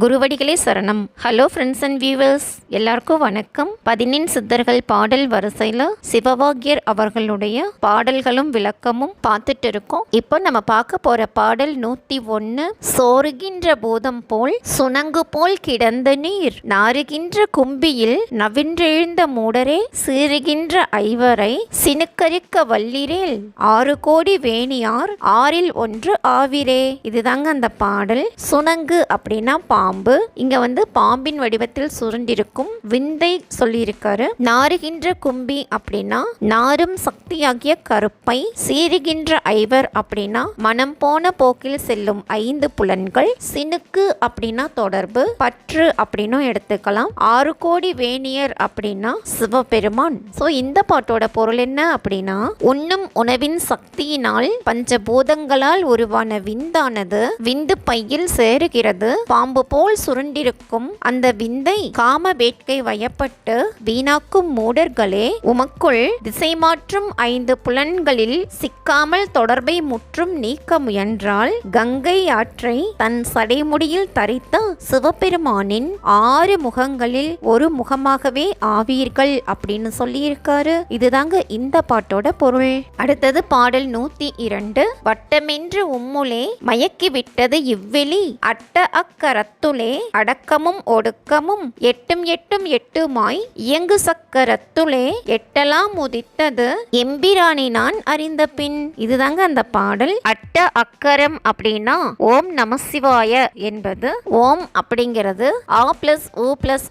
குருவடிகளே சரணம். Hello friends and viewers, எல்லாருக்கும் வணக்கம். 14 சித்தர்கள் பாடல் வரிசையில் சிவவாக்கியர் அவர்களுடைய பாடல்களும் விளக்கமும் பார்த்துட்டு இருக்கோம். இப்போ நம்ம பார்க்க போற பாடல் 101. சோறுகின்ற பூதம் போல் சுணங்கு போல் கிடந்த நீர் நாறுகின்ற கும்பியில் நவின்றெழுந்த மூடரே சீறுகின்ற ஐவரை சினுக்கரிக்க வல்லிரேல் 6 கோடி வேணியார் 6ல் 1 ஆவிரே. இதுதாங்க அந்த பாடல். சுணங்கு அப்படின்னா பாம்பு. இங்க பாம்பின் வடிவத்தில் சுருண்டிருக்கும் விந்தை சொல்லியிருக்காரு. நாறுகின்ற கும்பி அப்படின்னா நாரும் சக்தியாகிய கருப்பை. சீறுகின்ற ஐவர் அப்படின்னா மனம் போன போக்கில் செல்லும் 5 புலன்கள். சினுக்கு அப்படின்னா தொடர்பு, பற்று அப்படின்னும் எடுத்துக்கலாம். 6 கோடி வேணியர் அப்படின்னா சிவபெருமான். சோ இந்த பாட்டோட பொருள் என்ன அப்படின்னா, உண்ணும் உணவின் சக்தியினால் பஞ்சபூதங்களால் உருவான விந்தானது விந்து பையில் சேருகிறது. பாம்பு போல் சுருண்டிருக்கும் அந்த விந்தை காம வேட்கை வயப்பட்டு வீணாக்கும் மூடர்களே, உமக்குள் திசை மாற்றும் 5 புலன்களில் சிக்காமல் தொடர்பை முற்றும் நீக்க முயன்றால் கங்கை ஆற்றை தன் சடைமுடியில் தரித்த சிவபெருமானின் 6 முகங்களில் ஒரு முகமாகவே ஆவீர்கள் அப்படின்னு சொல்லியிருக்காரு. இதுதாங்க இந்த பாட்டோட பொருள். அடுத்தது பாடல் 102. வட்டமென்று உம்முலே மயக்கி விட்டது இவ்வெளி அட்ட அக்கரத்துலே அடக்கமும் ஒடுக்கமும் எட்டும் எட்டும் எட்டுமாய் இயங்கு சக்கரத்துலே எட்டலாம் உதித்தது எம்பிரானி நான் அறிந்த பின். இதுதாங்க அந்த பாடல். அட்ட அக்கரம் அப்படின்னா ஓம் நமசிவாய என்பது. ஓம் அப்படிங்கிறது ஆ பிளஸ் ஊ பிளஸ்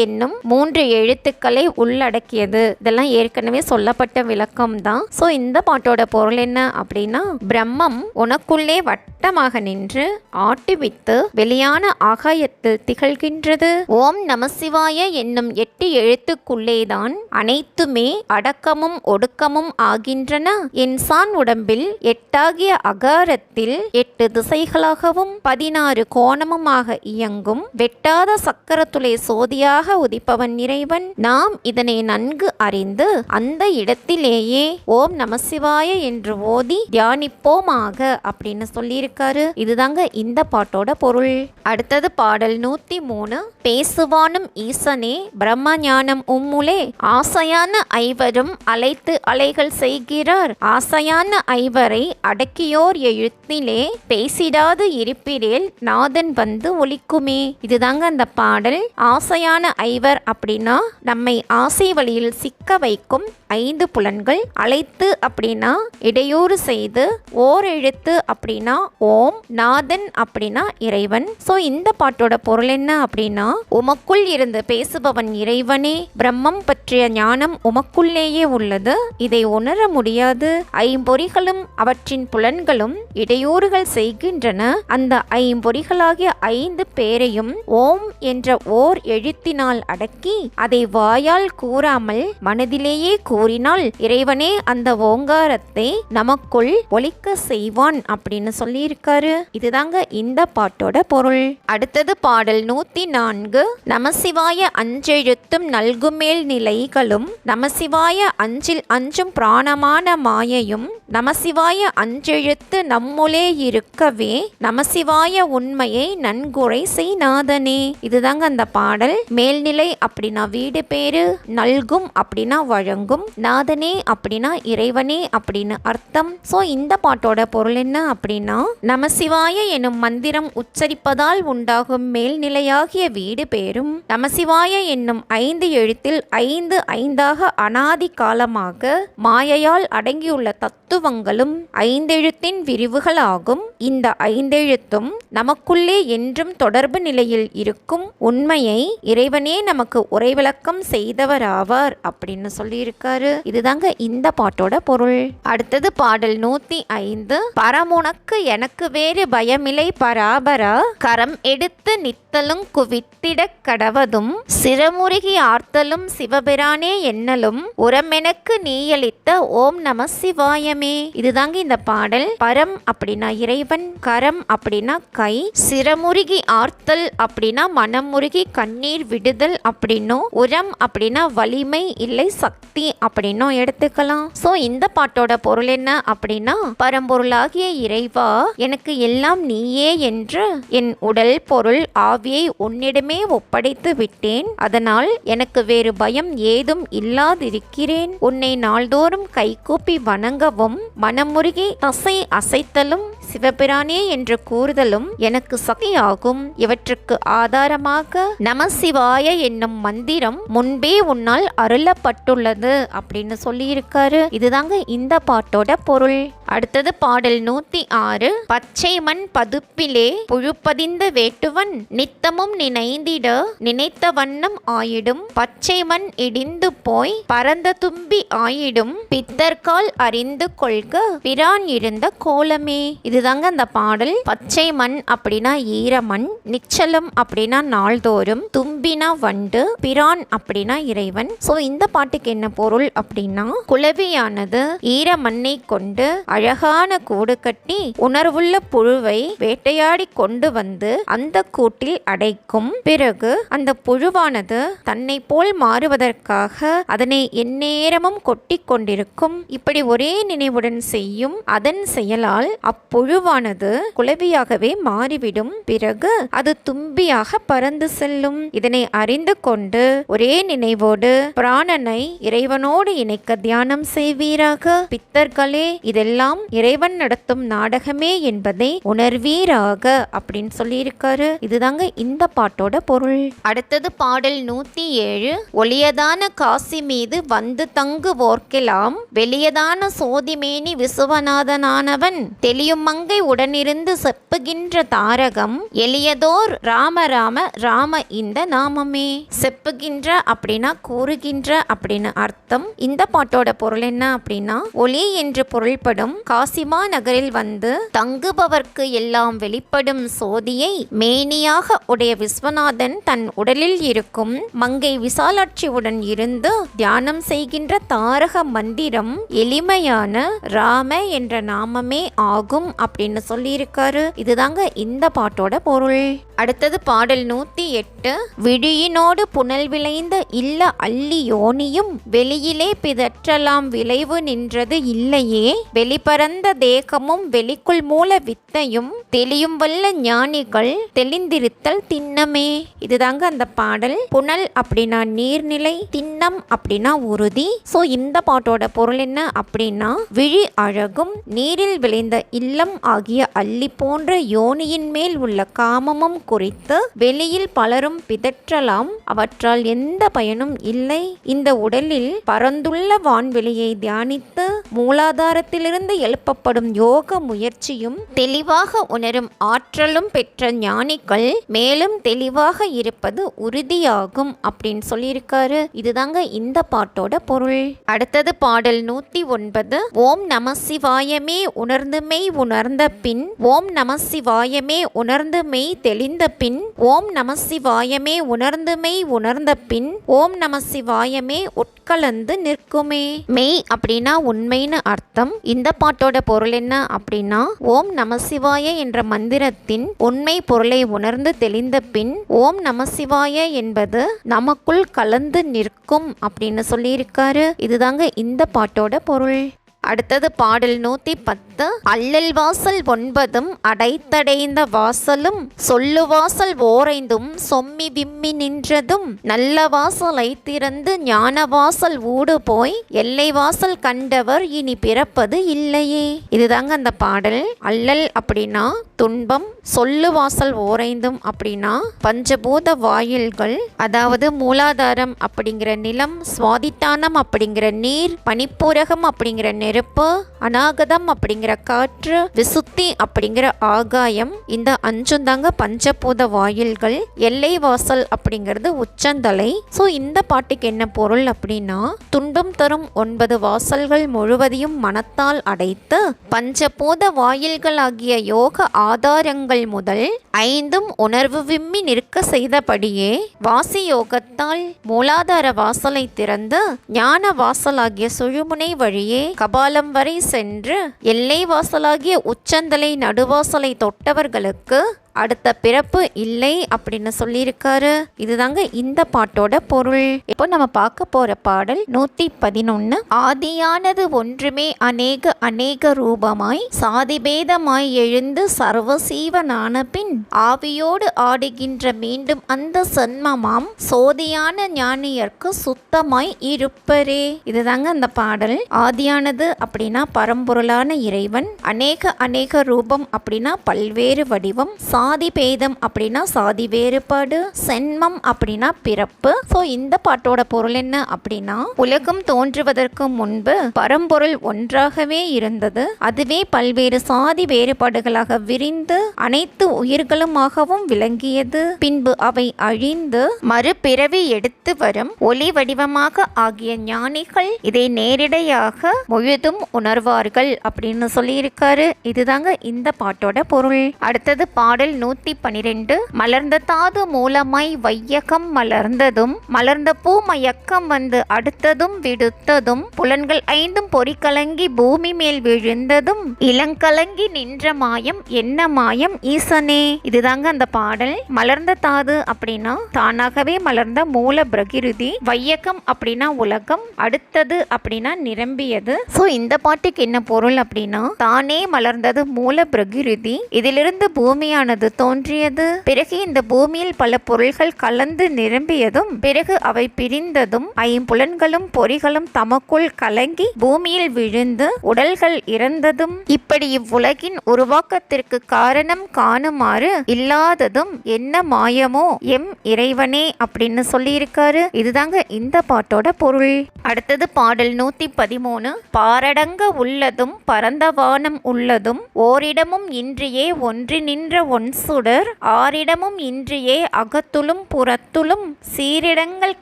என்னும் 3 எழுத்துக்களை உள்ளடக்கியது. இதெல்லாம் ஏற்கனவே சொல்லப்பட்ட விளக்கம் தான். சோ இந்த பாட்டோட பொருள் என்ன அப்படின்னா, பிரம்மம் உனக்குள்ளே வட்டமாக நின்று ஆட்டுவித்து வெளியான ஆகாயத்தில் திகழ்கின்றது. ஓம் நமசிவாய என்னும் 8 எழுத்துக்குள்ளேதான் அனைத்துமே அடக்கமும் ஒடுக்கமும் ஆகின்றன. என் சான் உடம்பில் 8ஆகிய அகாரத்தில் 8 திசைகளாகவும் 16 கோணமுமாக இயங்கும் வெட்டாத சக்கரத்துளை சோதியாக உதிப்பவன் இறைவன். நாம் இதனை நன்கு அறிந்து அந்த இடத்திலேயே ஓம் நமசிவாய என்று ஓதி தியானிப்போமாக அப்படின்னு சொல்லியிருக்காரு. இதுதாங்க இந்த பாட்டோட பொருள். அடுத்தது பாடல் 103. பேசுவானும் ஈசனே பிரம்ம ஞானம் உம்முலே ஆசையான ஐவரும் அழைத்து அலைகள் செய்கிறார். ஆசையான ஐவரை அடக்கியோர் எழுத்திலே பேசிடாது இருப்பிடேல் நாதன் வந்து ஒலிக்குமே. இதுதாங்க அந்த பாடல். ஆசையான ஐவர் அப்படின்னா நம்மை ஆசை வழியில் சிக்க வைக்கும் 5 புலன்கள். அழைத்து அப்படின்னா இடையூறு செய்து, ஓர் எழுத்து அப்படின்னா ஓம், நாதன் அப்படின்னா இறைவன். சோ இந்த பாட்டோட பொருள் என்ன அப்படின்னா, உமக்குள் இருந்து பேசுபவன் இறைவனே. பிரம்மம் பற்றிய ஞானம் உமக்குள்ளேயே உள்ளது. இதை உணர முடியாது. 5 பொறிகளும் அவற்றின் புலன்களும் இடையூறுகள் செய்கின்றன. அந்த 5 பொறிகளாகிய 5 பேரையும் ஓம் என்ற ஓர் எழுத்தினால் அடக்கி அதை வாயால் கூறாமல் மனதிலேயே கூறினால் இறைவனே அந்த ஓங்காரத்தை நமக்குள் ஒலிக்க செய்வான் அப்படின்னு சொல்லியிருக்காரு. இதுதாங்க இந்த பாட்டோட பொருள். அடுத்தது பாடல் 104. நமசிவாய அஞ்செழுத்தும் நல்குமேல் நிலைகளும் நமசிவாய அஞ்சில் அஞ்சும் பிராணமான மாயையும் நமசிவாய அஞ்செழுத்து நம்முளே இருக்கவே நமசிவாய உண்மையை நன்குரை செய் நாதனே. இதுதாங்க அந்த பாடல். மேல்நிலை அப்படின்னா வீடு பேரு, நல்கும் அப்படின்னா வழங்கும், நாதனே அப்படின்னா இறைவனே அப்படின்னு அர்த்தம். சோ இந்த பாட்டோட பொருள் என்ன அப்படின்னா, நமசிவாய எனும் மந்திரம் உச்சரிப்பதால் உண்டாகும் மேல்நிலையாகிய வீடு பேரும், நமசிவாய என்னும் 5 எழுத்தில் 5 5ஆக அனாதி காலமாக மாயையால் அடங்கியுள்ள தத்துவங்களும் 5 எழுத்தின் விரிவுகளாகும். இந்த 5 எழுத்தும் நமக்குள்ளே என்றும் தொடர்பு நிலையில் இருக்கும் உண்மையை இறைவனே நமக்கு உரைவிளக்கம் செய்தவராவார் அப்படின்னு சொல்லியிருக்காரு. இதுதாங்க இந்த பாட்டோட பொருள். அடுத்தது பாடல் 105. பரமுனக்கு எனக்கு வேறு பயமில்லை பராபரா கரம் எடுத்து நித்தலும் குவித்திட கடவதும் சிரமுருகி ஆர்த்தலும் சிவபிரானே என்னலும் உரமெனக்கு நீயளித்த ஓம் நம சிவாயமே. இதுதாங்க இந்த பாடல். பரம் அப்படின்னா இறைவன், கரம் அப்படின்னா கை, சிரமுருகி ஆர்த்தல் அப்படின்னா மனமுருகி கண்ணீர் விடுதல் அப்படின்னும், உரம் அப்படின்னா வலிமை இல்லை சக்தி அப்படின்னும் எடுத்துக்கலாம். சோ இந்த பாட்டோட பொருள் என்ன அப்படின்னா, பரம்பொருளாகிய இறைவா எனக்கு எல்லாம் நீயே என்று என் உடல் பொருள் ஆவியை உன்னிடமே ஒப்படைத்து விட்டேன். அதனால் எனக்கு வேறு பயம் ஏதும் இல்லாதிருக்கிறேன். உன்னை நாள்தோறும் கைகூப்பி வணங்கவும் மனமுருகி தசை அசைத்தலும் சிவபிரானே என்று கூறுதலும் எனக்கு சக்தியாகும். இவற்றுக்கு ஆதாரமாக நமசிவாய என்னும் மந்திரம் முன்பே உன்னால் அருளப்பட்டுள்ளது அப்படின்னு சொல்லியிருக்காரு. இதுதாங்க இந்த பாட்டோட பொருள். அடுத்தது பாடல் 106. பச்சை மண் பதுப்பிலே புழுப்பதிந்த வேட்டுவன் நித்தமும் நினைந்திட நினைத்த வண்ணம் ஆயிடும். பச்சை மண் இடிந்து போய் பரந்த தும்பி ஆயிடும். பித்தர்கால் அறிந்து கொள்க பிரான் இருந்த கோலமே. இதுதாங்க அந்த பாடல். பச்சை மண் அப்படின்னா ஈரமண், நிச்சலம் அப்படின்னா நாள்தோறும், தும்பினா வண்டு, பிரான் அப்படின்னா இறைவன். சோ இந்த பாட்டுக்கு என்ன பொருள் அப்படின்னா, குளவியானது ஈரமண்ணை கொண்டு அழகான கூடு கட்டி உணர்வுள்ள புழுவை வேட்டையாடி கொண்டு வந்து அந்த கூட்டில் அடைக்கும். பிறகு அந்த புழுவானது தன்னை போல் மாறுவதற்காக அதனை எந்நேரமும் கொட்டி கொண்டிருக்கும். இப்படி ஒரே நினைவுடன் செய்யும் அதன் செயலால் அப்புழுவானது குளவியாகவே மாறிவிடும். பிறகு அது தும்பியாக பறந்து செல்லும். இதனை அறிந்து கொண்டு ஒரே நினைவோடு பிராணனை இறைவனோடு இணைக்க தியானம் செய்வீராக. பித்தர்களே, இதெல்லாம் இறைவன் நடத்தும் நாடகமே என்பதை உணர்வீராக அப்படின்னு சொல்லியிருக்காரு. இதுதாங்க இந்த பாட்டோட பொருள். அடுத்தது பாடல் 107. ஒளியதான காசி மீது வந்து தங்குவோர்க்கெல்லாம் வெளியதான சோதிமேனி விசுவநாதனானவன் தெளியும் மங்கை உடனிருந்து செப்புகின்ற தாரகம் எளியதோர் ராம ராம ராம இந்த நாமமே. செப்புகின்ற அப்படின்னா கூறுகின்ற அப்படின்னு அர்த்தம். இந்த பாட்டோட பொருள் என்ன அப்படின்னா, ஒளி என்று பொருள்படும் காசிமா நகரில் வந்து தங்குபவர்க்கு எல்லாம் வெளிப்படும் சோதியை மேனியாக உடைய விஸ்வநாதன் தன் உடலில் இருக்கும் மங்கை விசாலாட்சியுடன் இருந்து தியானம் செய்கின்ற தாரக மந்திரம் எளிமையான ராம என்ற நாமமே ஆகும் அப்படின்னு சொல்லியிருக்காரு. இதுதாங்க இந்த பாட்டோட பொருள். அடுத்தது பாடல் 108. விழியினோடு புனல் விளைந்த இல்ல அள்ளி யோனியும் வெளியிலே பிதற்றலாம் விளைவு நின்றது இல்லையே. வெளிப்பரந்த தேகமும் வெளிக்குள் மூல வித்தையும் தெளியும் வல்ல ஞானிகள் தெளிந்திருத்தல் திண்ணமே. இதுதாங்க அந்த பாடல். புனல் அப்படின்னா நீர்நிலை, திண்ணம் அப்படின்னா உறுதி. சோ இந்த பாட்டோட பொருள் என்ன அப்படின்னா, விழி அழகும் நீரில் விளைந்த இல்லம் ஆகிய அள்ளி போன்ற யோனியின் மேல் உள்ள காமமும் குறித்து வெளியில் பலரும் பிதற்றலாம், அவற்றால் எந்த பயனும் இல்லை. இந்த உடலில் பரந்துள்ள வான்வெளியை தியானித்து மூலாதாரத்திலிருந்து எழுப்பப்படும் யோக முயற்சியும் தெளிவாக உணரும் ஆற்றலும் பெற்ற ஞானிகள் மேலும் தெளிவாக இருப்பது உறுதியாகும் அப்படின்னு சொல்லியிருக்காரு. இதுதாங்க இந்த பாட்டோட பொருள். அடுத்தது பாடல் 109. ஓம் நம சிவாயமே உணர்ந்து மெய் உணர்ந்த பின், ஓம் நம சிவாயமே உணர்ந்து மெய் தெளிந்த பின், ஓம் நம சிவாயமே உணர்ந்து மெய் உணர்ந்த பின், ஓம் நம சிவாயமே உட்கலந்து நிற்குமே. மெய் அப்படின்னா உண்மைன்னு அர்த்தம். இந்த பாட்டோட பொருள் என்ன அப்படின்னா, ஓம் நமசிவாய என்ற மந்திரத்தின் உண்மை பொருளை உணர்ந்து தெளிந்த பின் ஓம் நமசிவாய என்பது நமக்குள் கலந்து நிற்கும் அப்படின்னு சொல்லியிருக்காரு. இதுதாங்க இந்த பாட்டோட பொருள். அடுத்தது பாடல் 110. அல்லல் வாசல் 9 அடைத்தடைந்த வாசலும் சொல்லு வாசல் ஓரைந்தும் சொம்மி விம்மி நின்றதும் நல்ல வாசலை திறந்து ஞான வாசல் ஊடு போய் எல்லை வாசல் கண்டவர் இனி பிறப்பது இல்லையே. இதுதாங்க அந்த பாடல். அல்லல் அப்படின்னா துன்பம், சொல்லு வாசல் ஓரைந்தும் அப்படின்னா பஞ்சபூத வாயில்கள், அதாவது மூலாதாரம் அப்படிங்கிற நிலம், சுவாதித்தானம் அப்படிங்கிற நீர், பனிப்பூரகம் அப்படிங்கிற நெருப்பு, அநாகதம் அப்படிங்கிற காற்று, விசுத்தி அப்படிங்கிற ஆகாயம். இந்த 5 தாங்க பஞ்சபூத வாயில்கள். எல்லை வாசல் அப்படிங்கிறது உச்சந்தலை. ஸோ இந்த பாட்டுக்கு என்ன பொருள் அப்படின்னா, துன்பம் தரும் 9 வாசல்கள் முழுவதையும் மனத்தால் அடைத்து பஞ்சபூத வாயில்கள் ஆகிய யோக ஆதாரங்கள் முதல் 5 உணர்வு விம்மி நிற்க செய்தபடியே வாசி யோகத்தால் மூலாதார வாசலை திறந்து ஞான வாசலாகிய சுழுமுனை வழியே கபாலம் வரை சென்று எல்லை வாசலாகிய உச்சந்தலை நடுவாசலை தொட்டவர்களுக்கு அடுத்த பிறப்பு இல்லை அப்படின்னு சொல்லியிருக்காரு. இதுதாங்க இந்த பாட்டோட பொருள். இப்போ நம்ம பார்க்க போற பாடல் 111. ஆதியானது ஒன்றுமே அநேக அநேக ரூபமாய் சாதிபேதமாய் எழுந்து சர்வசீவனான பின் ஆவியோடு ஆடுகின்ற மீண்டும் அந்த சன்மமாம் சோதியான ஞானியர்க்கு சுத்தமாய் இருப்பரே. இதுதாங்க அந்த பாடல். ஆதியானது அப்படின்னா பரம்பொருளான இறைவன், அநேக அநேக ரூபம் அப்படின்னா பல்வேறு வடிவம், சாதி பேதம் அப்படின்னா சாதி வேறுபாடு, சென்மம் அப்படின்னா பிறப்பு. சோ இந்த பாட்டோட பொருள் என்ன அப்படின்னா, உலகம் தோன்றுவதற்கு முன்பு பரம்பொருள் ஒன்றாகவே இருந்தது. அதுவே பல்வேறு சாதி வேறுபாடுகளாக விரிந்து அனைத்து உயிர்களுமாகவும் விளங்கியது. பின்பு அவை அழிந்து மறுபிறவி எடுத்து வரும் ஒளி வடிவமாக ஆகிய ஞானிகள் இதை நேரிடையாக முழுதும் உணர்வார்கள் அப்படின்னு சொல்லியிருக்காரு. இதுதாங்க இந்த பாட்டோட பொருள். அடுத்தது பாடல் 112. மலர்ந்த தாது மூலமாய் வையகம் மலர்ந்ததும் மலர்ந்த பூ மயக்கம் வந்து அடுத்ததும் விடுத்ததும் புலன்கள் ஐந்தும் பொறிக்கலங்கி பூமி மேல் விழுந்ததும் இளங்கலங்கி நின்ற மாயம் என்ன மாயம் ஈசனே. இதுதாங்க அந்த பாடல். மலர்ந்த தாது அப்படின்னா தானாகவே மலர்ந்த மூல பிரகிருதி, வையகம் அப்படின்னா உலகம், அடுத்தது அப்படின்னா நிரம்பியது. சோ இந்த பாட்டுக்கு என்ன பொருள் அப்படின்னா, தானே மலர்ந்தது மூல பிரகிருதி, இதிலிருந்து பூமியானது தோன்றியது. பிறகு இந்த பூமியில் பல பொருள்கள் கலந்து நிரம்பியதும் பிறகு அவை பிரிந்ததும் ஐம்புலன்களும் பொறிகளும் தமக்குள் கலங்கி பூமியில் விழுந்து உடல்கள் இறந்ததும் இப்படி இவ்வுலகின் உருவாக்கத்திற்கு காரணம் காணுமாறு இல்லாததும் என்ன மாயமோ எம் இறைவனே அப்படின்னு சொல்லியிருக்காரு. இதுதாங்க இந்த பாட்டோட பொருள். அடுத்தது பாடல் 113. பாரடங்க உள்ளதும் பரந்த வானம் உள்ளதும் ஓரிடமும் இன்றியே ஒன்றி நின்ற ஒன்சுடர் ஆரிடமும் இன்றியே அகத்துளும் புறத்துளும் சீரிடங்கள்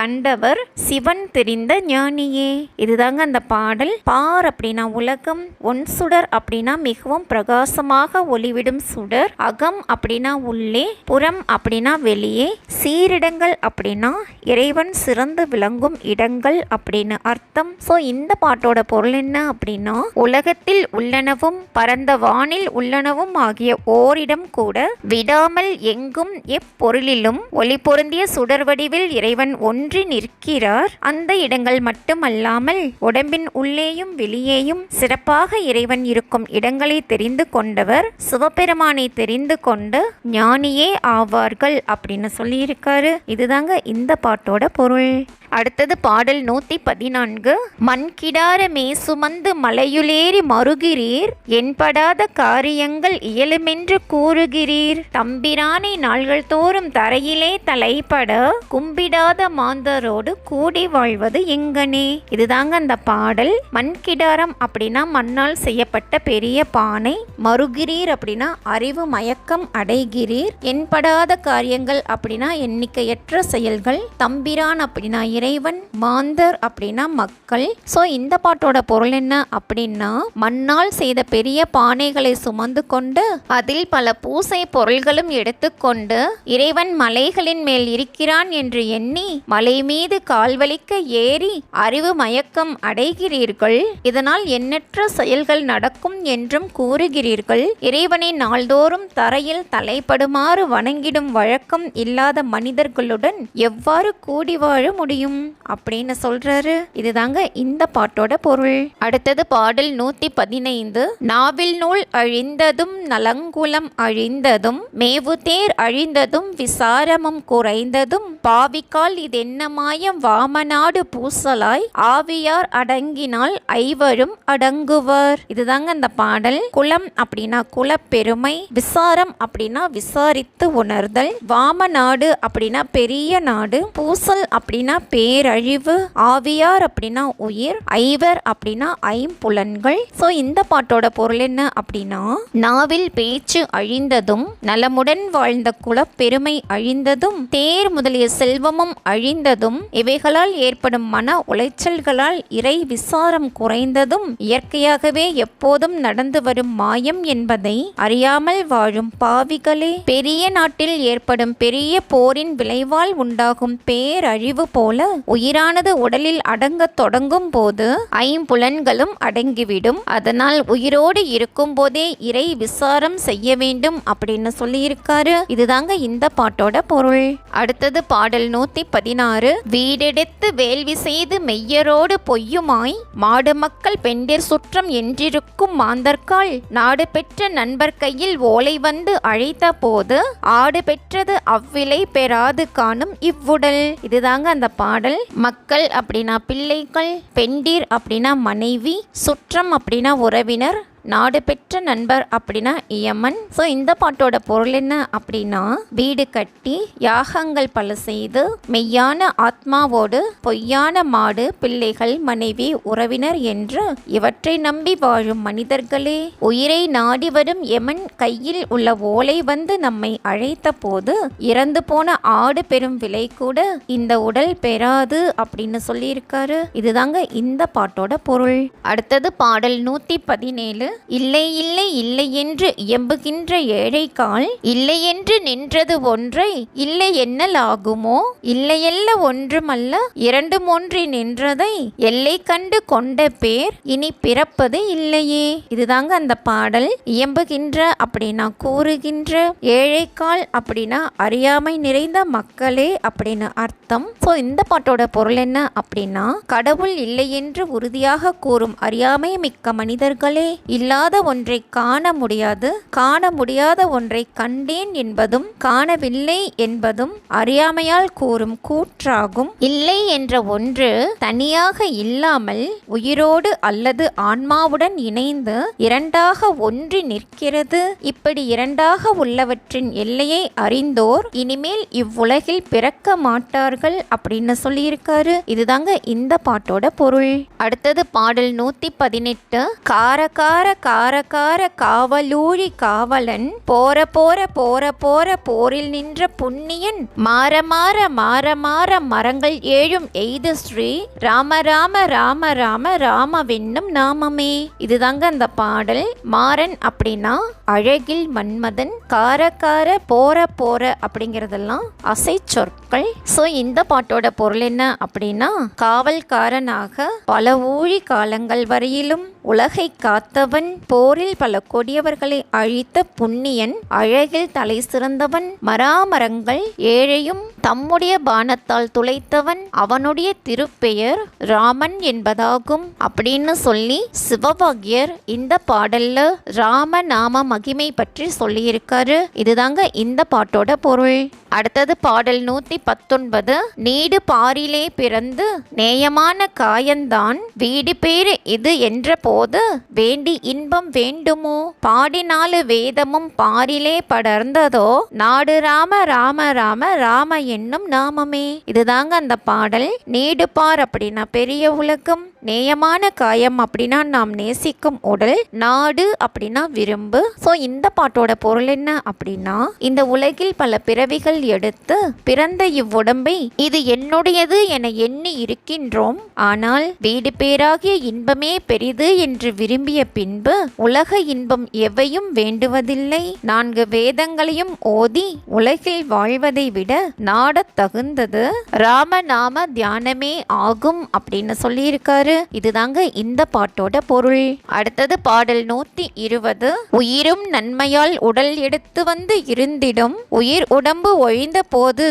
கண்டவர் சிவன் தெரிந்த ஞானியே. இதுதாங்க அந்த பாடல். பார் அப்படின்னா உலகம், ஒன்சுடர் அப்படின்னா மிகவும் பிரகாசமாக ஒளிவிடும் சுடர், அகம் அப்படின்னா உள்ளே, புறம் அப்படின்னா வெளியே, சீரிடங்கள் அப்படின்னா இறைவன் சிறந்து விளங்கும் இடங்கள் அப்படின்னு அர்த்தம். சோ இந்த பாட்டோட பொருள் என்ன அப்படின்னா, உலகத்தில் உள்ளனவும் பரந்த வானில் உள்ளனவும் ஆகிய ஓரிடம் கூட விடாமல் எங்கும் எப்பொருளிலும் ஒளி பொருந்திய சுடர் வடிவில் இறைவன் ஒன்றி நிற்கிறார். அந்த இடங்கள் மட்டுமல்லாமல் உடம்பின் உள்ளேயும் வெளியேயும் சிறப்பாக இறைவன் இருக்கும் இடங்களை தெரிந்து கொண்டவர் சிவபெருமானை தெரிந்து கொண்டு ஞானியே ஆவார்கள் அப்படின்னு சொல்லியிருக்காரு. இதுதாங்க இந்த பாட்டோட பொருள். அடுத்தது பாடல் 114. மண்கிடார மே சுமந்து மலையுளேறி மறுகிறீர் என்படாத காரியங்கள் இயலுமென்று கூறுகிறீர் தம்பிரானை நாள்கள் தோறும் தரையிலே தலைப்பட கும்பிடாத மாந்தரோடு கூடி வாழ்வது எங்கனே. இதுதாங்க அந்த பாடல். மண்கிடாரம் அப்படின்னா மண்ணால் செய்யப்பட்ட பெரிய பானை, மறுகிறீர் அப்படின்னா அறிவு மயக்கம் அடைகிறீர், என்படாத காரியங்கள் அப்படின்னா எண்ணிக்கையற்ற செயல்கள், தம்பிரான் அப்படின்னா இறைவன், மாந்தர் அப்படின்னா மக்கள். சோ இந்த பாட்டோட பொருள் என்ன அப்படின்னா, மண்ணால் செய்த பெரிய பானைகளை சுமந்து கொண்டு அதில் பல பூசை பொருள்களும் எடுத்துக்கொண்டு இறைவன் மலைகளின் மேல் இருக்கிறான் என்று எண்ணி மலை மீது கால்வலிக்க ஏறி அறிவு மயக்கம் அடைகிறீர்கள். இதனால் எண்ணற்ற செயல்கள் நடக்கும் என்றும் கூறுகிறீர்கள். இறைவனை நாள்தோறும் தரையில் தலைப்படுமாறு வணங்கிடும் வழக்கம் இல்லாத மனிதர்களுடன் எவ்வாறு கூடி வாழ முடியும் அப்படின்னு சொல்றாரு. இதுதாங்க இந்த பாட்டோட பொருள். அடுத்தது பாடல் 115. நாவில் நூல் அழிந்ததும் நலங்குலம் அழிந்ததும் மேவுதேர் அழிந்ததும் விசாரமும் குறைந்ததும் பாவிக்கால் இதென்ன மாயம் வாமநாடு பூசலாய் ஆவியார் அடங்கினால் ஐவரும் அடங்குவர். இதுதாங்க அந்த பாடல். குலம் அப்படின்னா குலப்பெருமை, விசாரம் அப்படின்னா விசாரித்து உணர்தல், வாமநாடு அப்படின்னா பெரிய நாடு, பூசல் அப்படின்னா பேரழிவு, ஆவியார் அப்படின்னா உயிர், ஐவர் அப்படின்னா ஐம்புலன்கள். சோ இந்த பாட்டோட பொருள் என்ன அப்படின்னா, நாவில் பேச்சு அழிந்ததும் நலமுடன் வாழ்ந்த குலப்பெருமை அழிந்ததும் தேர் முதலிய செல்வமும் அழிந்ததும் இவைகளால் ஏற்படும் மன உளைச்சல்களால் இறை விசாரம் குறைந்ததும் இயற்கையாகவே எப்போதும் நடந்து வரும் மாயம் என்பதை அறியாமல் வாழும் பாவிகளே, பெரிய நாட்டில் ஏற்படும் பெரிய போரின் விளைவால் உண்டாகும் பேரழிவு போல உயிரானது உடலில் அடங்கத் தொடங்கும் போது ஐம்புலன்களும் அடங்கிவிடும். அதனால் உயிரோடு இருக்கும் போதே இறை விசாரம் செய்ய வேண்டும் அப்படின்னு சொல்லியிருக்காரு. இதுதாங்க இந்த பாட்டோட பொருள். அடுத்தது பாடல் 116. வீடெடுத்து வேள்வி செய்து மெய்யரோடு பொய்யுமாய் மாடு மக்கள் பெண்டிர் சுற்றம் என்றிருக்கும் மாந்தர்கால் நாடு பெற்ற நண்பர் கையில் ஓலை வந்து அழைத்த போது ஆடு பெற்றது அவ்விலை பெறாது காணும் இவ்வுடல். இதுதாங்க அந்த பாடல். மக்கள் அப்படின்னா பிள்ளைகள், பெண்டிர் அப்படின்னா மனைவி, சுற்றம் அப்படின்னா உறவினர், நாடு பெற்ற நண்பர் அப்படின்னா இயமன். ஸோ இந்த பாட்டோட பொருள் என்ன அப்படின்னா, வீடு கட்டி யாகங்கள் பல செய்து மெய்யான ஆத்மாவோடு பொய்யான மாடு, பிள்ளைகள், மனைவி, உறவினர் என்று இவற்றை நம்பி வாழும் மனிதர்களே, உயிரை நாடி வரும் யமன் கையில் உள்ள ஓலை வந்து நம்மை அழைத்த போது இறந்து போன ஆடு பெறும் விலை கூட இந்த உடல் பெறாது அப்படின்னு சொல்லியிருக்காரு. இதுதாங்க இந்த பாட்டோட பொருள். அடுத்தது பாடல் 117. இல்லை இல்லை இல்லை என்று இயம்புகின்ற ஏழைக்கால் இல்லை என்று நின்றது ஒன்றை இல்லை என்னலாகுமோ, இல்லையல்ல ஒன்றுமல்ல இரண்டும் ஒன்றி நின்றதை எல்லை கண்டு கொண்ட பேர் இனி பிறப்பது இல்லையே. இதுதாங்க அந்த பாடல். இயம்புகின்ற அப்படின்னா கூறுகின்ற, ஏழைக்கால் அப்படின்னா அறியாமை நிறைந்த மக்களே அப்படின்னு அர்த்தம். ஸோ இந்த பாட்டோட பொருள் என்ன அப்படின்னா, கடவுள் இல்லை என்று உறுதியாக கூறும் அறியாமை மிக்க மனிதர்களே, இல்லாத ஒன்றை காண முடியாது, காண முடியாத ஒன்றை கண்டேன் என்பதும் காணவில்லை என்பதும் அறியாமையால் கூறும் கூற்றாகும். இல்லை என்ற ஒன்று தனியாக இல்லாமல் உயிரோடு அல்லது ஆன்மாவுடன் இணைந்து இரண்டாக ஒன்றி நிற்கிறது. இப்படி இரண்டாக உள்ளவற்றின் எல்லையை அறிந்தோர் இனிமேல் இவ்வுலகில் பிறக்க மாட்டார்கள் அப்படின்னு சொல்லியிருக்காரு. இதுதாங்க இந்த பாட்டோட பொருள். அடுத்தது பாடல் 118. காரகார காரகார காவலூழி காவலன் போற போற போற போற போரில் நின்ற புண்ணியன் மாற மாற மாற மாற மரங்கள் ஏழும் எய்து ஸ்ரீ ராம ராம ராம ராம ராமவென்னும் நாமமே. இதுதாங்க அந்த பாடல். மாறன் அப்படின்னா அழகில் மன்மதன், காரக்கார போற போற அப்படிங்கிறதெல்லாம் அசை சொற்கள். ஸோ இந்த பாட்டோட பொருள் என்ன அப்படின்னா, காவல்காரனாக பல ஊழி காலங்கள் வரையிலும் உலகை காத்தவன், போரில் பல கொடியவர்களை அழித்த புண்ணியன், அழகில் தலை சிறந்தவன், மராமரங்கள் ஏழையும் தம்முடைய பானத்தால் துளைத்தவன், அவனுடைய திருப்பெயர் ராமன் என்பதாகும் அப்படின்னு சொல்லி சிவபாகியர் இந்த பாடல்ல ராம நாம மகிமை பற்றி சொல்லியிருக்காரு. இதுதாங்க இந்த பாட்டோட பொருள். அடுத்தது பாடல் 119. நீடு பாரிலே பிறந்து நேயமான காயந்தான் வீடு பேரு இது என்ற போது வேண்டி இன்பம் வேண்டுமோ, பாடினாலு வேதமும் பாரிலே படர்ந்ததோ நாடு ராம ராம ராம ராம என்னும் நாமமே. இதுதாங்க அந்த பாடல். நீடு பார் அப்படின்னா பெரிய உலகம், நேயமான காயம் அப்படின்னா நாம் நேசிக்கும் உடல், நாடு அப்படின்னா விரும்பு. ஸோ இந்த பாட்டோட பொருள் என்ன அப்படின்னா, இந்த உலகில் பல பிறவிகள் எடுத்து பிறந்த இவ்வுடம்பை இது என்னுடையது என எண்ணி இருக்கின்றோம். ஆனால் வீடு பேராகிய இன்பமே பெரிது என்று விரும்பிய பின்பு உலக இன்பம் எவையும் வேண்டுவதில்லை. 4 வேதங்களையும் ஓதி உலகில் வாழ்வதை விட நாடத் தகுந்தது ராமநாம தியானமே ஆகும் அப்படின்னு சொல்லியிருக்காரு. இதுதாங்க இந்த பாட்டோட பொருள். அடுத்தது பாடல் 120. உயிரும் நன்மையால் உடல் எடுத்து வந்து இருந்திடும், உயிர் உடம்பு ஒழிந்த போது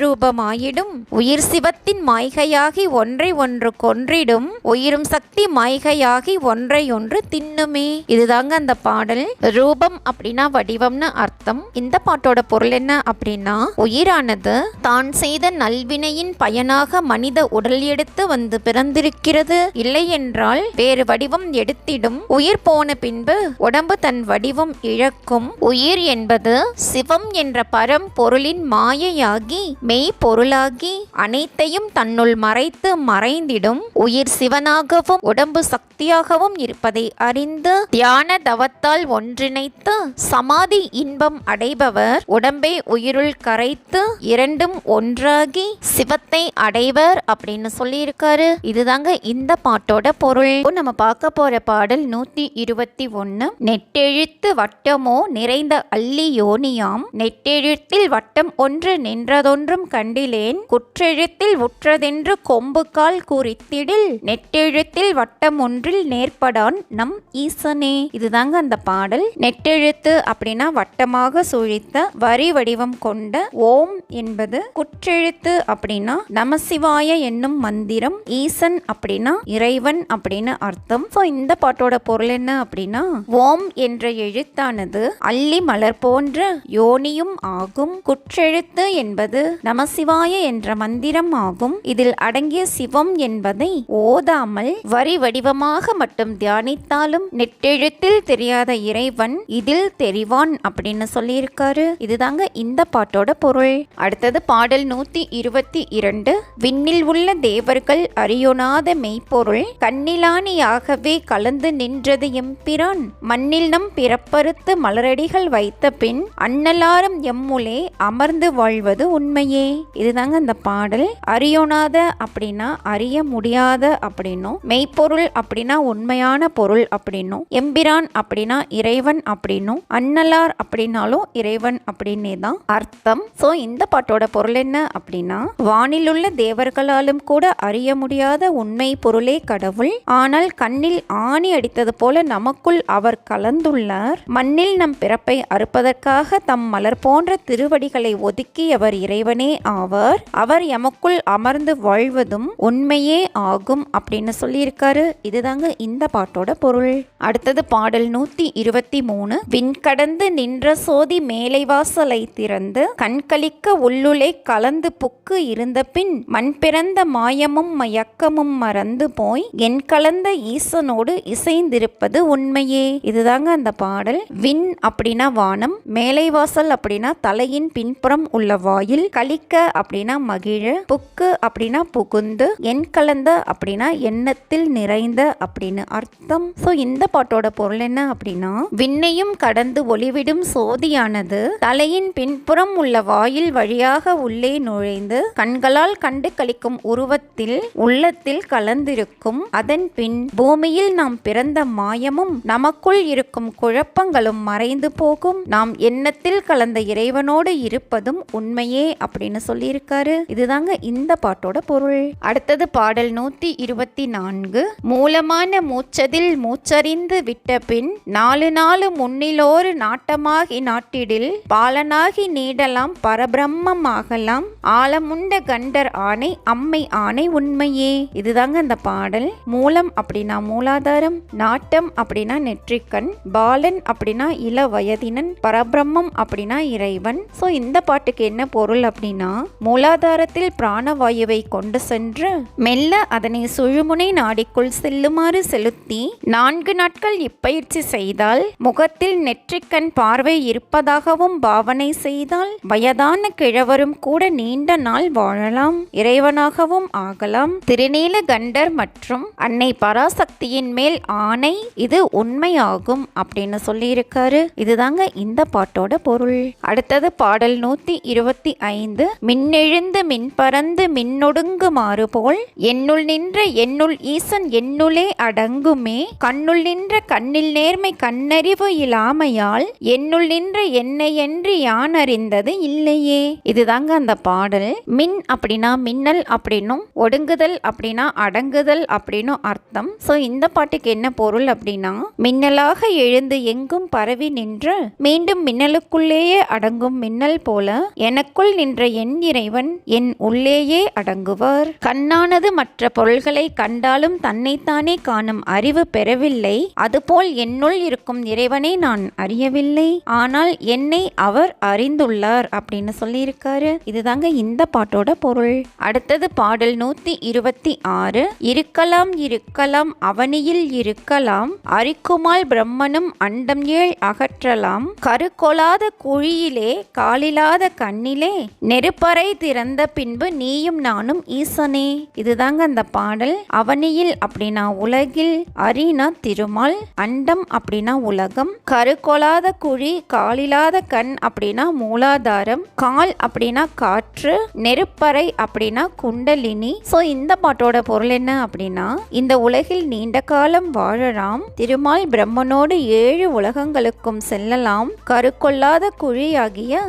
ரூபமாயிடும், உயிர் சிவத்தின் மாய்கையாகி ஒன்றை ஒன்று கொன்றிடும், உயிரும் சக்தி மாய்கையாகி ஒன்றை ஒன்று தின்னுமே. இதுதாங்க அந்த பாடல். ரூபம் அப்படின்னா வடிவம்னு அர்த்தம். இந்த பாட்டோட பொருள் என்ன அப்படின்னா, உயிரானது தான் செய்த நல்வினையின் பயனாக மனித உடல் எடுத்து வந்து பிறந்திருக்கிறது. இல்லை என்றால் வேறு வடிவம் எடுத்திடும். உயிர் போன பின்பு உடம்பு தன் வடிவம் இழக்கும். உயிர் என்பது சிவம் என்ற பரம் பொருளின் மாயையாகி மெய் பொருளாகி அனைத்தையும் தன்னுள் மறைத்து மறைந்திடும். உயிர் சிவனாகவும் உடம்பு சக்தியாகவும் இருப்பதை அறிந்து தியான தவத்தால் ஒன்றிணைத்து சமாதி இன்பம் அடைபவர் உடம்பை உயிருள் கரைத்து இரண்டும் ஒன்றாகி சிவத்தை அடைவர் அப்படின்னு சொல்லியிருக்காரு. இதுதாங்க இந்த பாட்டோட பொருள். நம்ம பார்க்க போற பாடல் 121. நெட்டெழுத்து வட்டமோ நிறைந்த அல்லி யோனியாம், நெட்டெழுத்தில் வட்ட வட்டம் ஒன்று நின்றதொன்றும் கண்டிலேன் குற்றெழுத்தில் உற்றதென்று கொம்பு கால் குறித்திடில் நெட்டெழுத்தில் வட்டம் ஒன்றில் நேர்படான் நம் ஈசனே. இதுதாங்க அந்த பாடல். நெட்டெழுத்து அப்படின்னா வட்டமாக சுழித்த வரி வடிவம் கொண்ட ஓம் என்பது, குற்றெழுத்து அப்படின்னா நமசிவாய என்னும் மந்திரம், ஈசன் அப்படின்னா இறைவன் அப்படின்னு அர்த்தம். இந்த பாட்டோட பொருள் என்ன அப்படின்னா, ஓம் என்ற எழுத்தானது அல்லி மலர் போன்ற யோனியும் ஆகும். குற்றெழுத்து என்பது நமசிவாய என்ற மந்திரம் ஆகும். இதில் அடங்கிய சிவம் என்பதை ஓதாமல் வரி வடிவமாக மட்டும் தியானித்தாலும் நெட்டெழுத்தில் தெரியாத இறைவன் இதில் தெரிவான் அப்படின்னு சொல்லியிருக்காரு. இதுதாங்க இந்த பாட்டோட பொருள். அடுத்தது பாடல் 122. விண்ணில் உள்ள தேவர்கள் அறியொணாத மெய்ப்பொருள் கண்ணிலானியாகவே கலந்து நின்றது எம்பிரான் மண்ணில் நம் பிறப்பறுத்து மலரடிகள் வைத்த பின் அண்ணலாரும் எம்முலே அமர்ந்து வாழ்வது உண்மையே. இதுதாங்க அந்த பாடல். அறியொணாத அப்படின்னா அறிய முடியாத அப்படின்னும், மெய்ப்பொருள் அப்படின்னா உண்மையான பொருள் அப்படின்னும், எம்பிரான் அப்படின்னா இறைவன் அப்படின்னும், அண்ணலார் அப்படின்னாலும் இறைவன் அப்படின்னே தான் அர்த்தம். இந்த பாட்டோட பொருள் என்ன அப்படின்னா, வானிலுள்ள தேவர்களாலும் கூட அறிய முடியாத உண்மை பொருளே கடவுள். ஆனால் கண்ணில் ஆணி அடித்தது போல நமக்குள் அவர் கலந்துள்ளார். மண்ணில் நம் பிறப்பை அறுப்பதற்காக தம் மலர் போன்ற திருவடிகளை ஒதுக்கியவர் இறைவனே ஆவார். அவர் எமக்குள் அமர்ந்து வாழ்வதும் உண்மையே ஆகும் அப்படின்னு சொல்லியிருக்காரு. இதுதாங்க இந்த பாட்டோட பொருள். அடுத்தது பாடல் 123. விண்கடந்து நின்ற சோதி மேலை வாசலை திறந்து கண்களிக்க உள்ளுளே கலந்து புக்கு இருந்த பின் மண் பிறந்த மாயமும் மயக்கமும் மறந்து போய் என் கலந்த ஈசனோடு இசைந்திருப்பது உண்மையே. இதுதாங்க அந்த பாடல். விண் அப்படின்னா வானம், மேலை வாசல் அப்படின்னா தலையின் பின்புறம் உள்ள வாயில், கலிக்க அப்படின்னா மகிழ, புக்கு அப்படின்னா புகுந்து, என் கலந்த அப்படின்னா எண்ணத்தில் நிறைந்த அப்படின்னு அர்த்தம். இந்த பாட்டோட பொருள் என்ன அப்படின்னா, விண்ணையும் கடந்து ஒளிவிடும் சோதியானது தலையின் பின்புறம் உள்ள வாயில் வழியாக உள்ளே நுழைந்து கண்களால் கண்டு கழிக்கும் உருவத்தில் உள்ளத்தில் கலந்திருக்கும். அதன் பின் பூமியில் நாம் பிறந்த மாயமும் நமக்குள் இருக்கும் குழப்பங்களும் மறைந்து போகும். நாம் எண்ணத்தில் கலந்த இறைவனோடு இருப்பதும் உண்மையே அப்படின்னு சொல்லியிருக்காரு. இதுதாங்க இந்த பாட்டோட பொருள். அடுத்தது பாடல் 124. மூலமான மூச்சதில் மூச்சறிந்து விட்ட பின் நாலு முன்னிலோரு நாட்டமாகி நாட்டிடில் பாலனாகி நீடலாம் பரபிரம்மம் ஆகலாம் ஆலமுண்ட கண்டர் ஆணை அம்மை ஆணை உண்மையே. இதுதாங்க அந்த பாடல். மூலம் அப்படின்னா மூலாதாரம், நாட்டம் அப்படின்னா நெற்றிக்கண், பாலன் அப்படின்னா இள வயதினன், பரபிரம்மம் அப்படின்னா இறைவன். இந்த பாட்டுக்கு என்ன பொருள் அப்படின்னா, மூலாதாரத்தில் பிராணவாயுவை கொண்டு சென்று மெல்ல அதனை சுழுமுனை நாடிக்குள் செல்லுமாறு செலுத்தி 4 நாட்கள் இப்பயிற்சி செய்தால் முகத்தில் நெற்றிக்கண் பார்வை இருப்பதாகவும் பாவனை செய்தால் வயதான கிழவரும் கூட நீண்ட நாள் வாழலாம், இறைவனாகவும் ஆகலாம். திருநீல கண்டர் மற்றும் அன்னை பராசக்தியின் மேல் ஆணை, இது உண்மையாகும் அப்படின்னு சொல்லியிருக்காரு. இதுதாங்க இந்த பாட்டோட பொருள். அடுத்தது பாடல் 125. மின்னெழுந்து மின்பறந்து மின்னொடுங்குமாறு போல் என்னுள் நின்ற என்னுள் ஈசன் என்னுளே அடங்குமே கண்ணுள் நின்ற கண்ணில் நேர்மை கண்ணறிவு இல்லாமையால் என்னுள் நின்ற என்னை என்று யான் அறிந்தது இல்லையே. இதுதாங்க அந்த பாடல். மின் அப்படின்னா மின்னல் அப்படின்னும், ஒடுங்குதல் அப்படின்னா அடங்குதல் அப்படின்னு அர்த்தம். இந்த பாட்டுக்கு என்ன பொருள் அப்படின்னா, மின்னலாக எழுந்து எங்கும் பரவி நின்று மீண்டும் மின்னலுக்குள்ளேயே அடங்கும் மின்னல் போல எனக்குள் நின்ற என் இறைவன் என் உள்ளேயே அடங்குவார். கண்ணானது மற்ற பொருள்களை கண்டாலும் தன்னைத்தானே காணும் அறிவு பெறவில்லை, அதுபோல் என்னுள் இருக்கும் இறைவனை நான் அறியவில்லை, ஆனால் என்னை அவர் அறிந்துள்ளார் அப்படின்னு சொல்லியிருக்காரு. இதுதாங்க இந்த பாட்டோட பொருள். அடுத்தது பாடல் 126. இருக்கலாம் இருக்கலாம் அவனியில் இருக்கலாம் அரிக்குமால் பிரம்மனும் அண்டம் ஏழ் அகற்றலாம் கருக்கொளாத குழியிலே காலில்லாத கண்ணிலே நெருப்பறை திறந்த பின்பு நீயும் நானும் ஈசனே. இதுதாங்க அந்த பாடல். அவனியில் அப்படின்னா உலகில், அரினா திருமால், அண்டம் அப்படின்னா உலகம், கருக்கொளாத குழி காலில்லாத கண் அப்படின்னா மூலாதாரம், கால் அப்படின்னா காற்று, நெருப்பறை அப்படின்னா குண்டலினி. இந்த பாட்டோட பொருள் என்ன அப்படின்னா, இந்த உலகில் நீண்ட காலம் வாழலாம், திருமால் பிரம்மனோடு 7 உலகங்களுக்கும் செல்லலாம், கருக்கொள்ளாத குழியாகிய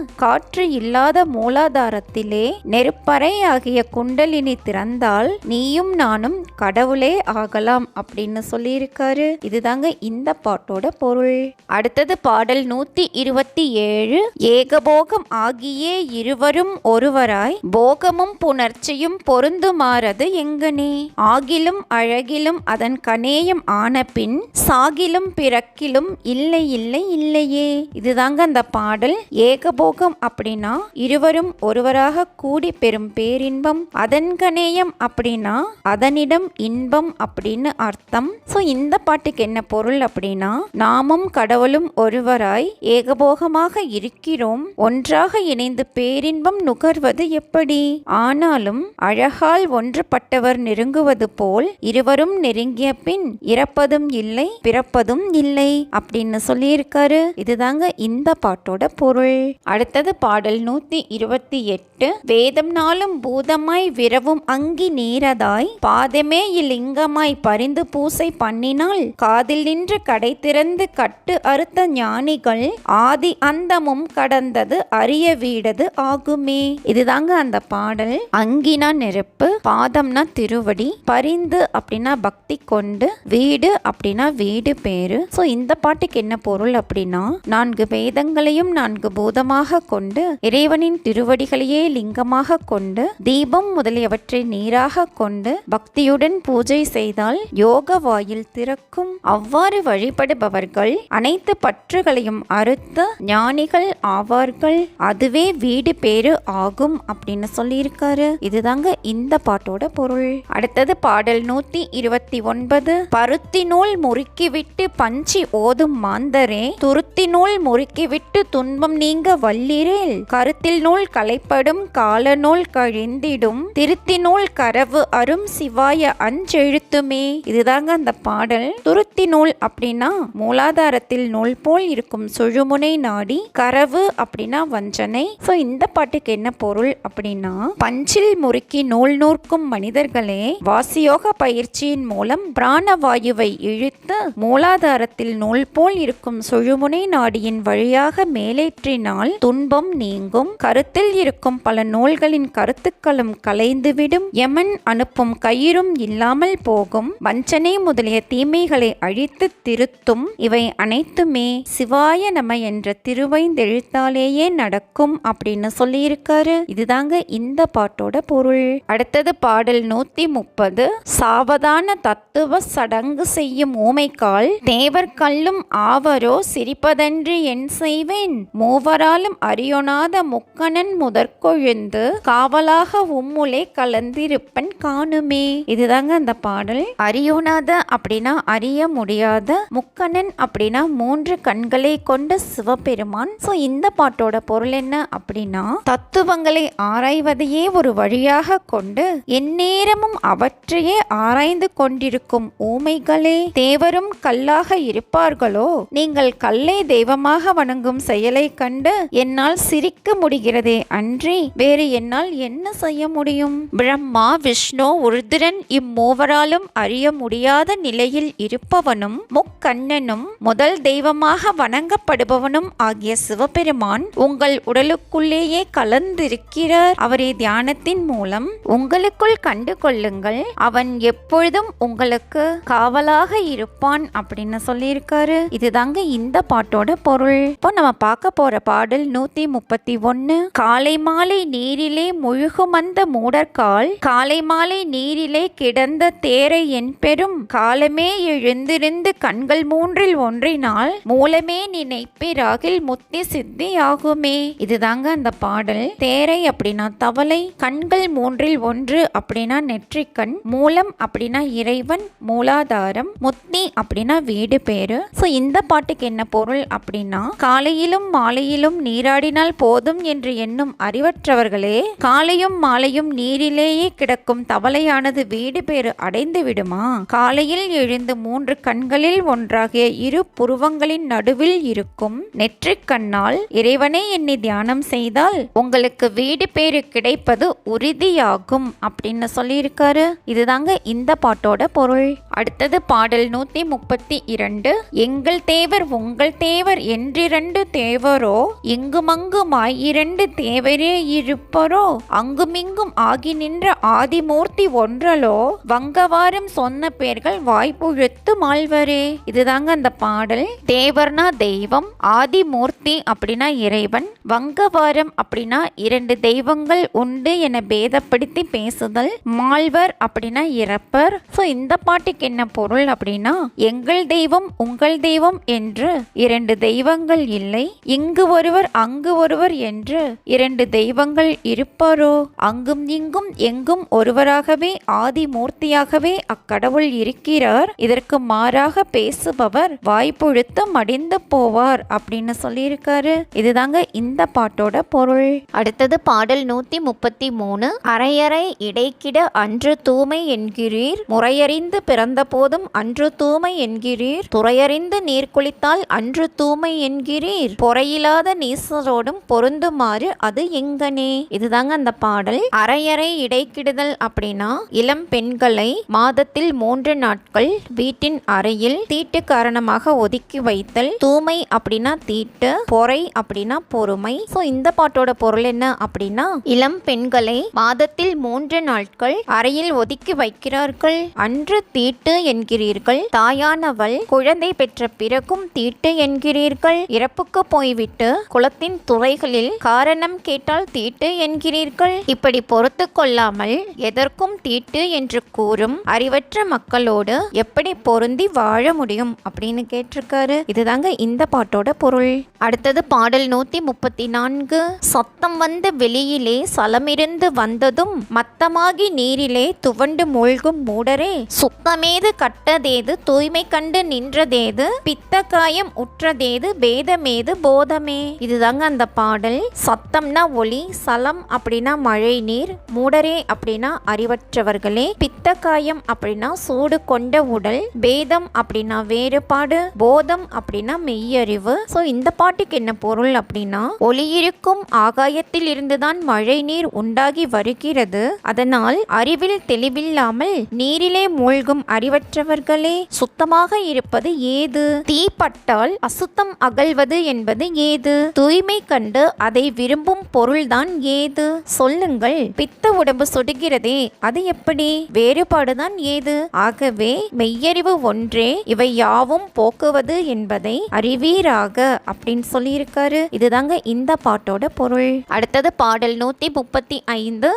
காற்று இல்லாத மூலாதாரத்திலே நெருப்பறை ஆகிய குண்டலினி திறந்தால் நீயும் நானும் கடவுளே ஆகலாம் அப்படின்னு சொல்லியிருக்காரு. இதுதாங்க இந்த பாட்டோட பொருள். அடுத்தது பாடல் 127. ஏகபோகம் ஆகியே இருவரும் ஒருவராய் போகமும் புணர்ச்சியும் பொருந்துமாறது எங்கனே ஆகிலும் அழகிலும் அதன் கனேயம் ஆனபின் சாகிலும் பிறக்கிலும் இல்லை இல்லை இல்லையே. இதுதாங்க அந்த பாடல். ஏகபோகம் அப்படின்னா இருவரும் ஒருவராக கூடி பெறும் பேரின்பம், அதன் கனேயம் அப்படின்னா அதனிடம் இன்பம் அப்படின்னு அர்த்தம். ஸோ இந்த பாட்டுக்கு என்ன பொருள் அப்படின்னா, நாமும் கடவுளும் ஒருவராய் ஏகபோகமாக இருக்கிறோம், ஒன்றாக இணைந்து பேரின்பம் நுகர்வது எப்படி? ஆனாலும் அழகால் ஒன்றுபட்டவர் நெருங்குவது போல் இருவரும் நெருங்கிய பின் இறப்பதும் இல்லை பிறப்பதும் இல்லை அப்படின்னு சொல்லியிருக்காரு. இதுதாங்க இந்த பாட்டோட பொருள். அடுத்தது பாடல் 128. வேதம் நாளும் பூதமாய் விரவும் அங்கி நீரதாய் பாதமே இலிங்கமாய் பரிந்து பூசை பண்ணினால் காதில் நின்று கடை திறந்து கட்டு அறுத்த ஞானிகள் ஆதி அந்தமும் கடந்தது அரிய வீடது ஆகுமே. இதுதாங்க அந்த பாடல். அங்கினா நெருப்பு, பாதம்னா திருவடி, பரிந்து அப்படின்னா பக்தி கொண்டு, வீடு அப்படின்னா வீடு பேரு. ஸோ இந்த பாட்டுக்கு என்ன பொருள் அப்படின்னா, 4 வேதங்களையும் 4 பூதமாக கொண்டு இறைவனின் திருவடிகளையே லிங்கமாக கொண்டு தீபம் முதலியவற்றை நீராக கொண்டு பக்தியுடன் பூஜை செய்தால் யோக வாயில் திறக்கும். அவ்வாறு வழிபடுபவர்கள் அனைத்து பற்றுகளையும் அறுத்த ஞானிகள் ஆவார்கள், அதுவே வீடு பேரு ஆகும் அப்படின்னு சொல்லியிருக்காரு. இதுதாங்க இந்த பாட்டோட பொருள். அடுத்தது பாடல் 129. பருத்தி நூல் முறுக்கிவிட்டு பஞ்சி ஓதும் மாந்தரே துருத்தி நூல் முறுக்கிவிட்டு துன்பம் நீங்க வல்லிரேல் கருத்தில் நூல் களைப்படும் கால நூல் கழிந்திடும் திருத்தி நூல் கரவு அரும் சிவாய அஞ்செழுத்துமே. இதுதாங்க அந்த பாடல். துருத்தி நூல் அப்படின்னா மூலாதாரத்தில் நூல் போல் இருக்கும் சுழுமுனை நாடி, கரவு அப்படின்னா வஞ்சனை. ஸோ இந்த பாட்டுக்கு என்ன பொருள் அப்படின்னா, பஞ்சில் முறுக்கி நூல் நூற்கும் மனிதர்களே வாசியோக பயிற்சியின் மூலம் பிராணவாயுவை இழுத்து மூலாதாரத்தில் நூல் போல் இருக்கும் சுழுமுனை நாடியின் வழியாக மேலேற்றினால் துன்பம் நீங்கும், கருத்தில் இருக்கும் பல நூல்களின் கருத்துக்களும் கலைந்துவிடும், யமன் அனுப்பும் கயிறும் இல்லாமல் போகும், வஞ்சனை முதலிய தீமைகளை அழித்து திருத்தும், இவை அனைத்துமே சிவாய நம என்ற திருவைந்தெழுத்தாலேயே நடக்கும் அப்படின்னு சொல்லியிருக்காரு. இதுதாங்க இந்த பாட்டோட பொருள். அடுத்தது பாடல் 130. சாவதான தத்துவ சடங்கு செய்யும் ஊமைக்கால் தேவர் கல்லும் ஆவரோ சிரிப்பதன்றி என் செய்வேன் மூவராலும் அறியொணாத முக்கணன் முதற்கொழுந்து காவலாக உம்முலே கலந்திருப்பன் காணுமே. இதுதாங்க அந்த பாடல். அறியொணாத அப்படின்னா அறிய முடியாத, முக்கணன் அப்படின்னா 3 கண்களை கொண்ட சிவபெருமான். ஸோ இந்த பாட்டோட பொருள் என்ன அப்படின்னா, தத்துவங்களை ஆராய்வதையே ஒரு வழியாக கொண்டு எந்நேரமும் அவற்றையே ஆராய்ந்து கொண்டிருக்கும் ஊமைகளே, தேவரும் கல்லாக இருப்பார்களோ, நீங்கள் கல்லை தெய்வமாக வணங்கும் செயலை கண்டு என்னால் சிரிக்க முடிகிறதே அன்றி வேறு என்னால் என்ன செய்ய முடியும்? பிரம்மா, விஷ்ணு, உருத்திரன் இம்மூவராலும் அறிய முடியாத நிலையில் இருப்பவனும் முக்கண்ணனும் முதல் தெய்வமாக வணங்கப்படுபவனும் ஆகிய சிவபெருமான் உங்கள் உடலுக்குள்ளேயே கலந்திருக்கிறார். அவரை தியானத்தின் மூலம் உங்களுக்குள் கண்டு கொள்ளுங்கள், அவன் எப்பொழுதும் உங்களுக்கு காவலாக இருப்பான் அப்படின்னு சொல்லியிருக்காரு. இதுதாங்க இந்த பாட்டோட பொருள். இப்போ நம்ம பார்க்க போற பாடல் 131. காலை மாலை நீரிலே முழுகுமந்த மூடற்கால் காலை மாலை நீரிலே கிடந்த தேரை என் பெரும் காலமே எழுந்திருந்து கண்கள் 3இல் ஒன்றினால் மூலமே நினைப்பிராகில் முத்தி சித்தி ஆகுமே. இதுதாங்க அந்த பாடல். தேரை அப்படின்னா தவளை, கண்கள் 3இல் 1 அப்படின்னா நெற்றிக்கண், மூலம் அப்படின்னா இறைவன் மூலாதாரம், முத்தி அப்படின்னா வீடு பேரு. ஸோ இந்த பாட்டுக்கு என்ன பொருள் அப்படின்னா, காலையிலும் மாலையிலும் நீராடினால் போதும் என்று எண்ணும் அறிவற்றவர்களே, காலையும் மாலையும் நீரிலேயே கிடக்கும் தவளையானது வீடு பேறு அடைந்து விடுமா? காலையில் எழுந்து 3 கண்களில் ஒன்றாகிய 2 புருவங்களின் நடுவில் இருக்கும் நெற்றிக் கண்ணால் இறைவனை எண்ணி தியானம் செய்தால் உங்களுக்கு வீடு பேறு கிடைப்பது உறுதியாகும் அப்படின்னு சொல்லியிருக்காரு. இதுதாங்க இந்த பாட்டோட பொருள். அடுத்தது பாடல் 132. எங்கள் தேவர் உங்கள் தேவர் என்றிரண்டு தேவரோ இங்குமங்குமாய் இரண்டு தேவரே இருப்பரோ அங்குமிங்கும் ஆகி நின்ற ஆதிமூர்த்தி ஒன்றலோ வங்கவாரம் சொன்ன பேர்கள் வாய்ப்புழுத்து மாழ்வரே. இதுதாங்க அந்த பாடல். தேவர்னா தெய்வம், ஆதிமூர்த்தி அப்படின்னா இறைவன், வங்கவாரம் அப்படின்னா இரண்டு தெய்வங்கள் உண்டு என பேதப்படுத்தி பேசுதல், மாழ்வர் அப்படின்னா இறப்பர். ஸோ இந்த பாட்டுக்கு என்ன பொருள் அப்படின்னா, எங்கள் தெய்வம் உங்கள் தெய்வம் என்று இரண்டு தெய்வங்கள் இல்லை, இங்கு ஒருவர் அங்கு ஒருவர் என்று இரண்டு தெய்வங்கள் இருப்பாரோ, அங்கும் இங்கும் எங்கும் ஒருவராகவே ஆதிமூர்த்தியாகவே அக்கடவுள் இருக்கிறார், இதற்கு மாறாக பேசுபவர் வாய்ப்புழுத்து மடிந்து போவார் அப்படின்னு சொல்லியிருக்காரு. இதுதாங்க இந்த பாட்டோட பொருள். அடுத்தது பாடல் 133. அரையறை இடைக்கிட அன்று தூய்மை என்கிறீர், முறையறிந்து பிறந்த போதும் அன்று தூய்மை என்கிறீர், துறையறிந்து நீர் குளித்தால் அன்று தூய்மை என்கிறீர், பொறையில்லாத நீசரோடும் பொருந்துமாறு அது எங்கனே. இதுதாங்க அந்த பாடல். அரையறை இடைக்கிடுதல் அப்படின்னா இளம் பெண்களை மாதத்தில் 3 நாட்கள் வீட்டின் அறையில் தீட்டு காரணமாக ஒதுக்கி வைத்தல். தூய்மை அப்படின்னா தீட்டு, பொறை அப்படின்னா பொறுமை. சோ இந்த பாட்டோட பொருள் என்ன அப்படின்னா, இளம் பெண்களை மாதத்தில் 3 நாட்கள் அறையில் ஒதுக்கி வைக்கிறார்கள், அன்று தீட்டு என்கிறீர்கள், தாயானவள் குழந்தை பெற்ற பிறகும் தீட்டு என்கிறீர்கள், இறப்புக்கு போய்விட்டு குலத்தின் துறைகளில் காரணம் கேட்டால் தீட்டு என்கிறீர்கள். இப்படி பொறுத்து கொள்ளாமல் எதற்கும் தீட்டு என்று கூறும் அறிவற்ற மக்களோடு எப்படி பொருந்தி வாழ முடியும் அப்படின்னு கேட்டிருக்காரு. இதுதாங்க இந்த பாட்டோட பொருள். அடுத்தது பாடல் 134. சத்தம் வந்து வெளியிலே சலமிருந்து வந்ததும் மத்தமாகி நீரிலே துவண்டு மூழ்கும் மூடரே, சுத்தமேது கட்டதேது தூய்மை கண்டு நின்றதேது, பித்த காயம் உற்றதேது பேதமேது போதமே. இதுதாங்க அந்த பாடல். சத்தம்னா ஒளி, சலம் அப்படின்னா மழை நீர், மூடரே அப்படின்னா அறிவற்றவர்களே, பித்த காயம் அப்படின்னா சூடு கொண்ட உடல், பேதம் அப்படின்னா வேறுபாடு, போதம் அப்படின்னா மெய்யறிவு. சோ இந்த பாட்டுக்கு என்ன பொருள் அப்படின்னா, ஒளியிருக்கும் ஆகாயத்தில் இருந்துதான் மழை நீர் உண்டாகி வருகிறது, அதனால் அறிவில் தெளிவில்லாமல் நீரிலே மூழ்கும் அறிவற்றவர்களே, சுத்தமாக இருப்பது ஏது, தீப்பட்டால் அசுத்தம் அகல்வது என்பது ஏது, தூய்மை கண்டு அதை விரும்பும் பொருள்தான் ஏது, சொல்லுங்கள். பித்த உடம்பு சுடுகிறதே அது எப்படி, வேறுபாடுதான் ஏது, ஆகவே மெய்யறிவு ஒன்றே இவை யாவும் போக்குவது என்பதை அறிவீராக அப்படின்னு சொல்லியிருக்காரு. இதுதாங்க இந்த பாட்டோட பொருள். அடுத்தது பாடல் 135.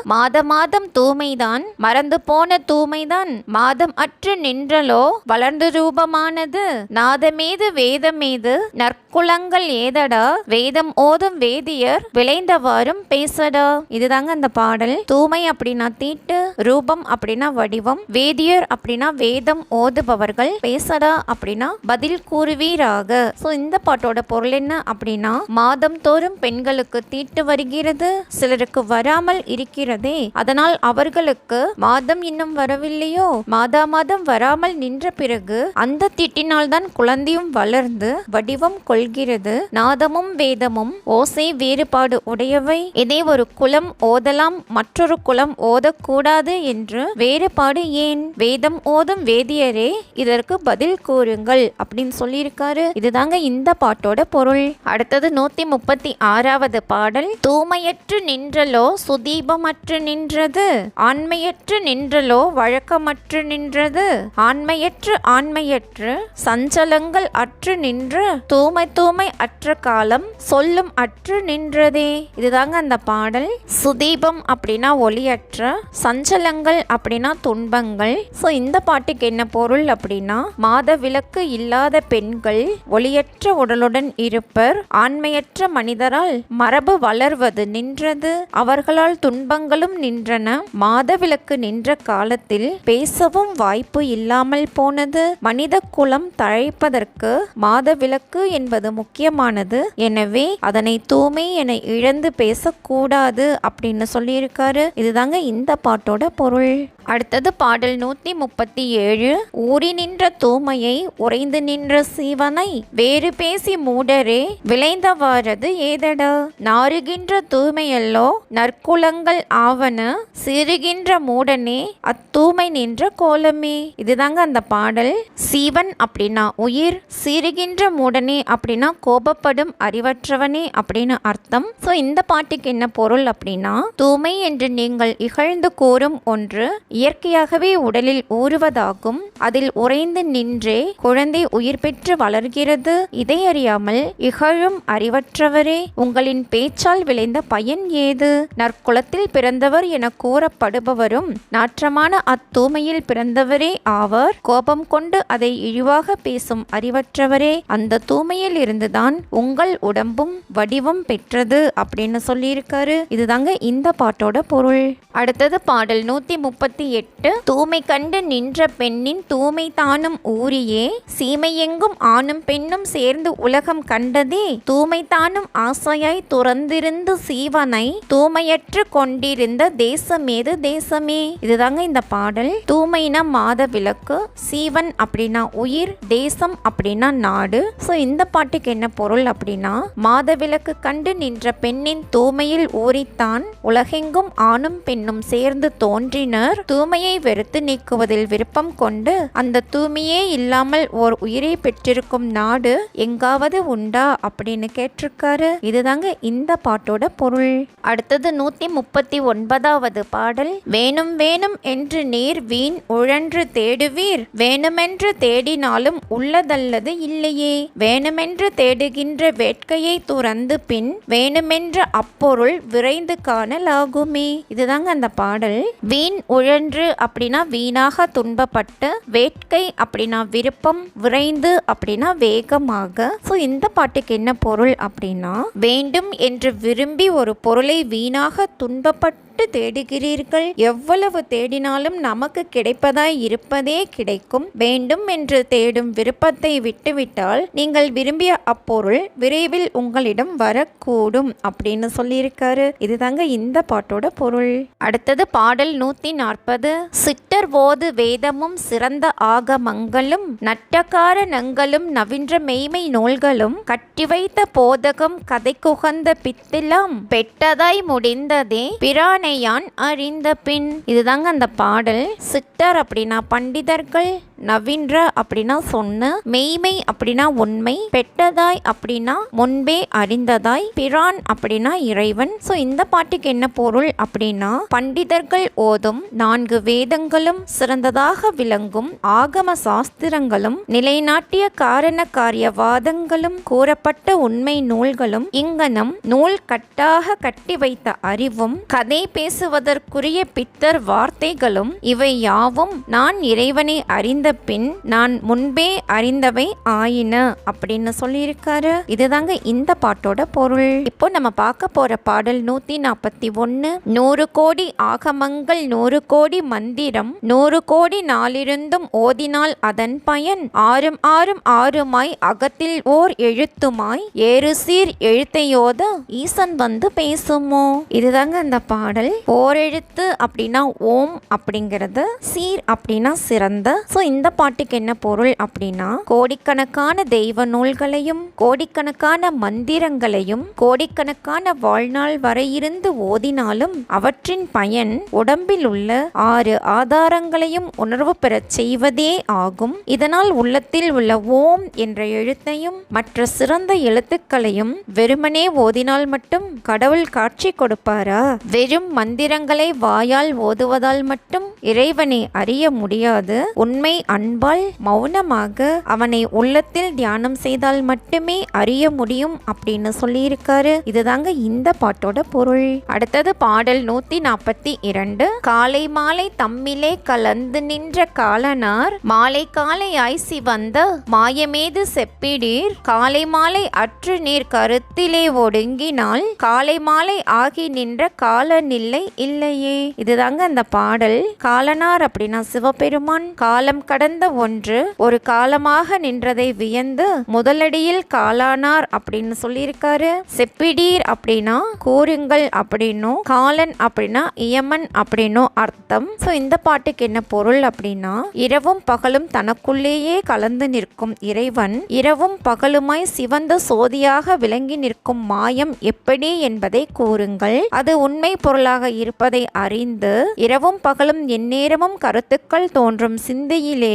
மாதம் தூய்மைதான் மறந்து போன தூய்மைதான், மாதம் அற்று நின்றலோ வளர்ந்து ரூபமானது, நாதமேது வேதமேது நற்குலங்கள் ஏதடா, வேதம் ஓதும் வேதியர் விளைந்தவாறும் பேசடா. இதுதாங்க அந்த பாடல். தூய்மை அப்படின்னா தீட்டு, ரூபம் அப்படின்னா வடிவம், வேதியர் அப்படின்னா வேதம் ஓதுபவர்கள், பேசடா அப்படின்னா பதில் கூறுவீராக. சோ இந்த பாட்டோட பொருள் என்ன அப்படின்னா, மாதம் தோறும் பெண்களுக்கு தீட்டு வருகிறது, சிலருக்கு வராமல் இருக்கிறதே, அதனால் அவர்களுக்கு மாதம் இன்னும் வரவில்லையோ, மாதம் வராமல் நின்ற பிறகு அந்த தீட்டினால் தான் குழந்தையும் வளர்ந்து வடிவம் கொள்கிறது, நாதமும் வேதமும் ஓசை வேறுபாடு உடையவை, இதே ஒரு குலம் ஓதலாம் மற்றொரு குலம் ஓதக்கூடாது என்று வேறுபாடு ஏன், வேதம் ஓதும் வேதியரே இதற்கு பதில் கூறுங்கள் அப்படின்னு சொல்லியிருக்காரு. இதுதாங்க இந்த பாட்டோட பொருள். அடுத்தது 136வது பாடல். தூய்மையற்று நின்றலோ சுதீபமற்று நின்றது, ஆண்மையற்று நின்றலோ வழக்கமற்று நின்றது, ஆண்மையற்று சஞ்சலங்கள் அற்று நின்று தூய்மை அற்ற காலம் சொல்லும் அற்று நின்றதே. இதுதாங்க அந்த பாடல். சுதீபம் அப்படின்னா ஒளியற்ற, சஞ்சலங்கள் அப்படின்னா துன்பங்கள். ஸோ இந்த பாட்டுக்கு என்ன பொருள் அப்படின்னா, மாத விலக்கு இல்லாத பெண்கள் ஒளியற்ற உடலுடன் இருப்பர், ஆண்மையற்ற மனிதரால் மரபு வளர்வது நின்றது, அவர்களால் துன்பங்களும் நின்றன, மாத விலக்கு நின்ற காலத்தில் பேசவும் வாய்ப்பு இல்லாமல் போனது, மனித குலம் தழைப்பதற்கு மாத விலக்கு என்பது முக்கியமானது, எனவே அதனை தூய்மை என இழந்து பேசக்கூடாது அப்படின்னு சொல்லியிருக்காரு. இதுதாங்க இந்த பாட்டோட பொருள். அடுத்தது பாடல் 137. ஊறி நின்ற தூய்மையை உறைந்து நின்ற சீவனை வேறு பேசி மூடரே விளைந்தவாறது ஏதடா, நாறுகின்ற தூய்மையல்லோ நற்குலங்கள் ஆவன, சீறுகின்ற மூடனே அத்தூய்மை நின்ற கோலமே. இதுதாங்க அந்த பாடல். சீவன் அப்படின்னா உயிர், சீறுகின்ற மூடனே அப்படின்னா கோபப்படும் அறிவற்றவனே அப்படின்னு அர்த்தம். ஸோ இந்த பாட்டுக்கு என்ன பொருள் அப்படின்னா, தூய்மை என்று நீங்கள் இகழ்ந்து கூறும் ஒன்று இயற்கையாகவே உடலில் ஊறுவதாகும். அதில் உறைந்து நின்றே குழந்தை உயிர் பெற்று வளர்கிறது. இதை அறியாமல் இகழும் அறிவற்றவரே, உங்களின் பேச்சால் விளைந்த பயன் ஏது? நற்குலத்தில் பிறந்தவர் என கூறப்படுபவரும் நாற்றமான அத்தூய்மையில் பிறந்தவரே ஆவார். கோபம் கொண்டு அதை இழிவாக பேசும் அறிவற்றவரே, அந்த தூய்மையில் இருந்துதான் உங்கள் உடம்பும் வடிவம் பெற்றது அப்படின்னு சொல்லியிருக்காரு. இதுதாங்க இந்த பாட்டோட பொருள். அடுத்தது பாடல் 138. தூய்மை கண்டு நின்ற பெண்ணின் தூய்மை தானும் ஊரியே, சீமையெங்கும் ஆணும் பெண்ணும் சேர்ந்து உலகம் கண்டதே, தூய்மை தானும் ஆசையாய் துறந்திருந்து சீவனை தூய்மையற்று கொண்டிருந்த தேசமேது தேசமே. இதுதாங்க இந்த பாடல். தூய்மைனா மாத விளக்கு, சீவன் அப்படின்னா உயிர், தேசம் அப்படின்னா நாடு. ஸோ இந்த பாட்டுக்கு என்ன பொருள் அப்படின்னா, மாத விளக்கு கண்டு நின்ற பெண்ணின் தூய்மையில் ஊறித்தான் உலகெங்கும் ஆணும் பெண்ணும் சேர்ந்து தோன்றினர். தூய்மையை வெறுத்து நீக்குவதில் விருப்பம் கொண்டு அந்த தூய்மையே இல்லாமல் ஓர் உயிரை பெற்றிருக்கும் நாடு எங்காவது உண்டா அப்படின்னு கேட்டிருக்காரு. இதுதாங்க இந்த பாட்டோட பொருள். அடுத்தது 139வது பாடல். வேணும் வேணும் என்று நீர் வீண் உழன்று தேடுவீர், வேணுமென்று தேடினாலும் உள்ளதல்லது இல்லையே, வேணுமென்று தேடுகின்ற வேட்கையை துறந்து பின் வேணுமென்ற அப்பொருள் விரைந்து காணலாகுமே. இதுதாங்க அந்த பாடல். வீண் உழன்று அப்படின்னா வீணாக துன்பப்பட்டு, வேட்கை அப்படின்னா விருப்பம், விரைந்து அப்படின்னா வேகமாக. ஸோ இந்த பாட்டுக்கு என்ன பொருள் அப்படின்னா, வேண்டும் என்று விரும்பி ஒரு பொருளை வீணாக துன்பப்பட்டு தேடுகிறீர்கள். எவ்வளவு தேடினாலும் நமக்கு கிடைப்பதாய் இருப்பதே கிடைக்கும். வேண்டும் என்று தேடும் விருப்பத்தை விட்டுவிட்டால் நீங்கள் விரும்பிய அப்பொருள் விரைவில் உங்களிடம் வரக்கூடும் அப்படின்னு சொல்லியிருக்காரு. இதுதாங்க இந்த பாட்டோட பொருள். அடுத்தது பாடல் 140. சிட்டர் ஓது வேதமும் சிறந்த ஆகமங்களும் நட்டக்கார நங்களும் நவின்ற மெய்மை நூல்களும் கட்டி வைத்த போதகம் கதைக்குகந்த பித்திலாம் பெட்டதாய் முடிந்ததே பிரானை யான் அறிந்த பின். இதுதாங்க அந்த பாடல். சிட்டர் அப்படின்னா பண்டிதர்கள், நவீன்ற அப்படின்னா சொன்ன, மெய்மை அப்படின்னா உண்மை, பெட்டதாய் அப்படின்னா முன்பே அறிந்ததாய், பிரான் அப்படின்னா இறைவன். ஸோ இந்த பாட்டுக்கு என்ன பொருள் அப்படின்னா, பண்டிதர்கள் ஓதும் 4 வேதங்களும் சிறந்ததாக விளங்கும் ஆகம சாஸ்திரங்களும் நிலைநாட்டிய காரண காரியவாதங்களும் கூறப்பட்ட உண்மை நூல்களும் இங்கனம் நூல் கட்டாக கட்டி வைத்த அறிவும் கதை பேசுவதற்குரிய பித்தர் வார்த்தைகளும் இவை யாவும் நான் இறைவனை அறிந்த பின் நான் முன்பே அறிந்தவை ஆயின அப்படின்னு சொல்லியிருக்காரு. இதுதாங்க இந்த பாட்டோட பொருள். இப்போ நம்ம பார்க்க போற பாடல் 141. 100 கோடி ஆகமங்கள் 100 கோடி மந்திரம் 100 கோடி நாளிருந்தும் ஓதினால் அதன் பயன் ஆறும் ஆறும் ஆறுமாய் அகத்தில் ஓர் எழுத்துமாய் ஏறு சீர் எழுத்தையோத ஈசன் வந்து பேசுமோ. இதுதாங்க அந்த பாடல். ஓரெழுத்து அப்படின்னா ஓம் அப்படிங்கிறது, சீர் அப்படின்னா சிறந்த. ஸோ இந்த பாட்டுக்கு என்ன பொருள் அப்படின்னா, கோடிக்கணக்கான தெய்வ நூல்களையும் கோடிக்கணக்கான மந்திரங்களையும் கோடிக்கணக்கான வாழ்நாள் வரை இருந்து ஓதினாலும் அவற்றின் பயன் உடம்பில் உள்ள 6 ஆதாரங்களையும் உணர்வு பெறச் செய்வதே ஆகும். இதனால் உள்ளத்தில் உள்ள ஓம் என்ற எழுத்தையும் மற்ற சிறந்த எழுத்துக்களையும் வெறுமனே ஓதினால் மட்டும் கடவுள் காட்சி கொடுப்பாரா? வெறும் மந்திரங்களை வாயால் ஓதுவதால் மட்டும் இறைவனை அறிய முடியாது. உண்மை அன்பால் மௌனமாக அவனை உள்ளத்தில் தியானம் செய்தால் மட்டுமே அறிய முடியும் அப்படின்னு சொல்லியிருக்காரு. இதுதாங்க இந்த பாட்டோட பொருள். அடுத்தது பாடல் 142. காலை மாலை தம்மிலே கலந்து நின்ற காலனார் மாலை காலை ஆய்சி வந்த மாயமேது செப்பிடீர் காலை மாலை அற்று நீர் கருத்திலே ஒடுங்கினால் காலை மாலை ஆகி நின்ற காலநில்லை இல்லையே. இதுதாங்க அந்த பாடல். காலனார் அப்படின்னா சிவபெருமான், காலம் கடந்த ஒன்று ஒரு காலமாக நின்றதை வியந்து முதலடியில் காலானார் அப்படின்னு சொல்லியிருக்காரு. செப்பிடீர் அப்படின்னா கூறுங்கள் அப்படின்னும், காலன் அப்படின்னா இயமன் அப்படின்னும் அர்த்தம். ஸோ இந்த பாட்டுக்கு என்ன பொருள் அப்படின்னா, இரவும் பகலும் தனக்குள்ளேயே கலந்து நிற்கும் இறைவன் இரவும் பகலுமாய் சிவந்த சோதியாக விளங்கி நிற்கும் மாயம் எப்படி என்பதை கூறுங்கள். அது உண்மை பொருளாக இருப்பதை அறிந்து இரவும் பகலும் எந்நேரமும் கருத்துக்கள் தோன்றும் சிந்தையிலேயே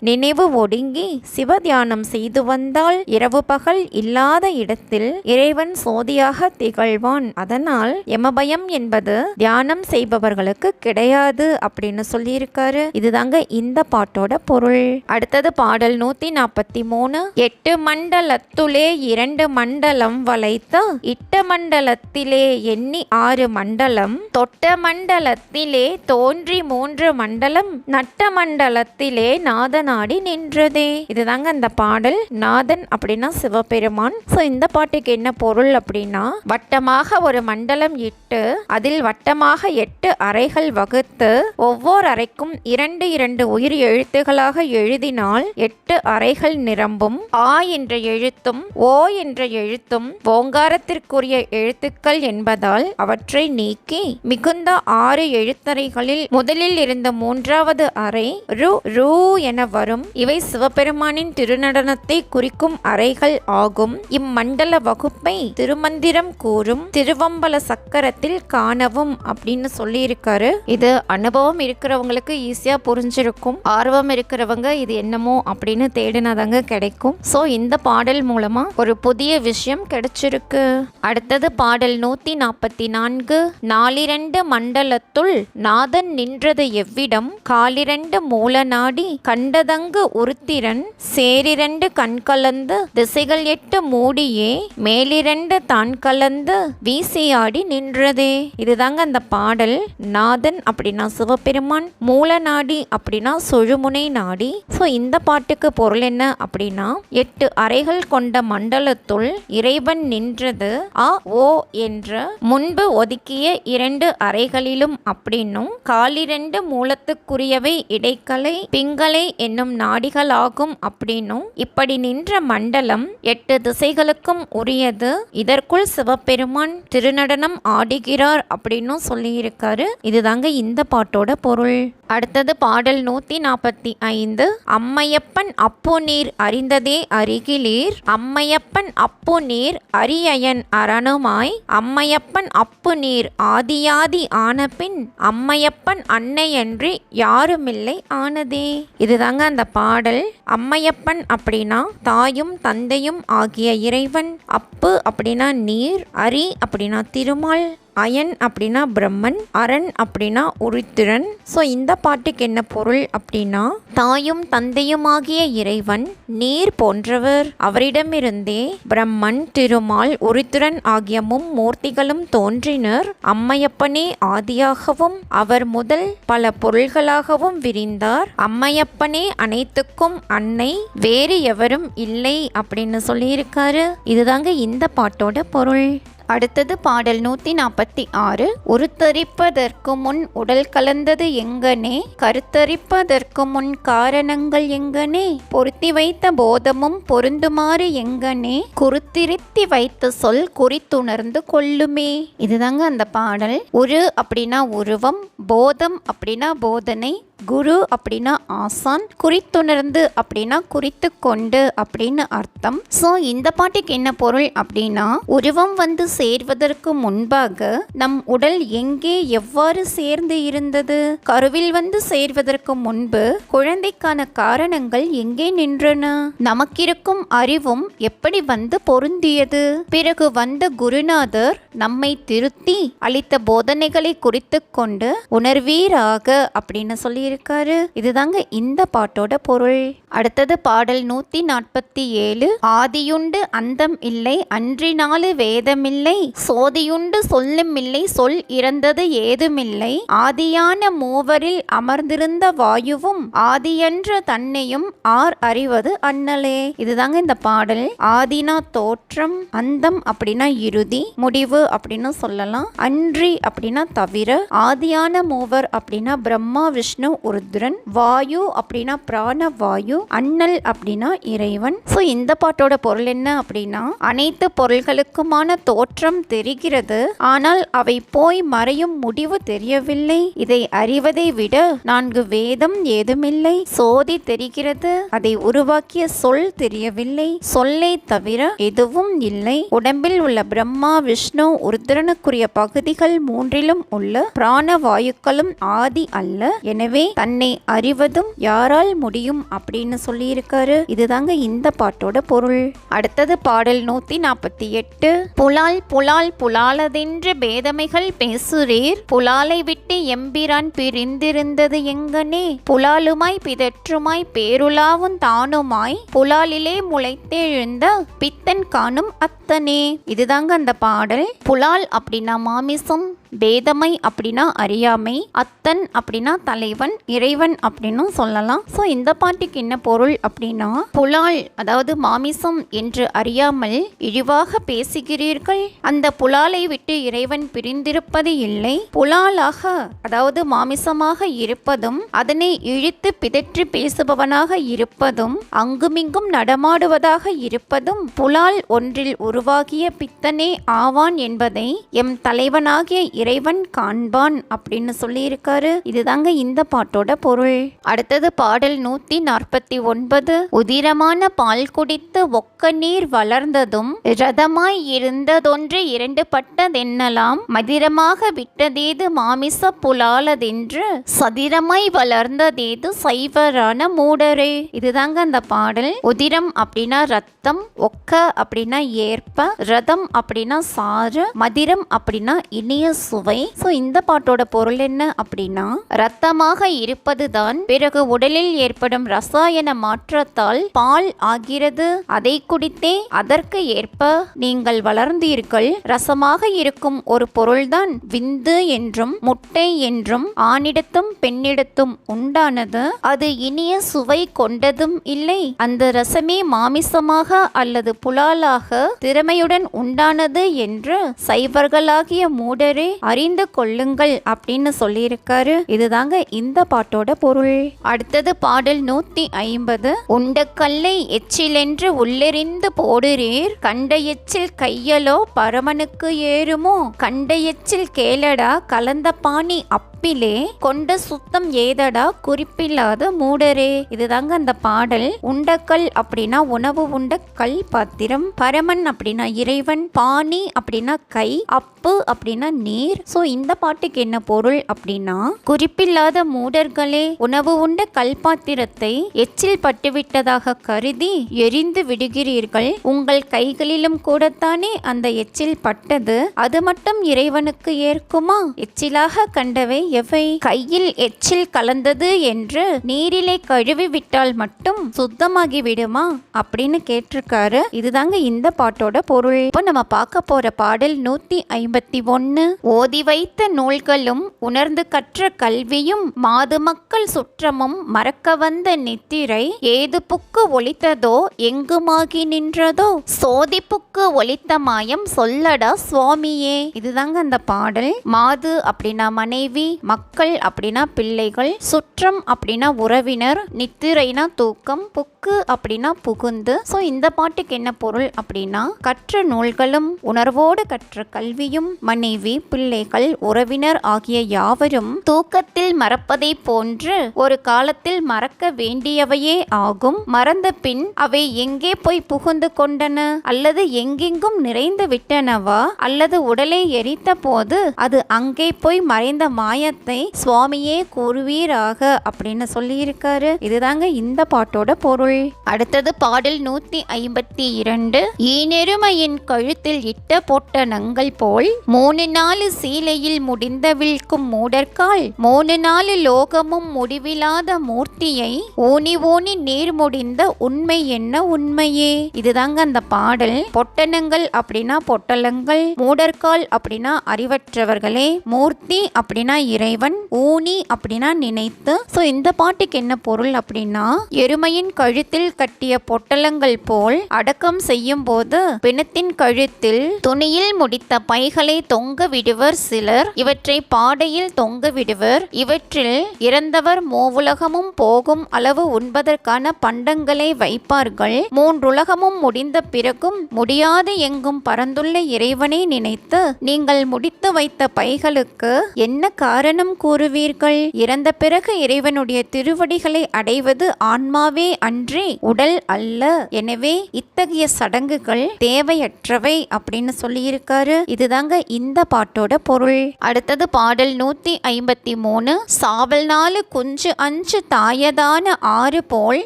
நினைவு ஒடுங்கி சிவதியானம் செய்து வந்தால் இரவு பகல் இல்லாத இடத்தில் இறைவன் சோதியாக திகழ்வான். அதனால் யமபயம் என்பது தியானம் செய்பவர்களுக்கு கிடையாது அப்படின்னு சொல்லியிருக்காரு. இதுதாங்க இந்த பாட்டோட பொருள். அடுத்தது பாடல் 143. 8 மண்டலத்துலே 2 மண்டலம் வளைத்த இட்ட மண்டலத்திலே எண்ணி 6 மண்டலம் தொட்ட மண்டலத்திலே தோன்றி 3 மண்டலம் நட்ட மண்டலத்திலே நாதனாடி நின்றதே. இதுதாங்க அந்த பாடல். நாதன் அப்படின்னா சிவபெருமான். ஸோ இந்த பாட்டுக்கு என்ன பொருள் அப்படின்னா, வட்டமாக ஒரு மண்டலம் இட்டு அதில் வட்டமாக 8 அறைகள் வகுத்து ஒவ்வொரு அறைக்கும் 2 உயிர் எழுத்துகளாக எழுதினால் 8 அறைகள் நிரம்பும். ஆ என்ற எழுத்தும் ஓ என்ற எழுத்தும் ஓங்காரத்திற்குரிய எழுத்துக்கள் என்பதால் அவற்றை நீக்கி மிகுந்த 6 எழுத்தறைகளில் முதலில் இருந்த 3வது அறை ரு ரூ என வரும். இவை சிவபெருமானின் திருநடனத்தை குறிக்கும் அறைகள் ஆகும். இம்மண்டல வகுப்பை திருமந்திரம் கூறும் திருவம்பல சக்கரத்தில் காணவும் அப்படின்னு சொல்லி இருக்காரு. இது அனுபவம் இருக்கிறவங்களுக்கு ஈஸியா புரிஞ்சிருக்கும். ஆர்வம் இருக்கிறவங்க இது என்னமோ அப்படின்னு தேடினாதாங்க கிடைக்கும். சோ இந்த பாடல் மூலமா ஒரு புதிய விஷயம் கிடைச்சிருக்கு. அடுத்தது பாடல் 144. 4 மண்டலத்துள் நாதன் நின்றது எவ்விடம் காலிரண்டு மூல நாடி கண்டதங்கு உருத்திரன் சேரிரண்டு கண் கலந்து திசைகள் 8 மூடியே மேலிரண்டு தான் கலந்து வீசியாடி நின்றதே. இதுதாங்க அந்த பாடல். நாதன் அப்படின்னா சிவபெருமான், மூல நாடி அப்படின்னா சுழுமுனை நாடி. ஸோ இந்த பாட்டுக்கு பொருள் என்ன அப்படின்னா, 8 அறைகள் கொண்ட மண்டலத்துள் இறைவன் நின்றது அ ஓ என்ற முன்பு ஒதுக்கிய 2 அறைகளிலும் அப்படின்னும், காலிரண்டு மூலத்துக்குரியவை இடைக்கலை பிங்களை என்னும் நாடிகளாகும் அப்படின்னும், இப்படி நின்ற மண்டலம் 8 திசைகளுக்கும் உரியது. இதற்குள் சிவபெருமான் திருநடனம் ஆடுகிறார் அப்படின்னும் சொல்லியிருக்காரு. இதுதாங்க இந்த பாட்டோட பொருள். அடுத்தது பாடல் 145. அம்மையப்பன் அப்பு நீர் அறிந்ததே அருகிலீர் அம்மையப்பன் அப்பு நீர் அரியயன் அரணுமாய் அம்மையப்பன் அப்பு நீர் ஆதியாதி ஆனபின் அம்மையப்பன் அன்னையன்றி யாருமில்லை ஆனதே. இதுதாங்க அந்த பாடல். அம்மையப்பன் அப்படின்னா தாயும் தந்தையும் ஆகிய இறைவன், அப்பு அப்படின்னா நீர், அரி அப்படின்னா திருமால், அயன் அப்படின்னா பிரம்மன், அரண் அப்படின்னா உருத்திரன். ஸோ இந்த பாட்டுக்கு என்ன பொருள் அப்படின்னா, தாயும் தந்தையுமாகிய இறைவன் நீர் போன்றவர். அவரிடமிருந்தே பிரம்மன், திருமால், உருத்திரன் ஆகிய மும்மூர்த்திகளும் தோன்றினர். அம்மையப்பனே ஆதியாகவும் அவர் முதல் பல பொருள்களாகவும் விரிந்தார். அம்மையப்பனே அனைத்துக்கும் அன்னை, வேறு எவரும் இல்லை அப்படின்னு சொல்லியிருக்காரு. இதுதாங்க இந்த பாட்டோட பொருள். அடுத்தது பாடல் 146. உருத்தரிப்பதற்கு முன் உடல் கலந்தது எங்கனே கருத்தரிப்பதற்கு முன் காரணங்கள் எங்கனே பொருத்தி வைத்த போதமும் பொருந்துமாறு எங்கனே குருத்திருத்தி வைத்த சொல் குறித்துணர்ந்து கொள்ளுமே. இதுதாங்க அந்த பாடல். உரு அப்படின்னா உருவம், போதம் அப்படின்னா போதனை, குரு அப்படின்னா ஆசான், குறித்துணர்ந்து அப்படின்னா குறித்து கொண்டு அப்படின்னு அர்த்தம். ஸோ இந்த பாட்டுக்கு என்ன பொருள் அப்படின்னா, உருவம் வந்து சேர்வதற்கு முன்பாக நம் உடல் எங்கே எவ்வாறு சேர்ந்து இருந்தது, கருவில் வந்து சேர்வதற்கு முன்பு குழந்தைக்கான காரணங்கள் எங்கே நின்றன, நமக்கிருக்கும் அறிவும் எப்படி வந்து பொருந்தியது, பிறகு வந்த குருநாதர் நம்மை திருத்தி அளித்த போதனைகளை குறித்து கொண்டு உணர்வீராக அப்படின்னு சொல்லியிருக்காரு. இதுதாங்க இந்த பாட்டோட பொருள். அடுத்தது பாடல் 147. ஆதியுண்டு அந்தம் இல்லை அன்றினாலு வேதமில்லை சோதியுண்டு சொல்லுமில்லை சொல் இறந்தது ஏதுமில்லை ஆதியான மூவரில் அமர்ந்திருந்த வாயுவும் ஆதியன்ற தன்னையும் ஆர் அறிவது அண்ணலே. இதுதாங்க இந்த பாடல். ஆதினா தோற்றம், அந்தம் அப்படின்னா இறுதி, முடிவு அப்படின்னு சொல்லலாம், அன்றி அப்படின்னா தவிர, ஆதியான மூவர் அப்படின்னா பிரம்மா, விஷ்ணு, உருத்ரன், வாயு அப்படின்னா பிராணவாயு, அண்ணல் அப்படின்னா இறைவன். ஸோ இந்த பாட்டோட பொருள் என்ன அப்படின்னா, அனைத்து பொருள்களுக்குமான தோற்றம் தெரிகிறது, ஆனால் அவை போய் மறையும் முடிவு தெரியவில்லை. இதை அறிவதை விட 4 வேதம் ஏதுமில்லை. சோதி தெரிகிறது, அதை உருவாக்கிய சொல் தெரியவில்லை. சொல்லை தவிர எதுவும் இல்லை. உடம்பில் உள்ள பிரம்மா, விஷ்ணு, உருத்ரனுக்குரிய பகுதிகள் 3லும் உள்ள பிராணவாயுக்களும் ஆதி அல்ல. எனவே தன்னை அறிவதும் யாரால் முடியும் அப்படின்னு சொல்லியிருக்காரு. இதுதாங்க இந்த பாட்டோட பொருள். அடுத்தது பாடல் 148. புலால் புலால் புலாலதென்று பேதமைகள் பேசுரீர், புலாலை விட்டு எம்பிரான் பிரிந்திருந்தது எங்கனே, புலாலுமாய் பிதற்றுமாய் பேருலாவும் தானுமாய், புலாலிலே முளைத்தெழுந்த பித்தன் காணும் அத்தனே. இதுதாங்க அந்த பாடல். புலால் அப்படின்னா மாமிசம், பேதமை அப்படின்னா அறியாமை, அத்தன் அப்படின்னா தலைவன், இறைவன் அப்படின்னு சொல்லலாம். ஸோ இந்த பாட்டுக்கு என்ன பொருள் அப்படின்னா, புலால் அதாவது மாமிசம் என்று அறியாமல் இழிவாக பேசுகிறீர்கள். அந்த புலாலை விட்டு இறைவன் பிரிந்திருப்பது இல்லை. புலாலாக அதாவது மாமிசமாக இருப்பதும், அதனை இழித்து பிதற்றி பேசுபவனாக இருப்பதும், அங்குமிங்கும் நடமாடுவதாக இருப்பதும் புலால் ஒன்றில் உருவாகிய பித்தனே ஆவான் என்பதை எம் தலைவனாகிய இறைவன் காண்பான் அப்படின்னு சொல்லியிருக்காரு. இதுதாங்க இந்த பாட்டோட பொருள். அடுத்தது பாடல் 149. உதிரமான பால் குடித்து ஒக்க நீர் வளர்ந்ததும் இரதமாய் இருந்ததொன்று 2 பட்டதென்னலாம், மதிரமாக விட்டதேது மாமிச புலாலதென்று சதிரமாய் வளர்ந்ததேது சைவரான மூடரே. இதுதாங்க அந்த பாடல். உதிரம் அப்படின்னா ரத்தம், ஒக்க அப்படின்னா ஏற்ப, ரதம் அப்படின்னா சாறு, மதிரம் அப்படின்னா இனிய சுவை. சோ இந்த பாட்டோட பொருள் என்ன அப்படின்னா, ரத்தமாக இருப்பதுதான் பிறகு உடலில் ஏற்படும் ரசாயன மாற்றத்தால் பால் ஆகிறது. அதை குடித்தே அதற்கு ஏற்ப நீங்கள் வளர்ந்தீர்கள். ரசமாக இருக்கும் ஒரு பொருள்தான் விந்து என்றும் முட்டை என்றும் ஆணிடத்தும் பெண்ணிடத்தும் உண்டானது. அது இனிய சுவை கொண்டதும் இல்லை. அந்த ரசமே மாமிசமாக அல்லது புலாலாக திறமையுடன் உண்டானது என்று சைவர்களாகிய மூடரே அறிந்து கொள்ளுங்கள் அப்படின்னு சொல்லியிருக்காரு. இதுதாங்க இந்த பாட்டோட பொருள். அடுத்தது பாடல் 150. உண்ட கல்லை எச்சிலென்று உள்ளெறிந்து போடுறீர், கண்ட எச்சில் கையலோ பரமனுக்கு ஏறுமோ, கண்ட எச்சில் கேளடா கலந்த பாணி அப்பிலே, கொண்ட சுத்தம் ஏதடா குறிப்பில்லாத மூடரே. இதுதாங்க அந்த பாடல். உண்டக்கல் அப்படின்னா உணவு உண்ட கல் பாத்திரம், பரமன் அப்படின்னா இறைவன், பாணி அப்படின்னா கை, அப்பு அப்படின்னா நீர். சோ இந்த பாட்டுக்கு என்ன பொருள் அப்படின்னா, குறிப்பில்லாத மூடர்களே, உணவு உண்ட கல்பாத்திரத்தை எச்சில் பட்டுவிட்டதாக கருதி எரிந்து விடுகிறீர்கள். உங்கள் கைகளிலும் கூடத்தானே அந்த எச்சில் பட்டது. அது மட்டும் இறைவனுக்கு ஏற்குமா? எச்சிலாக கண்டவை எவை? கையில் எச்சில் கலந்தது என்று நீரிலே கழுவி விட்டால் மட்டும் சுத்தமாகி விடுமா அப்படின்னு கேட்டிருக்காரு. இதுதாங்க இந்த பாட்டோட பொருள். இப்போ நம்ம பார்க்க போற பாடல் 151. ஓதி வைத்த நூல்களும் உணர்ந்து கற்ற கல்வியும் மாது மக்கள் சுற்றமும் மறக்க வந்த நித்திரை, ஏது புக்கு ஒளித்ததோ எங்குமாகி நின்றதோ, சோதி புக்கு ஒளித்த மாயம் சொல்லடா சுவாமியே. இதுதாங்க அந்த பாடல். மாது அப்படின்னா மனைவி, மக்கள் அப்படின்னா பிள்ளைகள், சுற்றம் அப்படின்னா உறவினர், நித்திரைனா தூக்கம், புக்கு அப்படின்னா புகுந்து. சோ இந்த பாட்டுக்கு என்ன பொருள் அப்படின்னா, கற்ற நூல்களும் உணர்வோடு கற்ற கல்வியும் மனைவி, பிள்ளைகள், உறவினர் ஆகிய யாவரும் தூக்கத்தில் மறப்பதை போன்று ஒரு காலத்தில் மறக்க வேண்டியவையே ஆகும். மறந்த பின் அவை எங்கே போய் புகுந்து கொண்டன, அல்லது எங்கெங்கும் நிறைந்து விட்டனவா, அல்லது உடலை எரித்த போது அது அங்கே போய் மறைந்த மாயத்தை சுவாமியே கூறுவீராக அப்படின்னு சொல்லியிருக்காரு. இதுதாங்க இந்த பாட்டோட பொருள். அடுத்தது பாடல் 152. ஈனெருமையின் கழுத்தில் இட்ட போட்ட நங்கள் போல் 3-4 சீலையில் முடிந்த விழ்க்கும் மூடர்கால் 3-4 லோகமும் முடிவில்லாத மூர்த்தியை ஊனி ஊனி நீர் முடிந்த உண்மை என்ன உண்மையே. இதுதாங்க அந்த பாடல். பொட்டனங்கள் அப்படின்னா பொட்டலங்கள், மூடர்கால் அப்படின்னா அறிவற்றவர்களே, மூர்த்தி அப்படின்னா இறைவன், ஊனி அப்படின்னா நினைத்து. ஸோ இந்த பாட்டுக்கு என்ன பொருள் அப்படின்னா, எருமையின் கழுத்தில் கட்டிய பொட்டலங்கள் போல் அடக்கம் செய்யும் போது பிணத்தின் கழுத்தில் துணியில் முடித்த பைகளை தொங்க விடுவர் சிலர், இவற்றை பாடையில் தொங்க விடுவர். இவற்றில் இறந்தவர் மூவுலகமும் போகும் அளவு உண்பதற்கான பண்டங்களை வைப்பார்கள். மூன்றுலகமும் முடிந்த பிறகும் முடியாது எங்கும் பரந்துள்ள இறைவனை நினைத்து நீங்கள் முடித்து வைத்த பைகளுக்கு என்ன காரணம் கூறுவீர்கள்? இறந்த பிறகு இறைவனுடைய திருவடிகளை அடைவது ஆன்மாவே அன்றி உடல் அல்ல. எனவே இத்தகைய சடங்குகள் தேவையற்றவை அப்படின்னு சொல்லியிருக்காரு. இதுதாங்க இந்த பாட்டோட பொருள். அடுத்தது பாடல் 153. சாவல் 4 குஞ்சு அஞ்சு தாயதான ஆறு போல்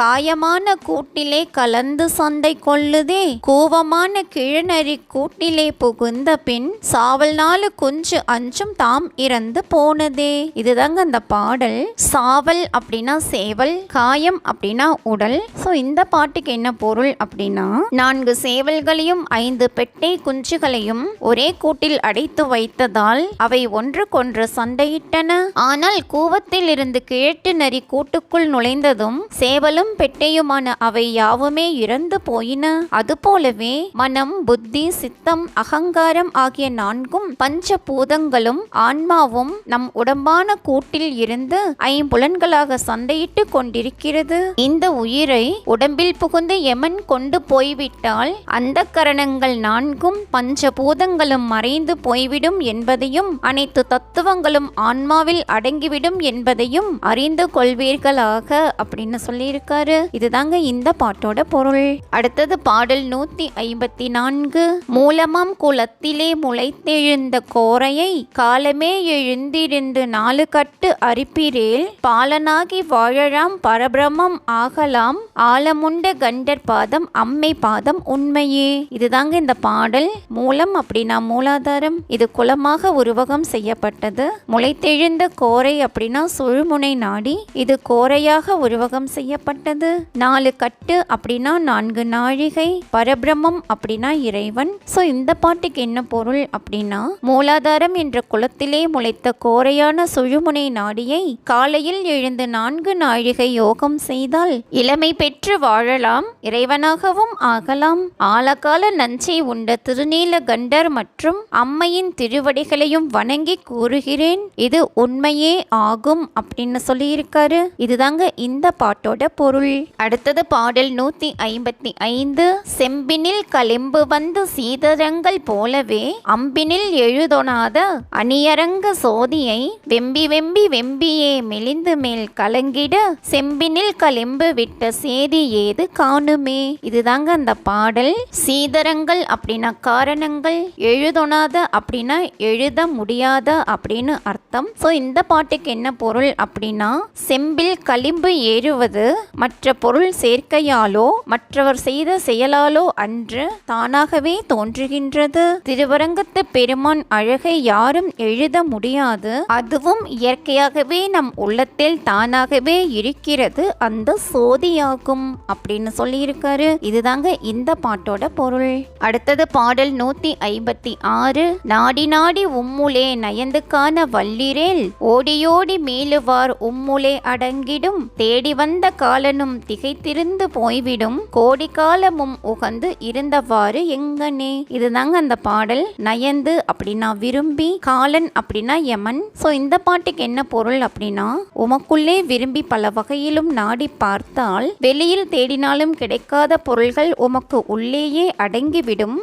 காயமான கூட்டிலே கலந்து சண்டை கொள்ளுதே, கூவமான கிழநரி கூட்டிலே புகுந்த பின் சாவல் 4 குஞ்சு அஞ்சும் தாம் இறந்து போனதே. இதுதாங்க அந்த பாடல். சாவல் அப்படின்னா சேவல், காயம் அப்படின்னா உடல். ஸோ இந்த பாட்டுக்கு என்ன பொருள் அப்படின்னா, 4 சேவல்களையும் 5 பெட்டை குஞ்சுகளையும் ஒரே கூட்டில் அடைத்து வைத்ததால் அவை ஒன்றுக்கொன்று சண்டையிட்டன. ஆனால் கூவத்தில் இருந்து கிழட்டு நரி கூட்டுக்குள் நுழைந்ததும் சேவலும் பெட்டையுமான அவை யாவுமே இறந்து போயின. அதுபோலவே மனம், புத்தி, சித்தம், அகங்காரம் ஆகிய 4 பஞ்ச பூதங்களும் ஆன்மாவும் நம் உடம்பான கூட்டில் இருந்து 5 புலன்களாக சண்டையிட்டு கொண்டிருக்கிறது. இந்த உயிரை உடம்பில் புகுந்து யமன் கொண்டு போய்விட்டால் அந்த கரணங்கள் 4 பஞ்சபூதங்களும் மறைந்து போய்விடும் என்பதையும் அனைத்து தத்துவங்களும் ஆன்மாவில் அடங்கிவிடும் என்பதையும் அறிந்து கொள்வீர்களாக அப்படின்னு சொல்லியிருக்காரு. இதுதாங்க இந்த பாட்டோட பொருள். அடுத்தது பாடல் 154. மூலமாம் குளத்திலே முளைத்தெழுந்த கோரையை காலமே எழுந்திருந்து 4 கட்டு அரிப்பிரேல் பாலனாகி வாழலாம் பரபிரமம் ஆகலாம் ஆலமுண்ட கண்டர் பாதம் அம்மை பாதம் உண்மையே. இதுதாங்க இந்த பாடல். மூலம் அப்படின்னா மூலாதாரம். இது குலமாக உருவகம் செய்யப்பட்டது. முளைத்தெழுந்த கோரை அப்படின்னா சுழுமுனை நாடி. இது கோரையாக உருவகம் செய்யப்பட்டது. 4 கட்டு அப்படின்னா 4 நாழிகை. பரபிரமம் அப்படின்னா இறைவன். ஸோ இந்த பாட்டுக்கு என்ன பொருள் அப்படின்னா, மூலாதாரம் என்ற குலத்திலே முளைத்த கோரையான சுழுமுனை நாடியை காலையில் எழுந்து 4 நாழிகை யோகம் செய்தால் இளமை பெற்று வாழலாம், இறைவனாகவும் ஆகலாம். ஆழகால நஞ்சை உண்ட திருநீல கண்டர் மற்றும் அம்மையின் திருவடிகளையும் வணங்கி கூறுகிறேன், இது உண்மையே ஆகும் அப்படின்னு சொல்லியிருக்காரு. இதுதாங்க இந்த பாட்டோட பொருள். அடுத்தது பாடல் 155. செம்பினில் களிம்பு வந்து சீதரங்கள் போலவே அம்பினில் எழுதொணாத அணியரங்க சோதியை வெம்பி வெம்பி வெம்பியே மெலிந்து மேல் கலங்கிட செம்பினில் களிம்பு விட்ட சேதி ஏது காணுமே. இதுதாங்க அந்த பாடல். சீதரங்கள் அப்படின்னா காரணங்கள், எழுதொணாத அப்படின்னா எழுத முடியாத அப்படின்னு அர்த்தம். ஸோ இந்த பாட்டுக்கு என்ன பொருள் அப்படின்னா, செம்பில் களிம்பு ஏறுவது மற்ற பொருள் சேர்க்கையாலோ மற்றவர் செய்த செயலாலோ அன்று தானாகவே தோன்றுகின்றது. திருவரங்கத்து பெருமான் அழகை யாரும் எழுத முடியாது. அதுவும் இயற்கையாகவே நம் உள்ளத்தில் தானாகவே இருக்கிறது, அந்த சோதியாகும் அப்படின்னு சொல்லியிருக்காரு. இதுதாங்க இந்த பாட்டோட பொருள். அடுத்தது பாடல் 156. நாடி நாடி உம்முலே நயந்து காண வல்லிரேல் ஓடியோடி மேலுவார் உம்முலே அடங்கிடும் தேடி வந்த காலனும் திகைத்திருந்து போய்விடும் கோடி காலமும் உகந்து இருந்தவாறு எங்கனே. இதுதாங்க அந்த பாடல். நயந்து அப்படின்னா விரும்பி, காலன் அப்படின்னா யமன். ஸோ இந்த பாட்டுக்கு என்ன பொருள் அப்படின்னா, உமக்குள்ளே விரும்பி பல வகையிலும் நாடி பார்த்தால் வெளியில் தேடினாலும் கிடைக்காத பொருள்கள் உமக்கு உள்ளேயே அடங்கிவிடும்.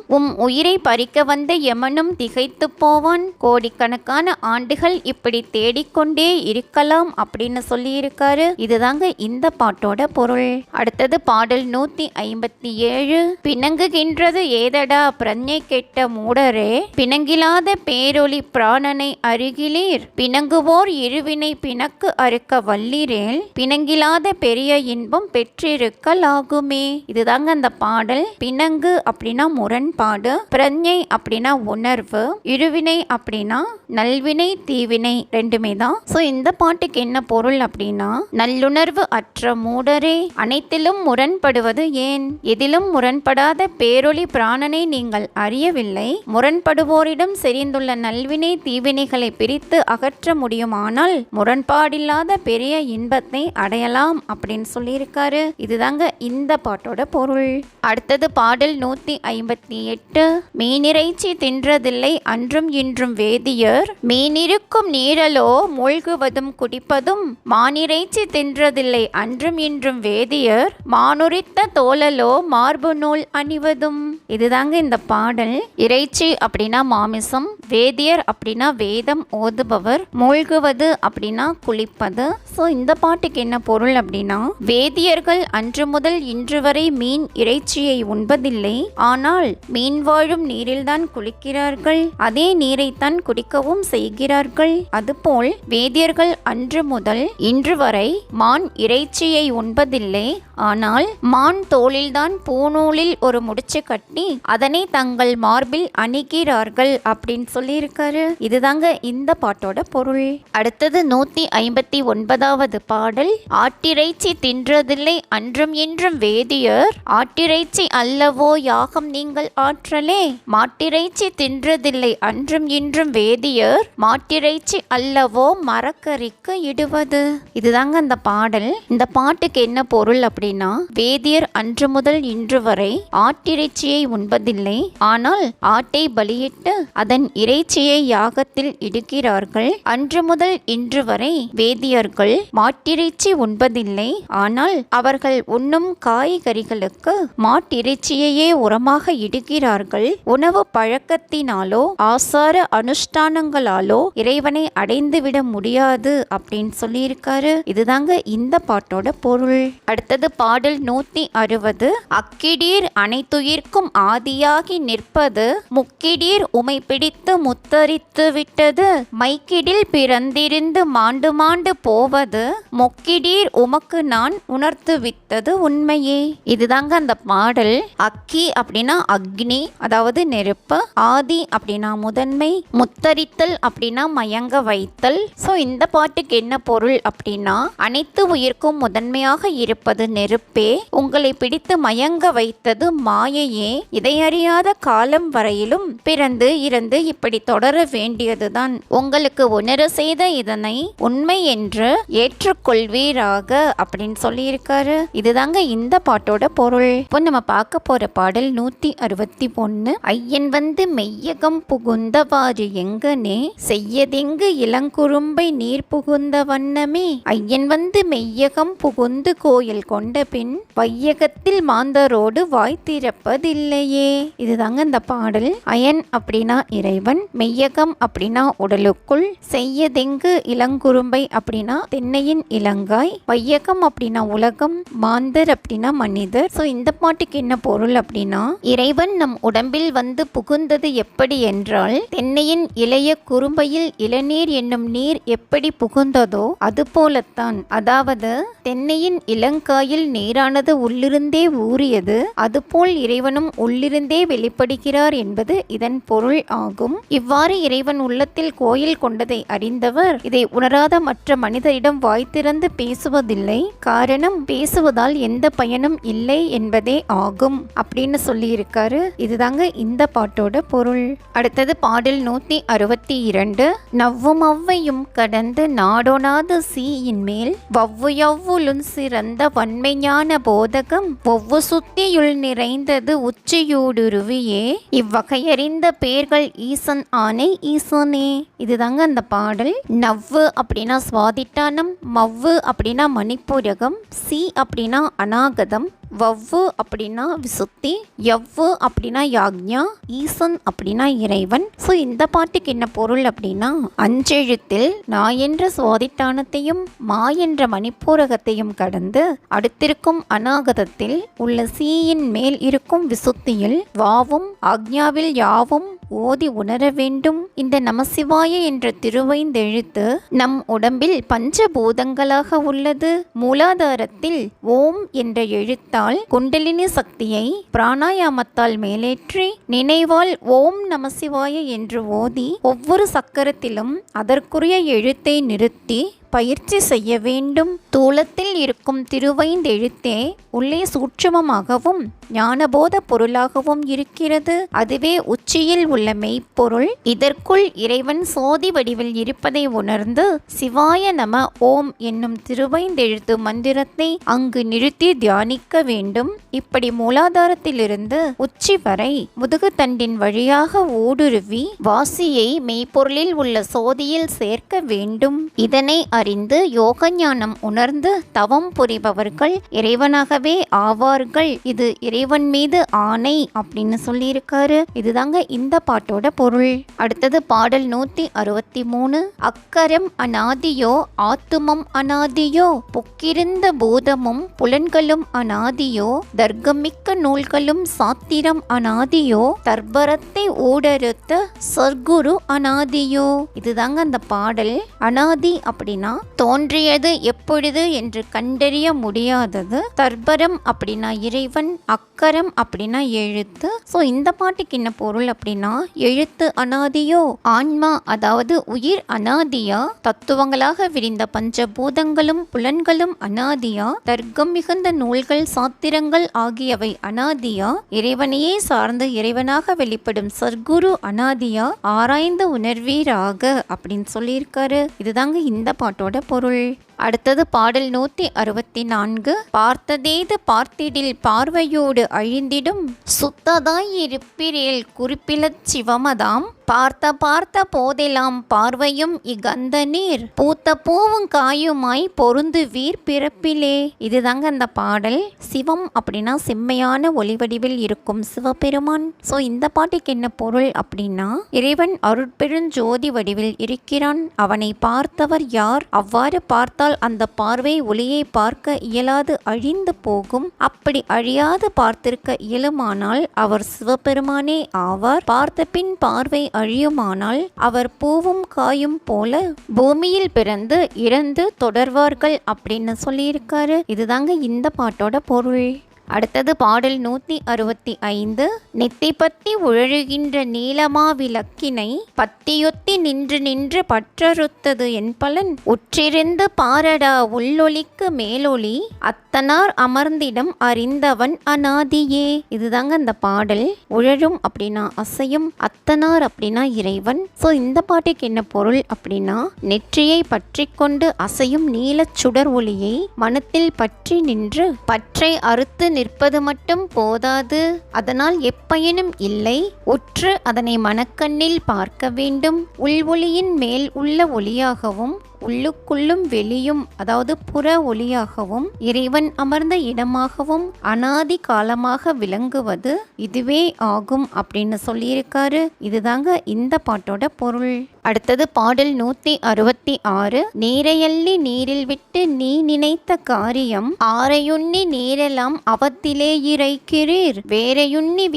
உயிரை பறிக்க வந்த யமனும் திகைத்து போவான். கோடிக்கணக்கான ஆண்டுகள் இப்படி தேடிக்கொண்டே இருக்கலாம் அப்படின்னு சொல்லியிருக்காரு. இதுதாங்க இந்த பாட்டோட பொருள். அடுத்தது பாடல் 157. பிணங்குகின்றது ஏதடா பிரஞை கெட்ட மூடரே, பிணங்கிலாத பேரொளி பிராணனை அருகிலீர், பிணங்குவோர் இருவினை பிணக்கு அறுக்க வல்லிரேல், பிணங்கிலாத பெரிய இன்பம் பெற்றிருக்கலாகுமே. இதுதாங்க அந்த பாடல். பிணங்கு அப்படின்னா முரண்பாடு, பிரஞை அப்படின்னா உணர்வு, இருவினை அப்படின்னா நல்வினை தீவினை ரெண்டுமே தான். ஸோ இந்த பாட்டுக்கு என்ன பொருள் அப்படின்னா, நல்லுணர்வு அற்ற மூடரே, அனைத்திலும் முரண்படுவது ஏன்? எதிலும் முரண்படாத பேரொளி பிராணனை நீங்கள் அறியவில்லை. முரண்படுவோரிடம் செறிந்துள்ள நல்வினை தீவினைகளை பிரித்து அகற்ற முடியுமானால் முரண்பாடில்லாத பெரிய இன்பத்தை அடையலாம் அப்படின்னு சொல்லியிருக்காரு. இதுதாங்க இந்த பாட்டோட பொருள். அடுத்தது பாடல் 158. மீனிறைச்சி தின்றதில்லை அன்றும் இன்றும் வேதியர், மீனிருக்கும் நீரலோ மூழ்குவதும் குடிப்பதும், மானிறைச்சி தின்றதில்லை அன்றும் இன்றும் வேதியர், மானுரித்த தோழலோ மார்பு நூல் அணிவதும். இதுதாங்க இந்த பாடல். இறைச்சி அப்படின்னா மாமிசம், வேதியர் அப்படின்னா வேதம் ஓதுபவர், மூழ்குவது அப்படின்னா குளிப்பது. ஸோ இந்த பாட்டுக்கு என்ன பொருள் அப்படின்னா, வேதியர்கள் அன்று முதல் இன்று வரை மீன் இறைச்சியை உண்பதில்லை, ஆனால் மீன் வாழும் நீரில்தான் குளிக்கிறார்கள், அதே நீரைத்தான் குடிக்கவும் செய்கிறார்கள். அதுபோல் வேதியர்கள் அன்று முதல் இன்று வரை மான் இறைச்சியை உண்பதில்லை, ஆனால் மான் தோளில்தான் பூநூலில் ஒரு முடிச்சு கட்டி அதனை தங்கள் மார்பில் அணிகிறார்கள் அப்படின்னு சொல்லியிருக்காரு. இதுதாங்க இந்த பாட்டோட பொருள். அடுத்தது 159வது பாடல். ஆட்டிறைச்சி தின்றதில்லை அன்றும் இன்றும் வேதியர், ஆட்டிறைச்சி அல்லவோ யாகம் நீங்கள் ஆற்றலே, மாட்டிறைச்சி தின்றதில்லை அன்றும் இன்றும் வேதியர், மாட்டிறைச்சி அல்லவோ மரக்கறிக்கு இடுவது. இதுதாங்க அந்த பாடல். இந்த பாட்டுக்கு என்ன பொருள் அப்படின்னா, வேதியர் அன்று முதல் இன்று வரை ஆட்டிறைச்சியை உண்பதில்லை, ஆனால் ஆட்டை பலியிட்டு அதன் இறைச்சியை யாகத்தில் இடுகிறார்கள். அன்று முதல் இன்று வரை வேதியர்கள் மாட்டிறைச்சி உண்பதில்லை, ஆனால் அவர்கள் உண்ணும் காய்கறிகளுக்கு மாட்டிறைச்சியையே உரமாக இடுகிறார்கள். உணவு பழக்கத்தினாலோ ஆசார அனுஷ்டானங்களாலோ இறைவனை அடைந்துவிட முடியாது அப்படின்னு சொல்லியிருக்காரு. இதுதாங்க இந்த பாட்டோட பொருள். அடுத்தது பாடல் 160. அக்கிடீர் அனைத்துயிர்க்கும் ஆதியாகி நிற்பது, முக்கிடீர் உமை பிடித்து முத்தரித்து விட்டது, மைக்கிடில் பிறந்திருந்து மாண்டு மாண்டு போவது, மொக்கிடீர் உமக்கு நான் உணர்த்து வித்தது உண்மையே. இதுதாங்க அந்த பாடல். அக்கி அப்படின்னா அக்னி, அதாவது நெருப்பு, ஆதி அப்படின்னா முதன்மை, முத்தரித்தல் அப்படின்னா மயங்க வைத்தல். ஸோ இந்த பாட்டுக்கு என்ன பொருள் அப்படின்னா, அனைத்து உயிர்க்கும் முதன்மையாக இருப்பது நெருப்பே, உங்களை பிடித்து மயங்க வைத்தது மாயையே, இதையறியாத காலம் வரையிலும் பிறந்து இறந்து இப்படி தொடர வேண்டியதுதான், உங்களுக்கு உணர செய்த இதனை உண்மை என்று ஏற்றுக்கொள்வீராக அப்படின்னு சொல்லியிருக்காரு. இதுதாங்க இந்த பாட்டோட பொருள். இப்போ நம்ம பார்க்க போற பாடல் 161. ஐயன் வந்து மெய்யகம் புகுந்தவாறு எங்கனே, செய்யதெங்கு இளங்குறும்பை நீர் புகுந்த வண்ணமே, ஐயன் வந்து மெய்யகம் புகுந்து கோயில் கொண்ட பின் வையகத்தில் மாந்தரோடு வாய் திறப்பதில்லையே. இதுதாங்க இந்த பாடல். அயன் அப்படின்னா இறைவன், மெய்யகம் அப்படின்னா உடலுக்குள், செய்யதெங்கு இளங்குறும்பை அப்படின்னா தென்னையின் இளங்காய், வையகம் அப்படின்னா உலகம், மாந்தர் அப்படின்னா மனிதர். ஸோ இந்த பாட்டுக்கு என்ன பொருள் அப்படின்னா, இறைவன் நம் உடம்பில் வந்து புகுந்தது எப்படி என்றால், தென்னையின் இளைய குறும்பையில் இளநீர் என்னும் நீர் எப்படி புகுந்ததோ அது போலத்தான். அதாவது தென்னையின் இளங்காயில் நீரானது உள்ளிருந்தே ஊறியது, அதுபோல் இறைவனும் உள்ளிருந்தே வெளிப்படுகிறார் என்பது இதன் பொருள் ஆகும். இவ்வாறு இறைவன் உள்ளத்தில் கோயில் கொண்டதை அறிந்தவர் இதை உணராத மற்ற மனிதரிடம் வாய் திறந்து பேசுவதில்லை. காரணம், பேசுவதால் எந்த பயனும் இல்லை என்பதே ஆகும் அப்படின்னு சொல்லியிருக்காரு. இதுதாங்க இந்த பாட்டோட பொருள். அடுத்தது பாடல் 162. நவ்வும் அவ்வையும் கடந்து நாடோனாது சீயின் மேல், வவ்வு யவ்வுளும் சிறந்த வன்மை ஞான போதகம், ஒவ்வு சுத்தியுள் நிறைந்தது உச்சியூடுருவியே, இவ்வகையறிந்த பேர்கள் ஈசன் ஆனை ஈசனே. இதுதாங்க அந்த பாடல். நவ்வு அப்படின்னா சுவாதிட்டானம், மவ்வு அப்படின்னா மணிப்பூரகம், சி அப்படின்னா அநாகதம், வவ்வு அப்படின்னா விசுத்தி, யவ்வு அப்படின்னா யாக்ஞா, ஈசன் அப்படின்னா இறைவன். ஸோ இந்த பாட்டுக்கு என்ன பொருள் அப்படின்னா, அஞ்செழுத்தில் நா என்ற சுவாதிட்டானத்தையும் மா என்ற மணிப்பூரகத்தையும் கடந்து அடுத்திருக்கும் அநாகதத்தில் உள்ள சீயின் மேல் இருக்கும் விசுத்தியில் வாவும் ஆக்ஞாவில் யாவும் ஓதி உணர வேண்டும். இந்த நமசிவாய என்ற திருவைந்தெழுத்து நம் உடம்பில் பஞ்சபூதங்களாக உள்ளது. மூலாதாரத்தில் ஓம் என்ற எழுத்தால் குண்டலினி சக்தியை பிராணாயாமத்தால் மேலேற்றி நினைவால் ஓம் நமசிவாய என்று ஓதி ஒவ்வொரு சக்கரத்திலும் அதற்குரிய எழுத்தை நிறுத்தி பயிற்சி செய்ய வேண்டும். தூலத்தில் இருக்கும் திருவைந்தெழுத்தே உள்ளே சூட்சுமமாகவும் ஞானபோத பொருளாகவும் இருக்கிறது. அதுவே உச்சியில் உள்ள மெய்ப்பொருள். இதற்குள் இறைவன் சோதி வடிவில் இருப்பதை உணர்ந்து சிவாய நம ஓம் என்னும் திருவைந்தெழுத்து மந்திரத்தை அங்கு நிறுத்தி தியானிக்க வேண்டும். இப்படி மூலாதாரத்திலிருந்து உச்சி வரை முதுகுத்தண்டின் வழியாக ஊடுருவி வாசியை மெய்ப்பொருளில் உள்ள சோதியில் சேர்க்க வேண்டும். இதனை அறிந்து யோக ஞானம் உணர்ந்து தவம் புரிபவர்கள் இறைவனாகவே ஆவார்கள். இது இறைவன் மீது ஆணை அப்படின்னு சொல்லியிருக்காரு. இதுதாங்க இந்த பாட்டோட பொருள். அடுத்தது பாடல் 163. அக்கரம் அநாதியோ ஆத்துமம் அநாதியோ புக்கிருந்த பூதமும் புலன்களும் அநாதியோ தர்க்கமிக்க நூல்களும் சாத்திரம் அநாதியோ தர்பரத்தை ஊடறுத்த சர்க்குரு அநாதியோ. இதுதாங்க அந்த பாடல். அநாதி அப்படின்னா தோன்றியது எப்பொழுது என்று கண்டறிய முடியாதது. தர்பரம் அப்படின்னா இறைவன், அக்கரம் அப்படின்னா எழுத்து. ஸோ இந்த பாட்டுக்கு என்ன பொருள் அப்படின்னா எழுத்து அநாதியோ, ஆன்மா அதாவது உயிர் அநாதியா, தத்துவங்களாக விரிந்த பஞ்சபூதங்களும் புலன்களும் அநாதியா, தர்க்கம் மிகுந்த நூல்கள் சாத்திரங்கள் ஆகியவை அநாதியா, இறைவனையே சார்ந்து இறைவனாக வெளிப்படும் சர்க்குரு அநாதியா, ஆராய்ந்து உணர்வீராக அப்படின்னு சொல்லியிருக்காரு. இதுதாங்க இந்த பாட்டோட பொருள். அடுத்தது பாடல் 164. பார்த்ததேது பார்த்திடில் பார்வையோடு அழிந்திடும் சுத்ததாய் இருப்பிரேல் குறிப்பிலச் சிவமதாம் பார்த்த போதெல்லாம் பார்வையும் இகந்த நீர் பூத்த பூவும் காயுமாய் பொருந்து வீர் பிறப்பிலே. இதுதாங்க அந்த பாடல். சிவம் அப்படின்னா செம்மையான ஒளிவடிவில் இருக்கும் சிவபெருமான். ஸோ இந்த பாட்டுக்கு என்ன பொருள் அப்படின்னா இறைவன் அருட்பெருஞ்சோதி வடிவில் இருக்கிறான். அவனை பார்த்தவர் யார்? அவ்வாறு பார்த்தால் அந்த பார்வை ஒளியை பார்க்க இயலாது அழிந்து போகும். அப்படி அழியாது பார்த்திருக்க இயலுமானால் அவர் சிவபெருமானே ஆவார். பார்த்த பின் பார்வை அழியுமானால் அவர் பூவும் காயும் போல பூமியில் பிறந்து இறந்து தொடர்வார்கள் அப்படின்னு சொல்லியிருக்காரு. இதுதாங்க இந்த பாட்டோட பொருள். அடுத்தது பாடல் 165. நெத்தி பத்தி உழழுகின்ற நீலமா விளக்கினை பத்தியொத்தி நின்று பற்றறுத்தது என் பலன் உற்றிருந்து பாரடா உள்ளொளிக்கு மேலொளி அத்தனார் அமர்ந்திடம் அறிந்தவன் அநாதியே. இதுதாங்க அந்த பாடல். உழழும் அப்படின்னா அசையும், அத்தனார் அப்படின்னா இறைவன். ஸோ இந்த பாட்டுக்கு என்ன பொருள் அப்படின்னா நெற்றியை பற்றி கொண்டு அசையும் நீலச் சுடர் ஒளியை மனத்தில் பற்றி நின்று பற்றை அறுத்து நிற்பது மட்டும் போதாது, அதனால் எப்பயனும் இல்லை. உற்று அதனை மனக்கண்ணில் பார்க்க வேண்டும். உள்வொளியின் மேல் உள்ள ஒளியாகவும் உள்ளுக்குள்ளும் வெளியும் அதாவது புற ஒளியாகவும் இறைவன் அமர்ந்த இடமாகவும் அநாதி காலமாக விளங்குவது இதுவே ஆகும் அப்படின்னு சொல்லியிருக்காரு. இதுதாங்க இந்த பாட்டோட பொருள். அடுத்தது பாடல் 166. நீரையள்ளி நீரில் விட்டு நீ நினைத்த காரியம் ஆரையுண்ணி நீரெல்லாம் அவத்திலே இறைக்கிறீர் வேரையுண்ணி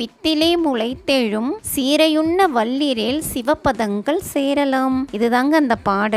வித்திலே முளைத்தெழும் சீரையுண்ண வல்லிரேல் சிவபதங்கள் சேரலாம். இதுதாங்க அந்த பாடல்.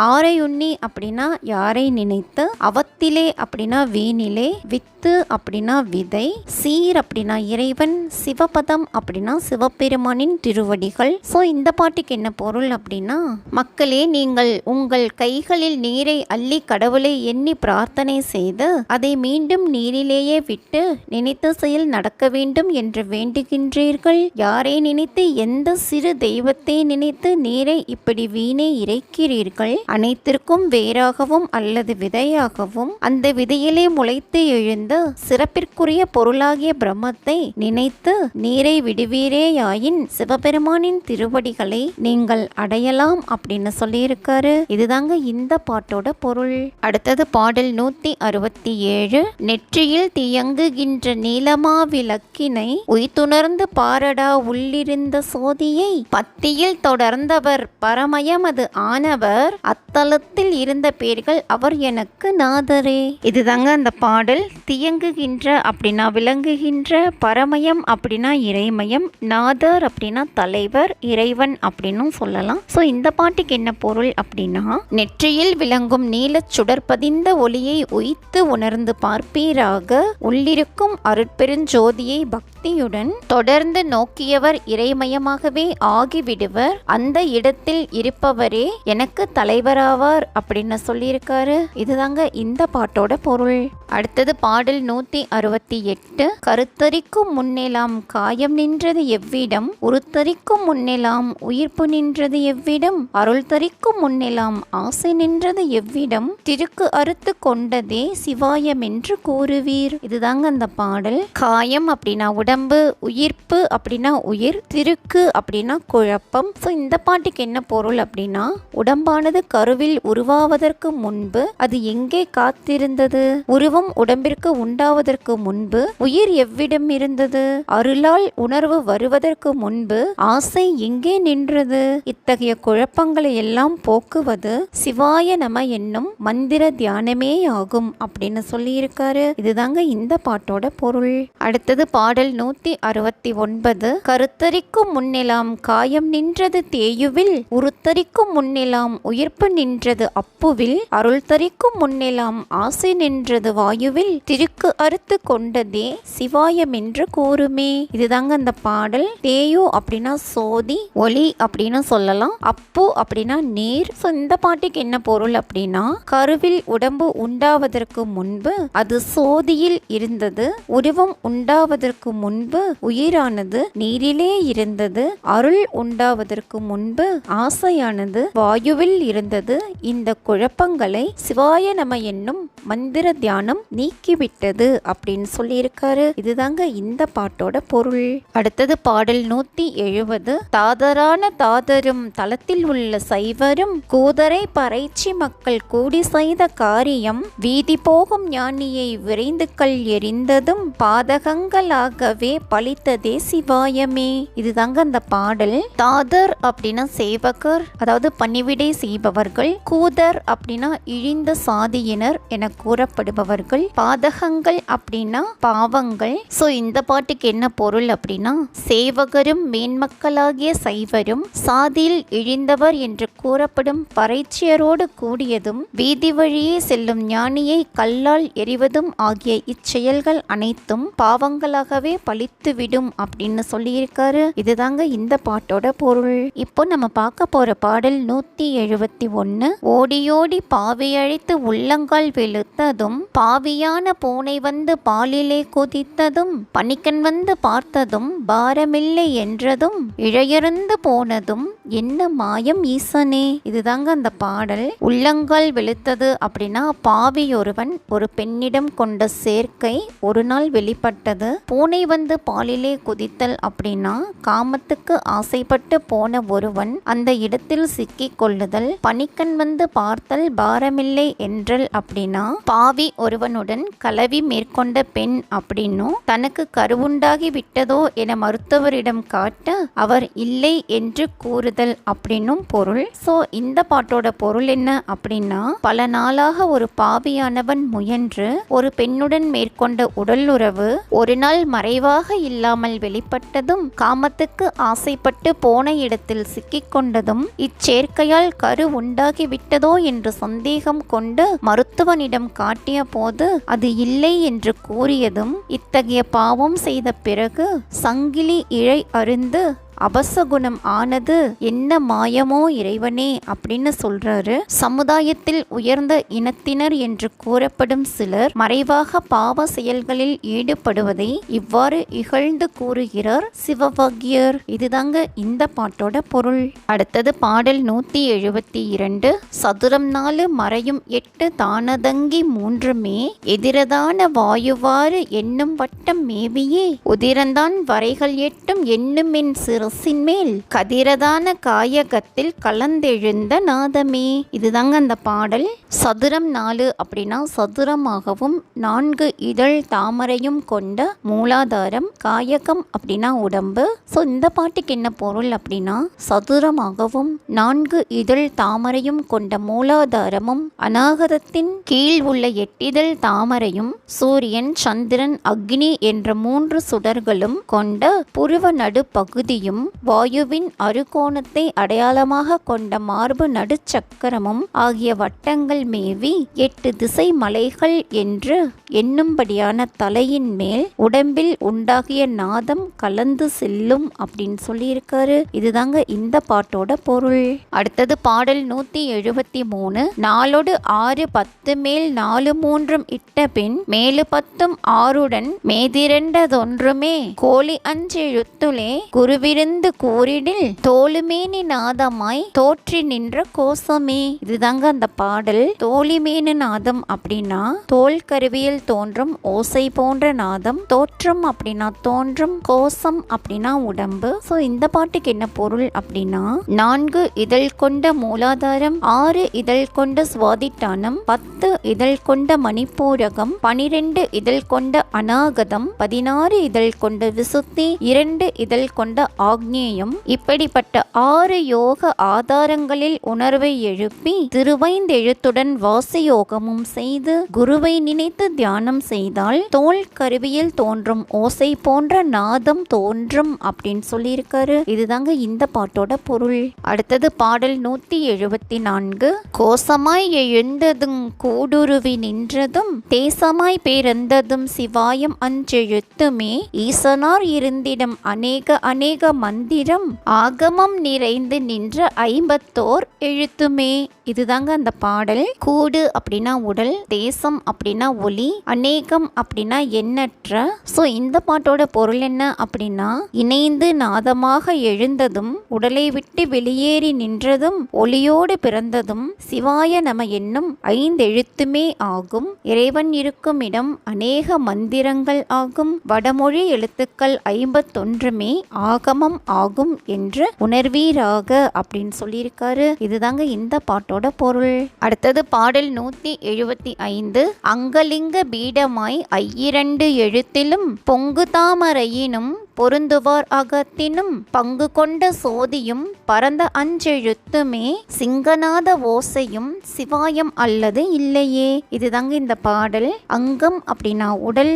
ஆரையுண்ணி அப்படின்னா யாரை நினைத்து, அவத்திலே அப்படின்னா வீணிலே, வித்து அப்படின்னா விதை, சீர் அப்படின்னா இறைவன், சிவபதம் அப்படின்னா சிவபெருமானின் திருவடிகள். ஸோ இந்த பாட்டுக்கு என்ன பொருள் அப்படின்னா மக்களே, நீங்கள் உங்கள் கைகளில் நீரை அள்ளி கடவுளை எண்ணி பிரார்த்தனை செய்து அதை மீண்டும் நீரிலேயே விட்டு நினைத்த செயல் நடக்க வேண்டும் என்று வேண்டுகின்றீர்கள். யாரை நினைத்து, எந்த சிறு தெய்வத்தை நினைத்து நீரை இப்படி வீணே இறைக்கிறீர்கள்? அனைத்திற்கும் வேறாகவும் அல்லது விதையாகவும் அந்த விதையிலே முளைத்து எழுந்த சிறப்பிற்குரிய பொருளாகிய பிரம்மத்தை நினைத்து நீரை விடுவீரேயாயின் சிவபெருமானின் திருவடிகளை நீங்கள் அடையலாம் அப்படின்னு சொல்லியிருக்காரு. இதுதாங்க இந்த பாட்டோட பொருள். அடுத்தது பாடல் 167. நெற்றியில் தியங்குகின்ற நீலமா விளக்கினை உய்துணர்ந்து பாரடா உள்ளிருந்த சோதியை பத்தியில் தொடர்ந்தவர் பரமயமது ஆனவர் அத்தலத்தில் இருந்த பேர்கள் அவர் எனக்கு நாதரே. இதுதாங்க அந்த பாடல். தியங்குகின்ற அப்படின்னா விளங்குகின்ற, பரமயம் அப்படின்னா இறைமயம், நாதர் அப்படின்னா தலைவர், இறைவன் அப்படின்னும் சொல்லலாம். ஸோ இந்த பாட்டுக்கு என்ன பொருள் அப்படின்னா நெற்றியில் விளங்கும் நீலச் சுடர் பதிந்த ஒளியை உய்த்து உணர்ந்து பார்ப்பீராக உள்ளிருக்கும் அருட்பெருஞ்சோதியை பக்தியுடன் தொடர்ந்து நோக்கியவர் இறைமயமாகவே ஆகிவிடுவர். அந்த இடத்தில் இருப்பவரே எனக்கு தலைவராவார் அப்படின்னு சொல்லியிருக்காரு. இதுதாங்க இந்த பாட்டோட பொருள். அடுத்தது பாடல் 168. கருத்தரிக்கும் முன்னெலாம் காயம் நின்றது எவ்விடம், உருத்தரிக்கும் முன்னெலாம் உயிர்ப்பு நின்றது எவ்விடம், அருள் தரிக்கும் முன்னெலாம் ஆசை நின்றது எவ்விடம், திருக்கு அறுத்து கொண்டதே சிவாயம் என்று கூறுவீர். இதுதாங்க அந்த பாடல். காயம் அப்படின்னா உடம்பு, உயிர்ப்பு அப்படின்னா உயிர், திருக்கு அப்படின்னா குழப்பம். ஸோ இந்த பாட்டுக்கு என்ன பொருள் அப்படின்னா, உடம்பானது கருவில் உருவாவதற்கு முன்பு அது எங்கே காத்திருந்தது, உருவம் உடம்பிற்கு உண்டாவதற்கு முன்பு உயிர் எவ்விடம் இருந்தது, அருளால் உணர்வு வருவதற்கு முன்பு ஆசை எங்கே நின்றது, இத்தகைய குழப்பங்களை எல்லாம் போக்குவது சிவாய நம என்னும் மந்திர தியானமே ஆகும் அப்படின்னு சொல்லியிருக்காரு. இதுதாங்க இந்த பாட்டோட பொருள். அடுத்தது பாடல் 169. கருத்தரிக்கும் முன்னெலாம் காயம் நின்றது தேயுவில், உருத்தரிக்கும் முன்னெலாம் உயிர்ப்பு நின்றது அப்புவில், அருள் தரிக்கும் முன்னெலாம் ஆசை நின்றது வாயுவில், திருக்கு அறுத்து கொண்டதே சிவாயம் என்று கூறுமே. இதுதாங்க அந்த பாடல். தேயு அப்படின்னா சோதி, ஒளி அப்படின்னு சொல்லலாம், அப்பு அப்படின்னா நீர். ஸோ இந்த பாட்டுக்கு என்ன பொருள் அப்படின்னா, கருவில் உடம்பு உண்டாவதற்கு முன்பு அது சோதியில் இருந்தது, உருவம் உண்டாவதற்கு முன்பு உயிரானது நீரிலே இருந்தது, அருள் உண்டாவதற்கு முன்பு ஆசையானது வாயுவில் இருந்தது. இந்த குழப்பங்களை சிவாய நம என்னும் மந்திர தியானம் நீக்கிவிட்டது அப்படின்னு சொல்லியிருக்காரு. இதுதாங்க இந்த பாட்டோட பொருள். அடுத்தது பாடல் 170. தாதரான தாதரும் தலத்தில் உள்ள சைவரும் கூதரை பறைச்சி மக்கள் கூடி செய்த காரியம், வீதி போகும் ஞானியை விரைந்து கல் எறிந்ததும் பாதகங்களாகவே பழித்ததே சிவாயமே. இதுதாங்க அந்த பாடல். தாதர் அப்படின்னா சேவகர், அதாவது பணிவிடை செய்பவர்கள். கூதர் அப்படின்னா இழிந்த சாதியினர் என கூறப்படுபவர்கள். பாதகங்கள் அப்படின்னா பாவங்கள். சோ இந்த பாட்டுக்கு என்ன பொருள் அப்படின்னா, சேவகரும் மேன்மக்களாகிய சைவரும் சாதியில் இழிந்தவர் என்று கூறப்படும் பறைச்சியரோடு கூடியதும் வீதி வழியே செல்லும் ஞானியை கல்லால் எறிவதும் ஆகிய இச்செயல்கள் அனைத்தும் பாவங்களாகவே பழித்துவிடும் அப்படின்னு சொல்லியிருக்காரு. இதுதாங்க இந்த பாட்டோட பொருள். இப்போ நம்ம பார்க்க போற பாடல் 171. ஓடியோடி பாவி அழைத்து உள்ளங்கால் வெளுத்ததும், பாவியான பூனை வந்து பாலிலே கொதித்ததும், பணிக்கன் வந்து பார்த்ததும் பாரமில்லை என்றதும், இழையருந்து போனதும் என்ன மாயம் ஈசனே. இதுதாங்க அந்த பாடல். உள்ளங்கால் வெளுத்தது அப்படின்னா, பாவி ஒருவன் ஒரு பெண்ணிடம் கொண்ட சேர்க்கை ஒரு நாள் வெளிப்பட்டது. பூனை வந்து பாலிலே குதித்தல் அப்படின்னா, காமத்துக்கு ஆசைப்பட்டு போன ஒருவன் அந்த இடத்தில் சிக்கிக் கொள்ளுதல். பணிக்கன் வந்து பார்த்தல் பாரமில்லை என்றல் அப்படின்னா, பாவி ஒருவனுடன் கலவி மேற்கொண்ட பெண் அப்படின்னும், தனக்கு கருவுண்டாகி விட்டதோ என மருத்துவரிடம் காட்ட அவர் இல்லை என்று கூறுதல் அப்படின்னும் பொருள். சோ இந்த பாட்டோட பொருள் என்ன அப்படின்னா, பல நாளாக ஒரு பாவியானவன் முயன்று ஒரு பெண்ணுடன் மேற்கொண்ட உடலுறவு ஒரு நாள் மறைவாக இல்லாமல் வெளிப்பட்டதும், காமத்துக்கு ஆசைப்பட்டு போன இடத்தில் சிக்கிக் கொண்டதும், இச்சேர்க்கையால் கரு உண்டாகி விட்டதோ என்று சந்தேகம் கொண்டு மருத்துவனிடம் காட்டிய போது அது இல்லை என்று கூறியதும், இத்தகைய பாவம் செய்த பிறகு சங்கிலி இழை அருந்து அபசகுணம் ஆனது என்ன மாயமோ இறைவனே அப்படின்னு சொல்றாரு. சமுதாயத்தில் உயர்ந்த இனத்தினர் என்று கூறப்படும் சிலர் மறைவாக பாவ செயல்களில் ஈடுபடுவதை இவ்வாறு இகழ்ந்து கூறுகிறார் சிவவாக்கியர். இதுதாங்க இந்த பாட்டோட பொருள். அடுத்தது பாடல் 172. சதுரம் 4 மறையும் 8 தானதங்கி 3மே எதிரதான வாயுவாறு என்னும் வட்டம் மேவியே, உதிரந்தான் வரைகள் 8 என்னுமென் சிறு மேல் கதிரதான காயகத்தில் கலந்தெழுந்த நாதமே. இதுதாங்க அந்த பாடல். சதுரம் 4 அப்படின்னா சதுரமாகவும் 4 இதழ் தாமரையும் கொண்ட மூலாதாரம், காயகம் அப்படின்னா உடம்பு. ஸோ இந்த பாட்டுக்கு என்ன பொருள் அப்படின்னா, சதுரமாகவும் 4 இதழ் தாமரையும் கொண்ட மூலாதாரமும், அநாகதத்தின் கீழ் உள்ள 8 இதழ் தாமரையும், சூரியன் சந்திரன் அக்னி என்ற 3 சுடர்களும் கொண்ட புருவ நடு பகுதியும், வாயுவின் அறுகோணத்தை அடையாளமாக கொண்ட மார்பு நடுச்சக்கரமும் ஆகிய வட்டங்கள் மேவி 8 திசை மலைகள் என்று என்னும்படியான தலையின் மேல் உடம்பில் உண்டாகிய நாதம் கலந்து செல்லும் அப்படின்னு சொல்லியிருக்காரு. இதுதாங்க இந்த பாட்டோட பொருள். அடுத்தது பாடல் 173. 4 6 10 மேல் 4 3 இட்ட பின் மேலு 10 6 மேதிரண்டதொன்றுமே கோழி அஞ்செழுத்துளே குருவிருந்து கூறிடில் தோளுமேனி நாதமாய் தோற்றி நின்ற கோசமே. இதுதாங்க அந்த பாடல். தோழிமேனு நாதம் அப்படின்னா தோல் கருவியில் தோன்றும் ஓசை போன்ற நாதம், தோற்றம் அப்படின்னா தோன்றும், கோசம் அப்படின்னா உடம்பு. சோ இந்த பாட்டுக்கு என்ன பொருள் அப்படின்னா 4 இதழ் கொண்ட மூலாதாரம், 6 இதழ் கொண்ட சுவாதிட்டானம், 10 இதழ் கொண்ட மணிப்பூரகம், 12 இதழ் கொண்ட அநாகதம், 16 இதழ் கொண்ட விசுத்தி, 2 இதழ் கொண்ட ஆக்ஞேயம். இப்படிப்பட்ட 6 யோக ஆதாரங்களில் உணர்வை எழுப்பி திருவைந்தெழுத்துடன் வாசயோகமும் செய்து குருவை நினைத்து தியானம் செய்தால் தோல் கருவியில் தோன்றும் ஓசை போன்ற நாதம் தோன்றும் அப்படின்னு சொல்லியிருக்காரு. இதுதாங்க இந்த பாட்டோட பொருள். அடுத்தது பாடல் 174. கோசமாய் எழுந்ததும் கூடுருவி நின்றதும் தேசமாய் பேரந்ததும் சிவாயம் அஞ்செழுத்துமே ஈசனார் இருந்திடம் அநேக அநேக மந்திரம் ஆகமம் நிறைந்து நின்ற 54 எழுத்துமே. இதுதாங்க அந்த பாடல். கூடு அப்படின்னா உடல், தேசம் அப்படின்னா ஒளி, அநேகம் அப்படின்னா எண்ணற்ற. சோ இந்த பாட்டோட பொருள் என்ன அப்படின்னா இணைந்து நாதமாக எழுந்ததும் உடலை விட்டு வெளியேறி நின்றதும் ஒளியோடு பிறந்ததும் சிவாய நம என்னும் 5 எழுத்துமே ஆகும். இறைவன் இருக்கும் இடம் அநேக மந்திரங்கள் ஆகும். வடமொழி எழுத்துக்கள் 51மே ஆகமம் ஆகும் என்று உணர்வீராக அப்படின்னு சொல்லியிருக்காரு. இதுதாங்க இந்த பாட்டோட பொருள். அடுத்தது பாடல் 175. அங்கலிங்க பீடமாய் 2 எழுத்திலும் பொங்கு தாமரையினும் பொருந்துவார் அகத்தினும் பங்கு கொண்ட சோதியும் பரந்த அஞ்செழுத்துமே சிங்கநாத ஓசையும் சிவாயம் அல்லது இல்லையே. இதுதாங்க இந்த பாடல். அங்கம் அப்படின்னா உடல்,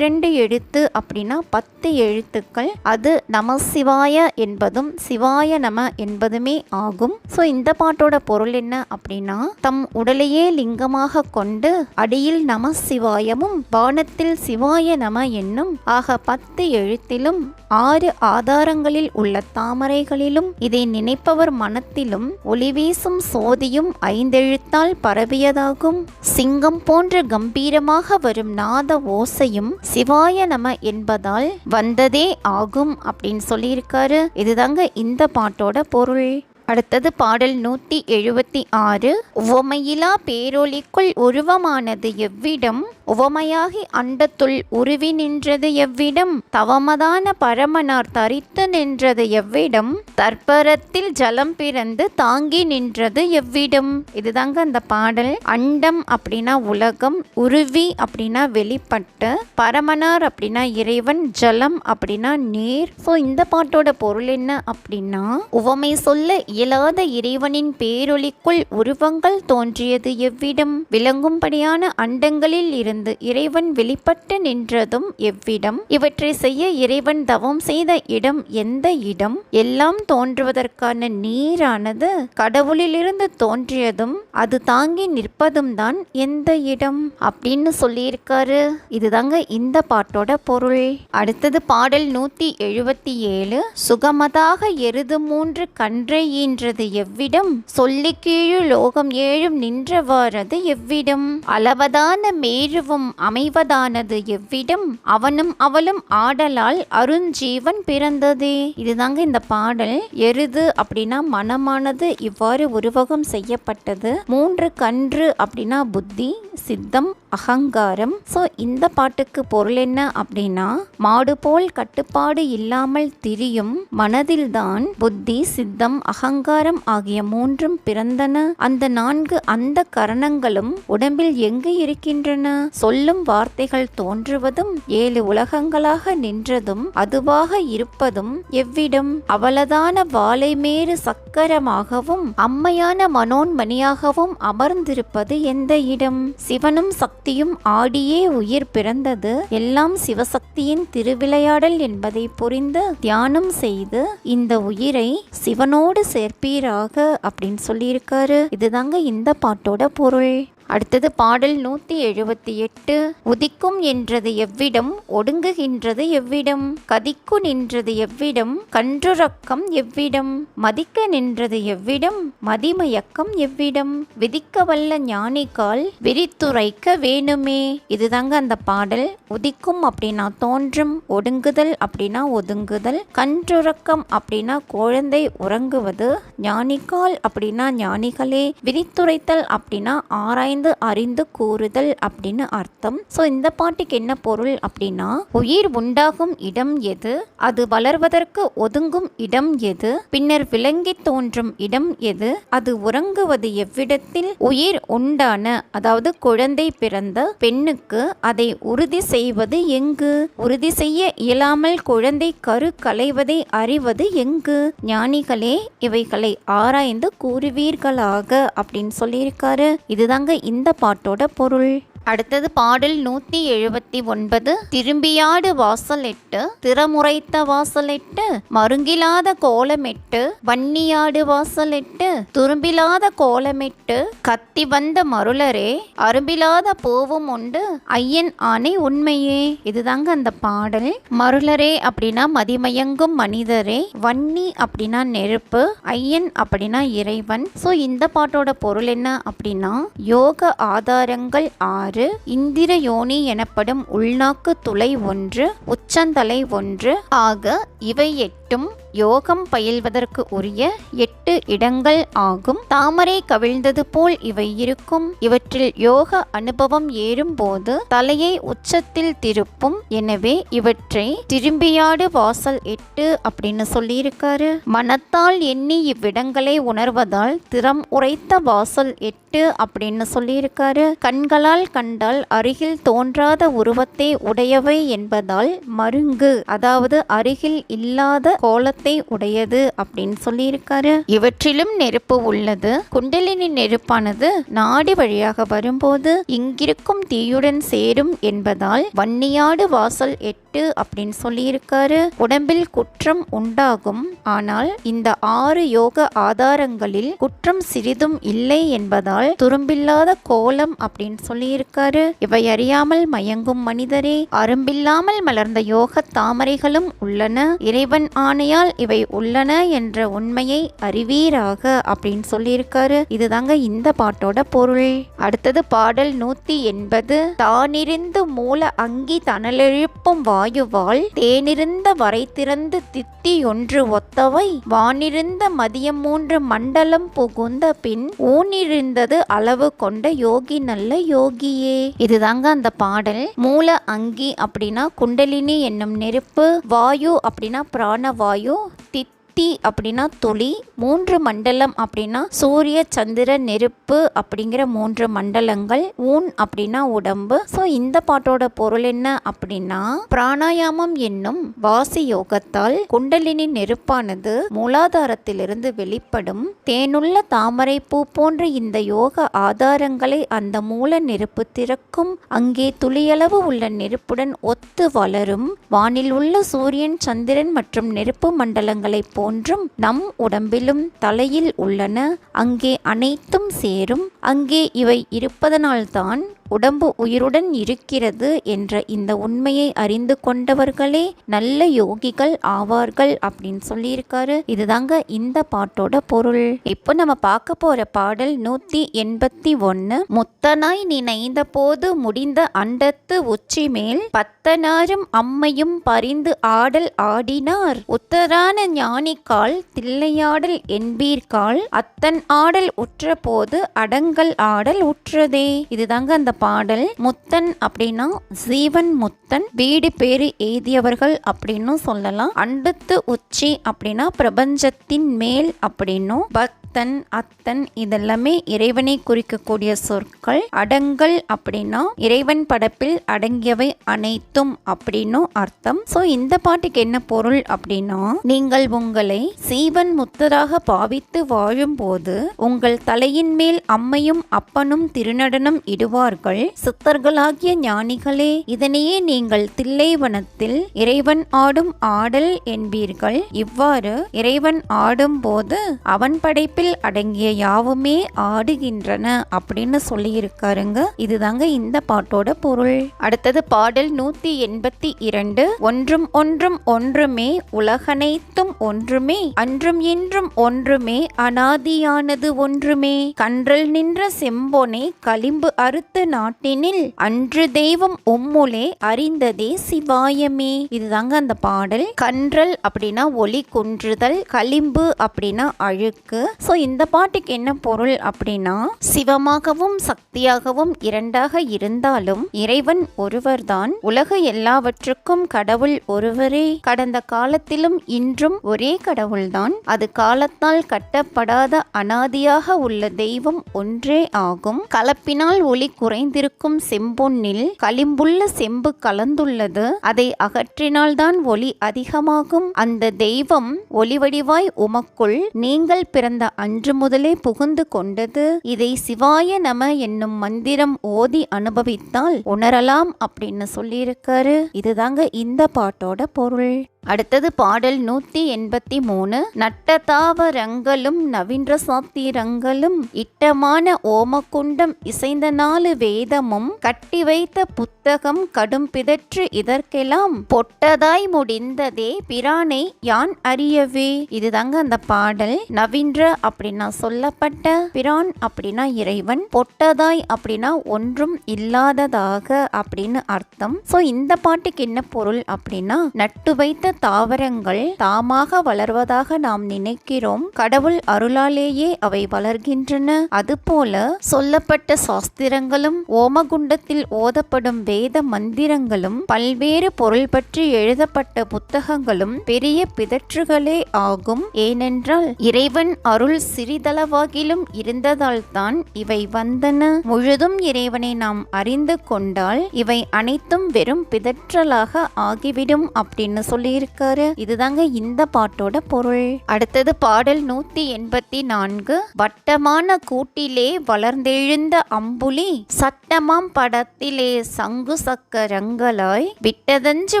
2 எழுத்து அப்படின்னா 10 எழுத்துக்கள். அது நம சிவாய என்பதும் சிவாய நம என்பதுமே ஆகும். ஸோ இந்த பாட்டோட பொருள் என்ன அப்படின்னா தம் உடலையே லிங்கமாக கொண்டு அடியில் நம சிவாயமும் வானத்தில் சிவாய நம என்னும் ஆக 10 எழுத்திலும் 6 ஆதாரங்களில் உள்ள தாமரைகளிலும் இதை நினைப்பவர் மனத்திலும் ஒளி வீசும் சோதியும் 5 எழுத்தால் பரவியதாகும். சிங்கம் போன்ற கம்பீரமாக வரும் நாத ஓசையும் சிவாய நம என்பதால் வந்ததே ஆகும் அப்படின்னு சொல்லியிருக்காரு. இதுதாங்க இந்த பாட்டோட பொருள். அடுத்தது பாடல் 176. உவமையிலா பேரொளிக்குள் உருவமானது எவ்விடம் உவமையாகி அண்டத்துள் உருவி நின்றது எவ்விடம் தவமதான பரமனார் தரித்து நின்றது எவ்விடம் தற்பரத்தில் ஜலம் பிறந்து தாங்கி நின்றது எவ்விடம். இதுதாங்க அந்த பாடல். அண்டம் அப்படின்னா உலகம், உருவி அப்படின்னா வெளிப்பட்டு, பரமனார் அப்படின்னா இறைவன், ஜலம் அப்படின்னா நீர். ஸோ இந்த பாட்டோட பொருள் என்ன அப்படின்னா உவமை சொல்ல இயலாத இறைவனின் பேரொளிக்குள் உருவங்கள் தோன்றியது எவ்விடம் விளங்கும்படியான அண்டங்களில் இருந்து இறைவன் வெளிப்பட்டு நின்றதும் எவ்விடம் இவற்றை செய்ய இறைவன் தவம் செய்த இடம் எந்த இடம் எல்லாம் தோன்றுவதற்கான நீரானது கடவுளிலிருந்து தோன்றியதும் அது தாங்கி நிற்பதும் தான் எந்த இடம் அப்படின்னு சொல்லியிருக்காரு. இதுதாங்க இந்த பாட்டோட பொருள். அடுத்தது பாடல் 177. சுகமதாக எருது 3 கன்றை ஈன்றது எவ்விடம் சொல்லி கீழு லோகம் 7 நின்றவாறது எவ்விடம் அளவதான மேருவும் அமைவதானது எவ்விடம் அவனும் அவளும் ஆடலால் அருஞ்சீவன் பிறந்ததே. இதுதாங்க இந்த பாடல். எருது அப்படின்னா மனமானது இவ்வாறு உருவகம் செய்யப்பட்டது. 3 கன்று அப்படின்னா புத்தி, சித்தம், அகங்காரம். ஸோ இந்த பாட்டுக்கு பொருள் என்ன அப்படின்னா மாடு போல் கட்டுப்பாடு இல்லாமல் திரியும் மனதில்தான் புத்தி, சித்தம், அகங்காரம் ஆகிய 3ம் பிறந்தன. அந்த 4 அந்த கரணங்களும் உடம்பில் எங்கு இருக்கின்றன? சொல்லும் வார்த்தைகள் தோன்றுவதும் 7 உலகங்களாக நின்றதும் அதுவாக இருப்பதும் எவ்விடம் அவளதான வாழைமேறு சக்கரமாகவும் அம்மையான மனோன்மணியாகவும் அமர்ந்திருப்பது எந்த இடம்? சிவனும் சக்தியும் ஆடியே உயிர் பிறந்தது. எல்லாம் சிவசக்தியின் திருவிளையாடல் என்பதை புரிந்து தியானம் செய்து இந்த உயிரை சிவனோடு சேர்ப்பீராக அப்படின்னு சொல்லியிருக்காரு. இதுதாங்க இந்த பாட்டோட பொருள். அடுத்தது பாடல் 178. உதிக்கும் என்றது எவ்விடம், ஒடுங்குகின்றது எவ்விடம், கதிக்கு நின்றது எவ்விடம், கன்றுறக்கம் எவ்விடம், மதிக்க நின்றது எவ்விடம், மதிமயக்கம் எவ்விடம், விதிக்க வல்ல ஞானிகால் விரித்துரைக்க வேணுமே. இதுதாங்க அந்த பாடல். உதிக்கும் அப்படின்னா தோன்றும், ஒடுங்குதல் அப்படின்னா ஒதுங்குதல், கன்றுறக்கம் அப்படின்னா குழந்தை உறங்குவது, ஞானிகால் அப்படின்னா ஞானிகளே, விரித்துரைத்தல் அப்படின்னா ஆராய்ந்து அறிந்து கூறுதல் அப்படின்னு அர்த்தம். ஸோ இந்த பாட்டுக்கு என்ன பொருள் அப்படின்னா, உயிர் உண்டாகும் இடம் எது, அது வளர்வதற்கு ஒதுங்கும் இடம் எது, பின்னர் விளங்கி தோன்றும் இடம் எது, அது உறங்குவது எவ்விடத்தில், உயிர் உண்டான அதாவது குழந்தை பிறந்த பெண்ணுக்கு அதை உறுதி செய்வது எங்கு, உறுதி செய்ய இயலாமல் குழந்தை கரு களைவதை அறிவது எங்கு, ஞானிகளே இவைகளை ஆராய்ந்து கூறுவீர்களாக அப்படின்னு சொல்லியிருக்காரு. இதுதாங்க இந்த பாட்டோட பொருள். அடுத்தது பாடல் 179. திரும்பியாடு வாசலிட்டு திறமுறைத்த வாசலிட்டு மருங்கிலாத கோலமிட்டு வன்னியாடு வாசலிட்டு துரும்பிலாத கோலமிட்டு கத்தி வந்த மருளரே அரும்பிலாத பூவும் உண்டு ஐயன் ஆணை உண்மையே. இதுதாங்க அந்த பாடல். மருளரே அப்படின்னா மதிமயங்கும் மனிதரே, வன்னி அப்படின்னா நெருப்பு, ஐயன் அப்படின்னா இறைவன். ஸோ இந்த பாட்டோட பொருள் என்ன அப்படின்னா, யோக ஆதாரங்கள் 6, இந்திர யோனி எனப்படும் உள்நாக்கு துளை 1, உச்சந்தலை 1 ஆக இவை 8ம் யோகம் பயில்வதற்கு உரிய 8 இடங்கள் ஆகும். தாமரை கவிழ்ந்தது போல் இவை இருக்கும். இவற்றில் யோக அனுபவம் ஏறும்போது தலையை உச்சத்தில் திருப்பும். எனவே இவற்றை திரும்பியாடு வாசல் 8 அப்படின்னு சொல்லியிருக்காரு. மனத்தால் எண்ணி இவ்விடங்களை உணர்வதால் திறம் உரைத்த வாசல் 8 அப்படின்னு சொல்லியிருக்காரு. கண்களால் கண்டால் அருகில் தோன்றாத உருவத்தை உடையவை என்பதால் மருங்கு அதாவது அருகில் இல்லாத கோலத்தை உடையது அப்படின்னு சொல்லியிருக்காரு. இவற்றிலும் நெருப்பு உள்ளது. குண்டலினி நெருப்பானது நாடி வழியாக வரும்போது இங்கிருக்கும் தீயுடன் சேரும் என்பதால் வன்னியாடு வாசல் 8 அப்படின்னு சொல்லியிருக்காரு. உடம்பில் குற்றம் உண்டாகும், ஆனால் இந்த 6 யோக ஆதாரங்களில் குற்றம் சிறிதும் இல்லை என்பதால் துரும்பில்லாத கோலம் அப்படின்னு சொல்லியிருக்காரு. இவை அறியாமல் மயங்கும் மனிதரே, அரும்பில்லாமல் மலர்ந்த யோக தாமரைகளும் உள்ளன. இறைவன் ஆணையால் இவை உள்ளன என்ற உண்மையை அறிவீராக அப்படின்னு சொல்லியிருக்காரு. இதுதாங்க இந்த பாட்டோட பொருள். அடுத்தது பாடல் 180. தானிருந்து மூல அங்கி தனலெழுப்பும் வாயுவால் தேனிருந்த வரை திறந்து தித்தி ஒன்று ஒத்தவை வானிருந்த மதியம் 3 மண்டலம் புகுந்த பின் ஊனிருந்தது அளவு கொண்ட யோகி நல்ல யோகியே. இதுதாங்க அந்த பாடல். மூல அங்கி அப்படின்னா குண்டலினி என்னும் நெருப்பு, வாயு அப்படின்னா பிராணவாயு, தித்தி அப்படின்னா துளி, 3 மண்டலம் அப்படின்னா சூரிய சந்திர நெருப்பு அப்படிங்கிற 3 மண்டலங்கள், ஊன் அப்படின்னா உடம்பு. ஸோ இந்த பாட்டோட பொருள் என்ன அப்படின்னா, பிராணாயாமம் என்னும் வாசி யோகத்தால் குண்டலினி நெருப்பானது மூலாதாரத்திலிருந்து வெளிப்படும் தேனுள்ள தாமரை பூ போன்ற இந்த யோக ஆதாரங்களை அந்த மூல நெருப்பு திறக்கும். அங்கே துளியளவு உள்ள நெருப்புடன் ஒத்து வளரும். வானில் உள்ள சூரியன் சந்திரன் மற்றும் நெருப்பு மண்டலங்களை போன்றும் நம் உடம்பிலும் தலையில் உள்ளன. அங்கே அனைத்தும் சேரும். அங்கே இவை இருப்பதனால்தான் உடம்பு உயிருடன் இருக்கிறது என்ற இந்த உண்மையை அறிந்து கொண்டவர்களே நல்ல யோகிகள் ஆவார்கள் அப்படின்னு சொல்லியிருக்காரு. இதுதாங்க இந்த பாட்டோட பொருள். இப்போ நம்ம பார்க்க போற பாடல் 181. முத்தனாய் நினைந்த போது முடிந்த அண்டத்து உச்சி மேல் பத்தனாரும் அம்மையும் பரிந்து ஆடல் ஆடினார். உத்தரான ஞானிக்கால் தில்லையாடல் என்பீர்கால் அத்தன் ஆடல் உற்ற போது அடங்கல் ஆடல் உற்றதே. இதுதாங்க அந்த பாடல். முத்தன் அப்படின்னா ஜீவன் முத்தன், வீடு பேரு எய்தியவர்கள் அப்படின்னு சொல்லலாம். அண்டத்து உச்சி அப்படின்னா பிரபஞ்சத்தின் மேல் அப்படின்னும், அத்தன் அத்தன் இதெல்லாமே இறைவனை குறிக்கக்கூடிய சொற்கள். அடங்கல் அப்படின்னா இறைவன் படைப்பில் அடங்கியவை அனைத்தும் அப்படின்னும் அர்த்தம். ஸோ இந்த பாட்டுக்கு என்ன பொருள் அப்படின்னா, நீங்கள் உங்களை சீவன் முத்தராக பாவித்து வாழும் போது உங்கள் தலையின் மேல் அம்மையும் அப்பனும் திருநடனம் இடுவார்கள். சித்தர்களாகிய ஞானிகளே, இதனையே நீங்கள் தில்லைவனத்தில் இறைவன் ஆடும் ஆடல் என்பீர்கள். இவ்வாறு இறைவன் ஆடும் போது அவன் படைப்பில் படைப்பில் அடங்கிய யாவுமே ஆடுகின்றன அப்படின்னு சொல்லியிருக்காருங்க. இதுதாங்க இந்த பாட்டோட பொருள். அடுத்தது பாடல் 182. ஒன்றும் ஒன்றும் ஒன்றுமே உலகனைத்தும் ஒன்றுமே அன்றும் இன்றும் ஒன்றுமே அனாதியானது ஒன்றுமே கன்றல் நின்ற செம்பொனே களிம்பு அறுத்த நாட்டினில் அன்று தெய்வம் உம்முலே அறிந்ததே சிவாயமே. இதுதாங்க அந்த பாடல். கன்றல் அப்படின்னா ஒளி குன்றுதல், களிம்பு அப்படின்னா அழுக்கு. ஸோ இந்த பாட்டுக்கு என்ன பொருள் அப்படின்னா, சிவமாகவும் சக்தியாகவும் இரண்டாக இருந்தாலும் இறைவன் ஒருவர்தான். உலக எல்லாவற்றுக்கும் கடவுள் ஒருவரே. கடந்த காலத்திலும் இன்றும் ஒரே கடவுள்தான். அது காலத்தால் கட்டப்படாத அனாதியாக உள்ள தெய்வம் ஒன்றே ஆகும். கலப்பினால் ஒளி குறைந்திருக்கும் செம்பொன்னில் களிம்புள்ள செம்பு கலந்துள்ளது. அதை அகற்றினால்தான் ஒளி அதிகமாகும். அந்த தெய்வம் ஒளிவடிவாய் உமக்குள் நீங்கள் பிறந்த அன்று முதலே புகுந்து கொண்டது. இதை சிவாய நம என்னும் மந்திரம் ஓதி அனுபவித்தால் உணரலாம் அப்படின்னு சொல்லியிருக்காரு. இதுதாங்க இந்த பாட்டோட பொருள். அடுத்தது பாடல் 183. நட்டதாவரங்களும் நவீன்ற சாத்திரங்களும் இட்டமான ஓமக்குண்டம் இசைந்த 4 வேதமும் கட்டி வைத்த புத்தகம் கடும் பிதற்று இதற்கெல்லாம் பொட்டதாய் முடிந்ததே பிரானை யான் அறியவே. இதுதாங்க அந்த பாடல். நவீன்ற அப்படின்னா சொல்லப்பட்ட, பிரான் அப்படின்னா இறைவன், பொட்டதாய் அப்படின்னா ஒன்றும் இல்லாததாக அப்படின்னு அர்த்தம். சோ இந்த பாட்டுக்கு என்ன பொருள் அப்படின்னா, நட்டு வைத்த தாவரங்கள் தாமாக வளர்வதாக நாம் நினைக்கிறோம். கடவுள் அருளாலேயே அவை வளர்கின்றன. அதுபோல சொல்லப்பட்ட சாஸ்திரங்களும் ஓமகுண்டத்தில் ஓதப்படும் வேத மந்திரங்களும் பல்வேறு பொருள் பற்றி எழுதப்பட்ட புத்தகங்களும் பெரிய பிதற்றுகளே ஆகும். ஏனென்றால் இறைவன் அருள் சிறிதளவாகிலும் இருந்ததால் தான் இவை வந்தன. முழுதும் இறைவனை நாம் அறிந்து கொண்டால் இவை அனைத்தும் வெறும் பிதற்றலாக ஆகிவிடும் அப்படின்னு சொல்லி இருக்காரு. இதுதாங்க இந்த பாட்டோட பொருள். அடுத்தது பாடல் 184. வட்டமான கூட்டிலே வளர்ந்தெழுந்த அம்புலி சட்டமாம் படத்திலே சங்கு சக்கரங்களாய் விட்டதஞ்சு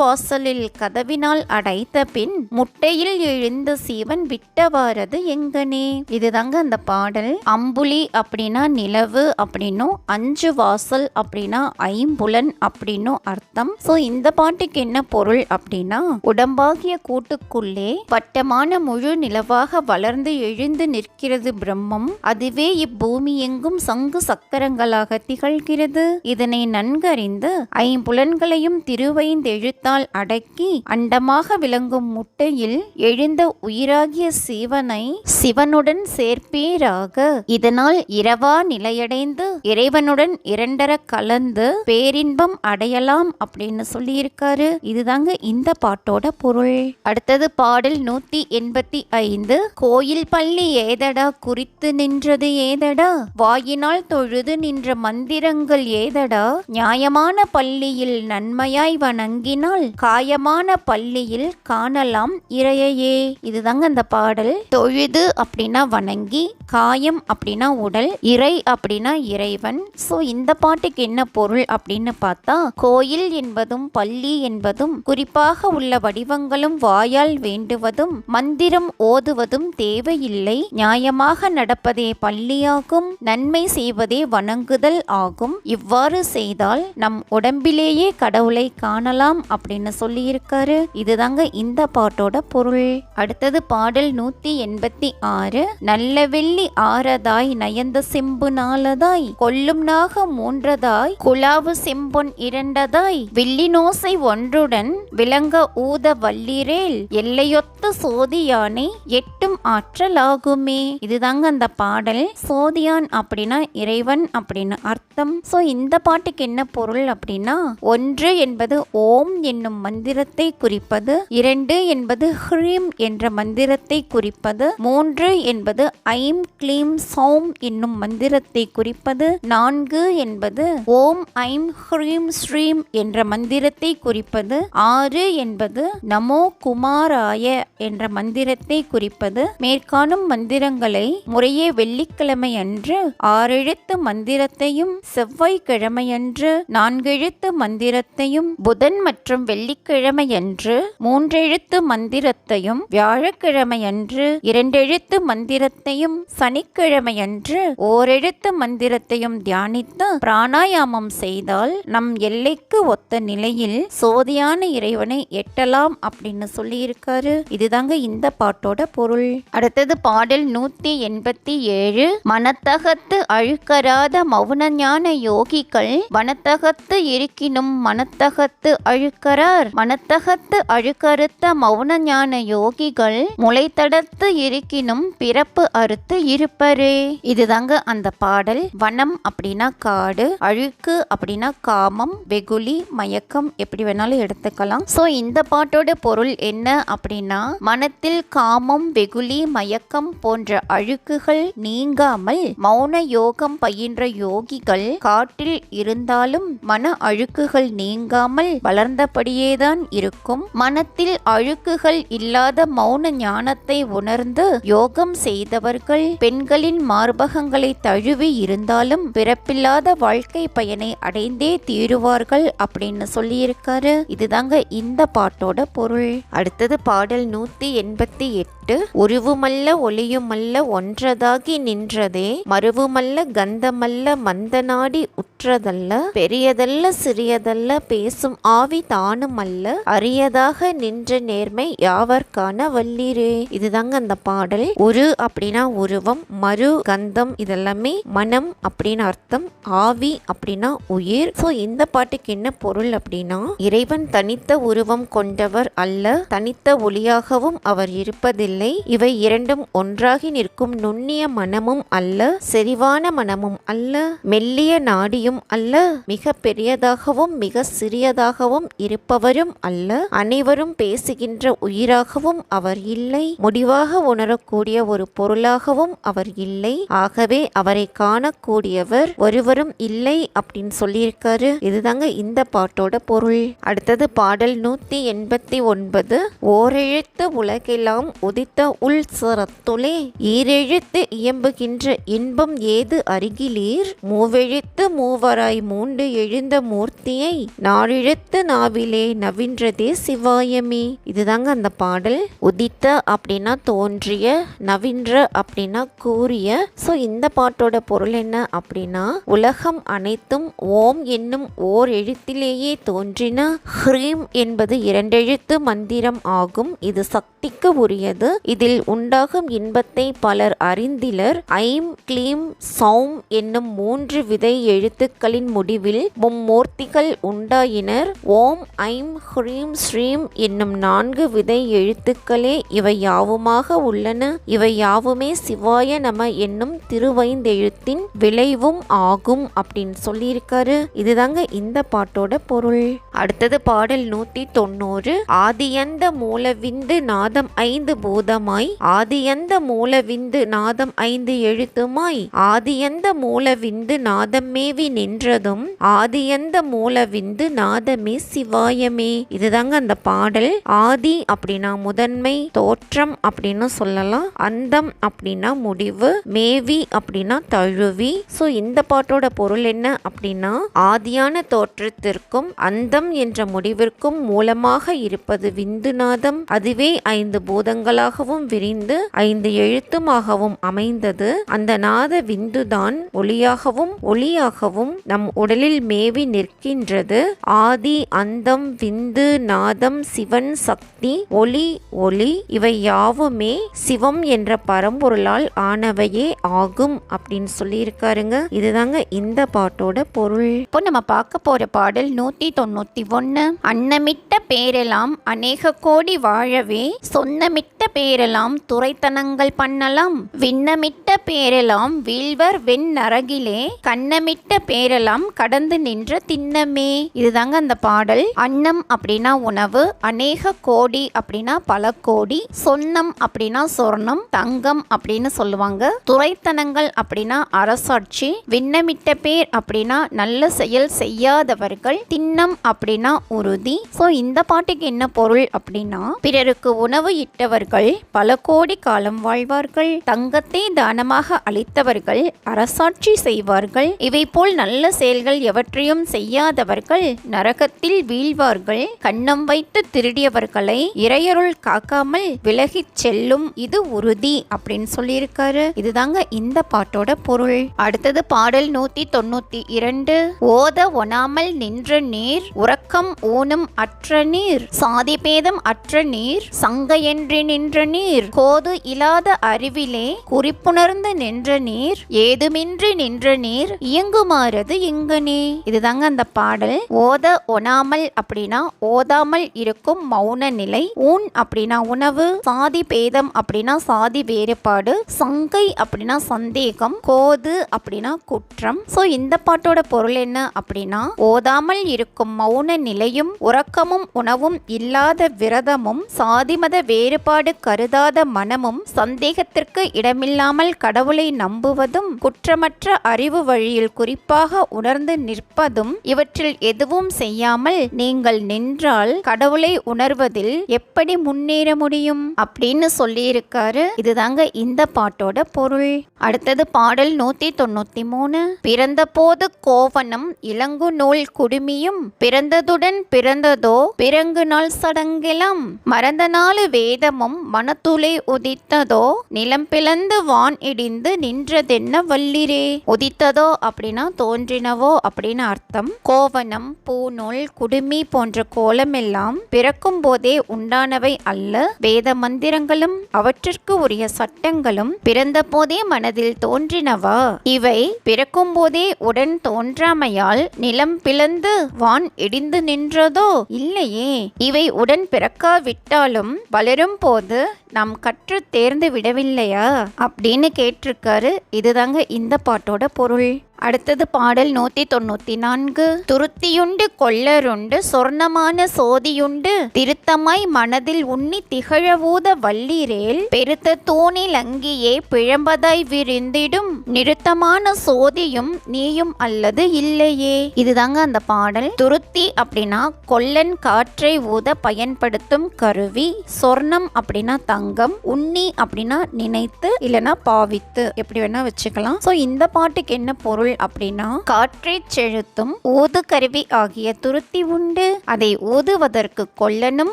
வாசலில் கதவினால் அடைத்த பின் முட்டையில் எழுந்த சீவன் விட்டவாரது எங்கனே. இதுதாங்க அந்த பாடல். அம்புலி அப்படின்னா நிலவு அப்படின்னும், அஞ்சு வாசல் அப்படின்னா ஐம்புலன் அப்படின்னும் அர்த்தம். சோ இந்த பாட்டுக்கு என்ன பொருள் அப்படின்னா, உடம்பாகிய கூட்டுக்குள்ளே வட்டமான முழு நிலவாக வளர்ந்து எழுந்து நிற்கிறது பிரம்மம். அதுவே இப்பூமி எங்கும் சங்கு சக்கரங்களாக திகழ்கிறது. இதனை நன்கறிந்து ஐம்புலன்களையும் திருவைந்தெழுத்தால் அடக்கி அண்டமாக விளங்கும் முட்டையில் எழுந்த உயிராகிய சிவனை சிவனுடன் சேர்ப்பீராக. இதனால் இரவா நிலையடைந்து இறைவனுடன் இரண்டர கலந்து பேரின்பம் அடையலாம் அப்படின்னு சொல்லியிருக்காரு. இதுதாங்க இந்த பாட்டோட பொருள். அடுத்தது பாடல் 185. கோயில் பள்ளி ஏதடா குறித்து நின்றது ஏதடா வாயினால் தொழுது நின்ற மந்திரங்கள் ஏதடா நியாயமான பள்ளியில் நன்மையாய் வணங்கினால் காயமான பள்ளியில் காணலாம் இறையே. இதுதாங்க அந்த பாடல். தொழுது அப்படின்னா வணங்கி, காயம் அப்படின்னா உடல், இறை அப்படின்னா இறைவன். சோ இந்த பாட்டுக்கு என்ன பொருள் அப்படின்னு பார்த்தா, கோயில் என்பதும் பள்ளி என்பதும் குறிப்பாக உள்ள வடிவங்களும் வாயால் வேண்டுவதும் மந்திரம் ஓதுவதும் தேவையில்லை. நியாயமாக நடப்பதே பள்ளியாகும். நன்மை செய்வதே வணங்குதல் ஆகும். இவ்வாறு செய்தால் நம் உடம்பிலேயே கடவுளை காணலாம் அப்படின்னு சொல்லியிருக்காரு. இதுதாங்க இந்த பாட்டோட பொருள். அடுத்தது பாடல் 186. நல்ல வெள்ளி ஆறதாய் நயந்த செம்பு நாலதாய் கொல்லும் நாக மூன்றதாய் குலாவு செம்பொன் இரண்டதாய் வில்லினோசை ஒன்றுடன் விளங்க ஊத வல்லிரேல் எல்லையொத்த சோதியானை எட்டும் ஆற்றலாகுமே. இதுதாங்க அந்த பாடல். சோதியான் அப்படின்னா இறைவன் அப்படின்னு அர்த்தம். சோ இந்த பாட்டுக்கு என்ன பொருள் அப்படின்னா, 1 என்பது ஓம் என்னும் மந்திரத்தை குறிப்பது, 2 என்பது ஹ்ரீம் என்ற மந்திரத்தை குறிப்பது, 3 என்பது ஐம் க்ளீம் சௌம் என்னும் மந்திரத்தை குறிப்பது, 4 என்பது ஓம் ஐம் ஹ்ரீம் ஸ்ரீம் என்ற மந்திரத்தை குறிப்பது, 6 என்பது நமோ குமாராய என்ற மந்திரத்தை குறிப்பது. மேற்காணும் மந்திரங்களை முறையே வெள்ளிக்கிழமை அன்று 6 எழுத்து மந்திரத்தையும், செவ்வாய்க்கிழமையன்று 4 எழுத்து மந்திரத்தையும், புதன் மற்றும் வெள்ளிக்கிழமையன்று 3 எழுத்து மந்திரத்தையும், வியாழக்கிழமையன்று 2 எழுத்து மந்திரத்தையும், சனிக்கிழமையன்று ஓரெழுத்து மந்திரத்தையும் தியானித்து பிராணாயாமம் செய்தால் நம் எல்லைக்கு ஒத்த நிலையில் சோதியான இறைவனை எட்டலாம் அப்படின்னு சொல்லியிருக்காரு. இதுதாங்க இந்த பாட்டோட பொருள். அடுத்தது பாடல் 187. மனத்தகத்து அழுக்கராத மௌன ஞான யோகிகள் வனத்தகத்து இருக்கினும் மனத்தகத்து அழுக்கரார். மனத்தகத்து அழுக்கறுத்த மௌன ஞான யோகிகள் முளைத்தடத்து இருக்கினும் பிறப்பு அறுத்து இருப்பரே. இதுதாங்க அந்த பாடல். வனம் அப்படின்னா காடு, அழுக்கு அப்படின்னா காமம், வெகுளி, மயக்கம், எப்படி வேணாலும் எடுத்துக்கலாம். ஸோ இந்த பாட்டோட பொருள் என்ன அப்படின்னா, மனத்தில் காமம், வெகுளி, மயக்கம் போன்ற அழுக்குகள் நீங்காமல் மௌன யோகம் பயின்ற யோகிகள் காட்டில் இருந்தாலும் மன அழுக்குகள் நீங்காமல் வளர்ந்தபடியேதான் இருக்கும். மனத்தில் அழுக்குகள் இல்லாத மௌன ஞானத்தை உணர்ந்து யோகம் செய்தவர்கள் பெண்களின் மார்பகங்களை தழுவி இருந்தாலும் பிறப்பில்லாத வாழ்க்கை பயனை அடைந்தே தீருவார்கள் அப்படின்னு சொல்லியிருக்காரு. இதுதாங்க இந்த பாட்டோட பொருள். அடுத்தது பாடல் 188. உருவுமல்ல ஒளியுமல்ல ஒன்றதாகி நின்றதே, மருவுமல்ல கந்தமல்ல மந்தநாடி உற்றதல்ல, பெரியதல்ல சிறியதல்ல பேசும் ஆவி தானுமல்ல, அரியதாக நின்ற நேர்மை யாவர்கான வல்லீரே. இதுதாங்க அந்த பாடல். உரு அப்படின்னா உருவம், மரு கந்தம் இதெல்லாமே மனம் அப்படின்னு அர்த்தம், ஆவி அப்படின்னா உயிர். சோ இந்த பாட்டுக்கு என்ன பொருள் அப்படின்னா, இறைவன் தனித்த உருவம் கொண்டவர் அல்ல, தனித்த ஒளியாகவும் அவர் இருப்பதில்லை. இவை இரண்டும் ஒன்றாகி நிற்கும் நுண்ணிய மனமும் அல்ல, செறிவான மனமும் அல்ல, மெல்லிய நாடியும் அல்ல, மிக பெரியதாகவும் மிக சிறியதாகவும் இருப்பவரும் அல்ல, அனைவரும் பேசுகின்ற உயிராகவும் அவர் இல்லை, முடிவாக உணரக்கூடிய ஒரு பொருளாகவும் அவர் இல்லை. ஆகவே அவரை காணக்கூடியவர் ஒருவரும் இல்லை அப்படின்னு சொல்லியிருக்காரு. இதுதாங்க இந்த பாட்டோட பொருள். அடுத்தது பாடல் 189. ஓரெழுத்து உலகெல்லாம் உதித்த உள் சிரத்துளே, ஈரெழுத்து இயம்புகின்ற இன்பம் ஏது அருகிலீர், மூவெழுத்து மூவராய் மூண்டு எழுந்த மூர்த்தியை நாலெழுத்து நாவிலே நவின்றதே சிவாயமே. இதுதாங்க அந்த பாடல். உதித்த அப்படின்னா தோன்றிய, நவின்ற அப்படின்னா கூறிய. ஸோ இந்த பாட்டோட பொருள் என்ன அப்படின்னா, உலகம் அனைத்தும் ஓம் என்னும் ஓர் எழுத்திலேயே தோன்றின. ஹ்ரீம் என்பது 2 எழுத்து மந்திரம் ஆகும். இது சக்திக்கு உரியது. இதில் உண்டாகும் இன்பத்தை பலர் அறிந்திலர். ஐம், க்ளீம், சௌம் என்னும் 3 விதை எழுத்துக்களின் முடிவில் மும்மூர்த்திகள் உண்டாயினர். ஓம், ஐம், ஹ்ரீம், ஸ்ரீம் என்னும் 4 விதை எழுத்துக்களே இவை யாவுமாக உள்ளன. இவை யாவுமே சிவாய நம என்னும் திருவைந்தெழுத்தின் விளைவும் ஆகும் அப்படின்னு சொல்லியிருக்காரு. இதுதாங்க இந்த பாட்டோட பொருள். அடுத்தது பாடல் 190. ஆதியந்த மூலவிந்து நாதம் 5 பூதமாய், ஆதியந்த மூலவிந்து நாதம் 5 எழுத்துமாய், ஆதியந்த மூலவிந்து நாதம் மேவி நின்றதும் ஆதியந்த மூலவிந்து நாதமே சிவாயமே. இதுதாங்க அந்த பாடல். ஆதி அப்படின்னா முதன்மை, தோற்றம் அப்படின்னு சொல்லலாம், அந்தம் அப்படின்னா முடிவு, மேவி அப்படின்னா தழுவி. ஸோ இந்த பாட்டோட பொருள் என்ன அப்படின்னா, ஆதியான தோற்றத்திற்கும் அந்தம் என்ற முடிவிற்கும் மூலமாக இருப்பது விந்துநாதம். அதுவே 5 பூதங்களாகவும் விரிந்து 5 எழுத்துமாகவும் அமைந்தது. அந்த நாத விந்துதான் ஒளியாகவும் ஒளியாகவும் நம் உடலில் மேவி நிற்கின்றது. ஆதி, அந்தம், விந்து, நாதம், சிவன், சக்தி, ஒளி, ஒளி இவை யாவுமே சிவம் என்ற பரம்பொருளால் ஆனவையே ஆகும் அப்படின்னு சொல்லியிருக்காருங்க. இதுதாங்க இந்த பாட்டோட பொருள். இப்போ நம்ம பார்க்க போற பாடல் 191. அன்னமிட்ட பேரெல்லாம் அநேக கோடி வாழவே, சொன்னமிட்ட பேரெல்லாம் துரைத்தனங்கள் பண்ணலாம், விண்ணமிட்ட பேரெல்லாம் வீழ்வர் வெண் நரகிலே கண்ணமிட்ட பேரெல்லாம் கடந்து நின்ற திண்ணமே. இதுதாங்க அந்த பாடல். அன்னம் அப்படின்னா உணவு, அநேக கோடி அப்படின்னா பல கோடி, சொன்னம் அப்படின்னா சொர்ணம், தங்கம் அப்படின்னு சொல்லுவாங்க, துரைத்தனங்கள் அப்படின்னா அரசாட்சி, விண்ணமிட்ட பேர் அப்படின்னா நல்ல செயல் செய்யாதவர்கள், திண்ணம் அப்படின்னா உறுதி. சோ இந்த பாட்டுக்கு என்ன பொருள் அப்படின்னா, பிறருக்கு உணவு இட்டவர்கள் பல கோடி காலம் வாழ்வார்கள், தங்கத்தை தானமாக அளித்தவர்கள் அரசாட்சி செய்வார்கள், இவை போல் நல்ல செயல்கள் எவற்றையும் செய்யாதவர்கள் நரகத்தில் வீழ்வார்கள், கன்னம் வைத்து திருடியவர்களை இறையருள் காக்காமல் விலகிச் செல்லும் இது உறுதி அப்படின்னு சொல்லியிருக்காரு. இதுதாங்க இந்த பாட்டோட பொருள். அடுத்தது பாடல் 192. ஓத ஒணாமல் நின்ற நீர், உறக்கம் ஊனம் அற்ற நீர், சாதி பேதம் அற்ற நீர், சங்கையன்றி நின்ற நீர், கோது இல்லாத அறிவிலே குறிப்புணர்ந்து நின்ற நீர், ஏதுமின்றி நின்ற நீர், இயங்குமாறது இங்கனே. இதுதாங்க அந்த பாடல். ஓத ஒணாமல் அப்படின்னா ஓதாமல் இருக்கும் மௌன நிலை, ஊன் அப்படின்னா உணவு, சாதி பேதம் அப்படின்னா சாதி வேறுபாடு, சங்கை அப்படின்னா சந்தேகம், கோது அப்படின்னா குற்றம். சோ இந்த பாட்டோட பொருள் என்ன அப்படின்னா, ஓதாமல் இருக்கும் மௌன நிலையும், உறக்கமும் உணவும் இல்லாத விரதமும், சாதி மத வேறுபாடு கருதாத மனமும், சந்தேகத்திற்கு இடமில்லாமல் கடவுளை நம்புவதும், குற்றமற்ற அறிவு வழியில் குறிப்பாக உணர்ந்து நிற்பதும், இவற்றில் எதுவும் செய்யாமல் நீங்கள் நின்றால் கடவுளை உணர்வதில் எப்படி முன்னேற முடியும் அப்படின்னு சொல்லியிருக்காரு. இதுதாங்க இந்த பாட்டோட பொருள். அடுத்தது பாடல் 193. பிறந்த போது கோவணம் இளங்கு நூல் குடுமியும், பிறந்ததுடன் பிறந்ததோ பிறங்கு நாள் சடங்கெல்லாம், மறந்த நாலு வேதமும் மனத்துளே உதித்ததோ, நிலம் பிளந்து வான் இடிந்து நின்றதென்ன வல்லிரே. உதித்ததோ அப்படின்னா தோன்றினவோ அப்படின்னு அர்த்தம். கோவணம், பூநூல், குடுமி போன்ற கோலம் எல்லாம் பிறக்கும் போதே உண்டானவை அல்ல. வேத மந்திரங்களும் அவற்றிற்கு உரிய சட்டங்களும் பிறந்த போதே மனதில் தோன்றினவா. இவை பிறக்கும் போதே உடன் தோன்றாமையால் நிலம் பிளந்து வான் இடிந்து நின்றதோ இல்லையே. இவை உடன் பிறக்காவிட்டாலும் வளரும் போது நாம் கற்று தேர்ந்து விடவில்லையா அப்படின்னு கேட்டிருக்காரு. இதுதாங்க இந்த பாட்டோட பொருள். அடுத்தது பாடல் 194. துருத்தியுண்டு கொள்ளருண்டு சொர்ணமான சோதியுண்டு, திருத்தமாய் மனதில் உண்ணி திகழவூத வல்லிரேல், பெருத்த தூணில் அங்கியே பிழம்பதாய் விரிந்திடும், நிறுத்தமான சோதியும் நீயும் அல்லது இல்லையே. இதுதாங்க அந்த பாடல். துருத்தி அப்படின்னா கொல்லன் காற்றை ஊத பயன்படுத்தும் கருவி, சொர்ணம் அப்படின்னா தங்கம், உண்ணி அப்படின்னா நினைத்து இல்லைன்னா பாவித்து எப்படி வேணா வச்சுக்கலாம். சோ இந்த பாட்டுக்கு என்ன பொருள் அப்படின்னா, காற்றை செலுத்தும் ஊது கருவி ஆகிய துருத்தி உண்டு, அதை ஊதுவதற்கு கொல்லனும்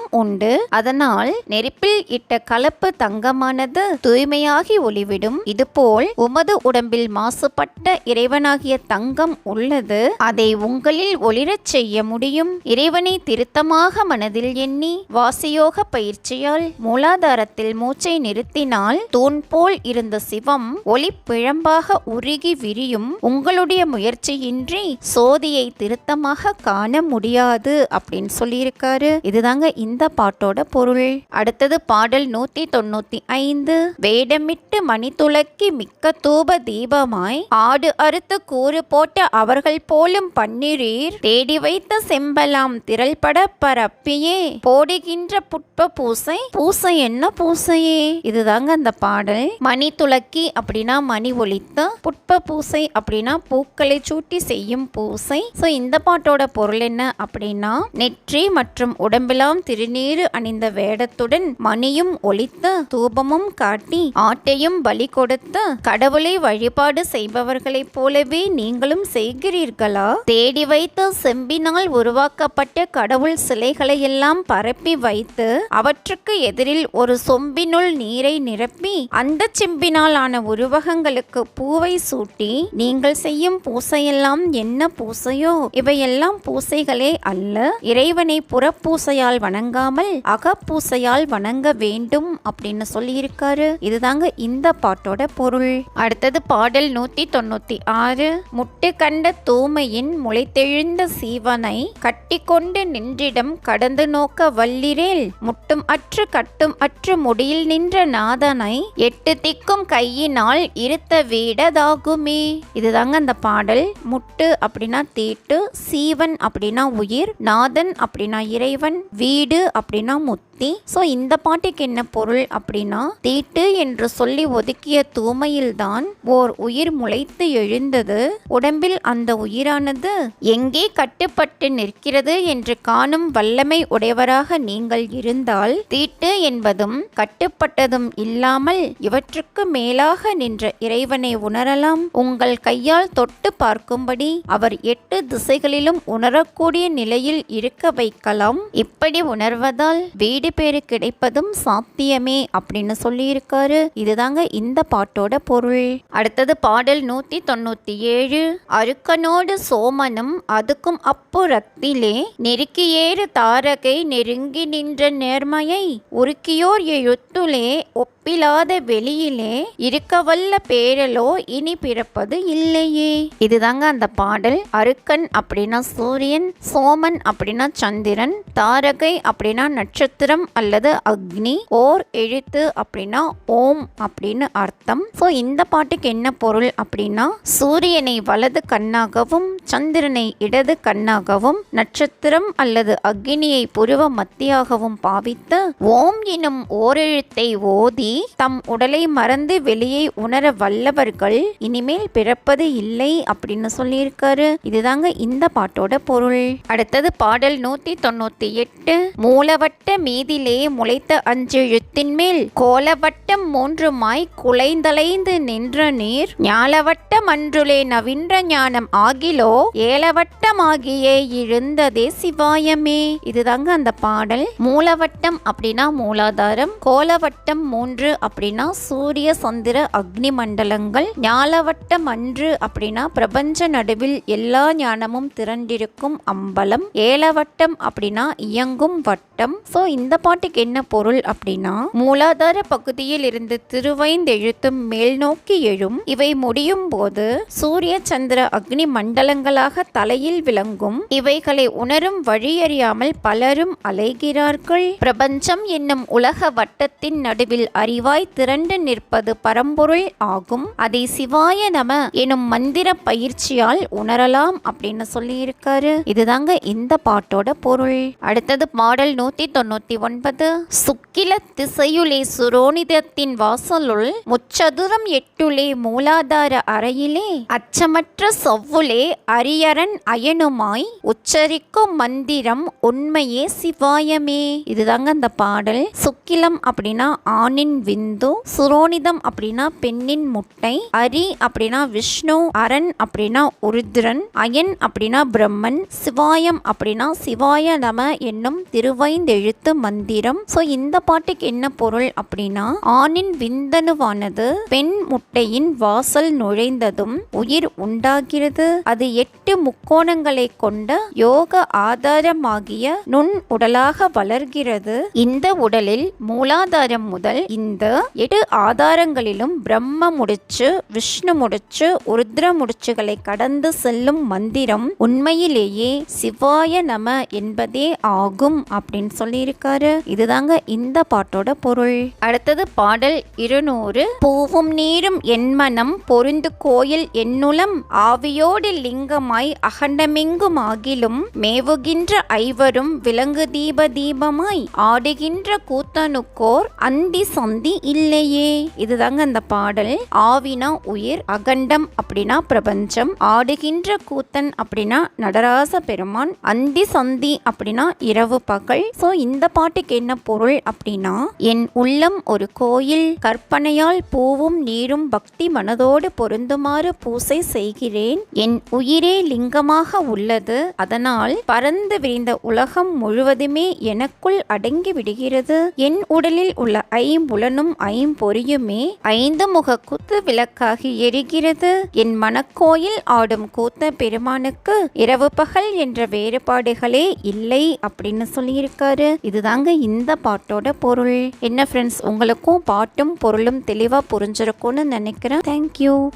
உண்டு, அதனால் நெருப்பில் இட்ட கலப்பு தங்கமானது தூய்மையாகி ஒளிவிடும். இதுபோல் உமது உடம்பில் மாசுபட்ட இறைவனாகிய தங்கம் உள்ளது, அதை உங்களில் ஒளிரச் செய்ய முடியும். இறைவனை திருத்தமாக மனதில் எண்ணி வாசியோக பயிற்சியால் மூலாதாரத்தில் மூச்சை நிறுத்தினால் தூண் போல் இருந்த சிவம் ஒளி பிழம்பாக உருகி விரியும். உங்களுடைய முயற்சியின்றி சோதியை திருத்தமாக காண முடியாது அப்படின்னு சொல்லியிருக்காரு. இதுதாங்க இந்த பாட்டோட பொருள். அடுத்தது பாடல் 195. வேடமிட்டு மணி துளக்கி மிக்க தூப தீபமாய், ஆடு அறுத்து கூறு போட்ட அவர்கள் போலும் பன்னிரீர், தேடி வைத்த செம்பலாம் திரள்பட பரப்பியே, போடுகின்ற புட்ப பூசை. பூசை என்ன பூசையே. இதுதாங்க அந்த பாடல். மணி துளக்கி அப்படின்னா மணி ஒலித்த, புட்ப பூசை அப்படின்னா பூக்களை சூட்டி செய்யும் பூசை. சோ இந்த பாட்டோட பொருள் என்ன அப்படின்னா, நெற்றி மற்றும் உடம்பெல்லாம் திருநீறு அணிந்த வேடத்துடன் மணியும் ஒலித்து தூபமும் காட்டி ஆட்டையும் பலி கொடுத்து கடவுளை வழிபாடு செய்பவர்களைப் போலவே நீங்களும் செய்கிறீர்களா? தேடி வைத்த செம்பினால் உருவாக்கப்பட்ட கடவுள் சிலைகளை எல்லாம் பரப்பி வைத்து அவற்றுக்கு எதிரில் ஒரு சொம்பினுள் நீரை நிரப்பி அந்த செம்பினால் ஆன உருவகங்களுக்கு பூவை சூட்டி நீங்கள் செய்யும் பூசையெல்லாம் என்ன பூசையோ இவையெல்லாம் பூசைகளே அல்ல. இறைவனை புறப்பூசையால் வணங்காமல் அகப்பூசையால் வணங்க வேண்டும் அப்படின்னு சொல்லியிருக்காரு. இதுதாங்க இந்த பாட்டோட பொருள். அடுத்தது பாடல் 196. முட்டு கண்ட தூமையின் முளைத்தெழுந்த சீவனை கட்டிக்கொண்டு நின்றிடம் கடந்து நோக்க வல்லிரேல் முட்டும் அற்று கட்டும் அற்று முடியில் நின்ற நாதனை எட்டு திக்கும் கையினால் இருத்த வீடதாகுமே. இதுதாங்க அந்த பாடல். முட்டு அப்படின்னா தீட்டு, சீவன் அப்படின்னா உயிர், நாதன் அப்படின்னா இறைவன், வீடு அப்படின்னா முத்தி. ஸோ இந்த பாட்டுக்கு என்ன பொருள் அப்படின்னா, தீட்டு என்று சொல்லி ஒதுக்கிய தூமையில்தான் ஓர் உயிர் முளைத்து எழுந்தது. உடம்பில் அந்த உயிரானது எங்கே கட்டுப்பட்டு நிற்கிறது என்று காணும் வல்லமை உடையவராக நீங்கள் இருந்தால், தீட்டு என்பதும் கட்டுப்பட்டதும் இல்லாமல் இவற்றுக்கு மேலாக நின்ற இறைவனை உணரலாம். உங்கள் கையால் தொட்டு பார்க்கும்படி அவர் 8 திசைகளிலும் உணரக்கூடிய நிலையில் இருக்க வைக்கலாம். இப்படி உணர்வதால் வீடு பேரு கிடைப்பதும் சாத்தியமே அப்படின்னு சொல்லியிருக்காரு. இதுதாங்க இந்த பாட்டோட பொருள். அடுத்தது பாடல் 197. அருக்கனோடு சோமனும் அதுக்கும் அப்புறத்திலே நெருக்கியேறு தாரகை நெருங்கி நின்ற நேர்மையை உருக்கியோர் எழுத்துலே ஒப்பிலாத வெளியிலே இருக்கவல்ல பேரலோ இனி பிறப்பது இல்லையே. இதுதாங்க அந்த பாடல். அருக்கன் அப்படின்னா சூரியன், சோமன் அப்படின்னா சந்திரன், தாரகை அப்படின்னா நட்சத்திரம் அல்லது அக்னி, ஓர் எழுத்து அப்படின்னா ஓம் அப்படின்னு அர்த்தம். ஸோ இந்த பாட்டுக்கு என்ன பொருள் அப்படின்னா, சூரியனை வலது கண்ணாகவும் சந்திரனை இடது கண்ணாகவும் நட்சத்திரம் அல்லது அக்னியை புருவ மத்தியாகவும் பாவித்து ஓம் எனும் ஓரெழுத்தை ஓதி தம் உடலை மறந்து வெளியே உணர வல்லவர்கள் இனிமேல் பிறப்பது இல்லை அப்படின்னு சொல்லியிருக்காரு. இதுதாங்க இந்த பாட்டோட பொருள். அடுத்தது பாடல் 198. மூலவட்ட மீதிலே முளைத்த 5 எழுத்தின் மேல் கோலவட்டம் 3மாய் குலைந்தலைந்து நின்ற நீர் ஞாலவட்டம் அன்றுலே நவின்ற ஞானம் ஆகிலோ ஏலவட்டமாகியே இருந்ததே சிவாயமே. இதுதாங்க அந்த பாடல். மூலவட்டம் அப்படின்னா மூலாதாரம், கோலவட்டம் 3 அப்படின்னா சூரிய சந்திர அக்னி மண்டலங்கள், ஞாலவட்டம் அன்று அப்படின்னா பிரபஞ்ச நடுவில் எல்லா ஞானமும் திரண்டிருக்கும் அம்பலம், ஏலவட்டம் அப்படின்னா இயங்கும் வட்டம். ஸோ இந்த பாட்டுக்கு என்ன பொருள் அப்படின்னா, மூலாதார பகுதியில் இருந்து திருவைந்தெழுத்தும் மேல் நோக்கி எழும். இவை முடியும் போது சூரிய சந்திர அக்னி மண்டலங்களாக தலையில் விளங்கும். இவைகளை உணரும் வழியறியாமல் பலரும் அலைகிறார்கள். பிரபஞ்சம் என்னும் உலக வட்டத்தின் நடுவில் அறிவாய் திரண்டு நிற்பது பரம்பொருள் ஆகும். அதை சிவாய நம எனும் மந்திர பயிற்சியால் உணரலாம் அப்படின்னு சொல்லியிருக்காரு. இதுதாங்க இந்த பாட்டோட பொருள். அடுத்தது பாடல் 199. சுக்கில திசையுளே சுரோனிதத்தின் வாசலுள் முச்சதுரம் 8லே மூலாதார அறையிலே அச்சமற்ற சவ்வுலே அரியரன் அயனுமாய் உச்சரிக்கும் மந்திரம் உண்மையே சிவாயமே. இதுதாங்க அந்த பாடல். சுக்கிலம் அப்படின்னா ஆணின் விந்து, சுரோனிதம் அப்படின்னா பெண்ணின் முட்டை, அரி அப்படின்னா விஷ்ணு, அரண் அப்படின்னா உருத்ரன், அயன் அப்படின்னா பிரம்மன், சிவாயம் அப்படின்னா சிவாய நம என்னும் திருவைந்தெழுத்து மந்திரம். ஸோ இந்த பாட்டுக்கு என்ன பொருள் அப்படின்னா, ஆணின் விந்தணுவானது பெண் முட்டையின் வாசல் நுழைந்ததும் உயிர் உண்டாகிறது. அது 8 முக்கோணங்களை கொண்ட யோக ஆதாரமாகிய நுண் உடலாக வளர்கிறது. இந்த உடலில் மூலாதாரம் முதல் இந்த 8 ஆதாரங்களிலும் பிரம்ம முடிச்சு, விஷ்ணு முடிச்சு, உருத்ர முடிச்சுகளை கடந்து செல்லும் மந்திரம் உண்மையிலேயே சிவாய நம என்பதே ஆகும் அப்படின்னு சொல்லியிருக்காரு. இதுதாங்க இந்த பாட்டோட பொருள். அடுத்தது பாடல் 200. பூவும் நீரும் என்மனம் பொருந்து கோயில் என்னுளம் ஆவியோடு லிங்கமாய் அகண்டமெங்கும் ஆகிலும் மேவுகின்ற ஐவரும் விலங்கு தீப தீபமாய் ஆடுகின்ற கூத்தனுக்கோர் அந்தி சந்தி இல்லையே. இதுதாங்க அந்த பாடல். ஆவினா உயிர், அகண்டம் அப்படின்னா பிரபஞ்சம், ஆடுகின்ற கூத்தன் அப்படின்னா நடராச பெருமான், அந்தி சந்தி அப்படின்னா இரவு பகல். ஸோ இந்த பாட்டுக்கு என்ன பொருள் அப்படின்னா, என் உள்ளம் ஒரு கோயில், கற்பனையால் பூவும் நீரும் பக்தி மனதோடு பொருந்துமாறு பூசை செய்கிறேன். என் உயிரே லிங்கமாக உள்ளது. அதனால் பறந்து விரிந்த உலகம் முழுவதுமே எனக்குள் அடங்கி விடுகிறது. என் உடலில் உள்ள ஐம்புலனும் ஐம்பொறியுமே 5 முக குத்து விளக்காகி எரிகிறது. என் என் மனக்கோயில் ஆடும் கூத்த பெருமானுக்கு இரவு பகல் என்ற வேறுபாடுகளே இல்லை அப்படின்னு சொல்லியிருக்காரு. இதுதாங்க இந்த பாட்டோட பொருள். என்ன ஃப்ரெண்ட்ஸ், உங்களுக்கும் பாட்டும் பொருளும் தெளிவா புரிஞ்சிருக்கும்னு நினைக்கிறேன். தேங்க்யூ.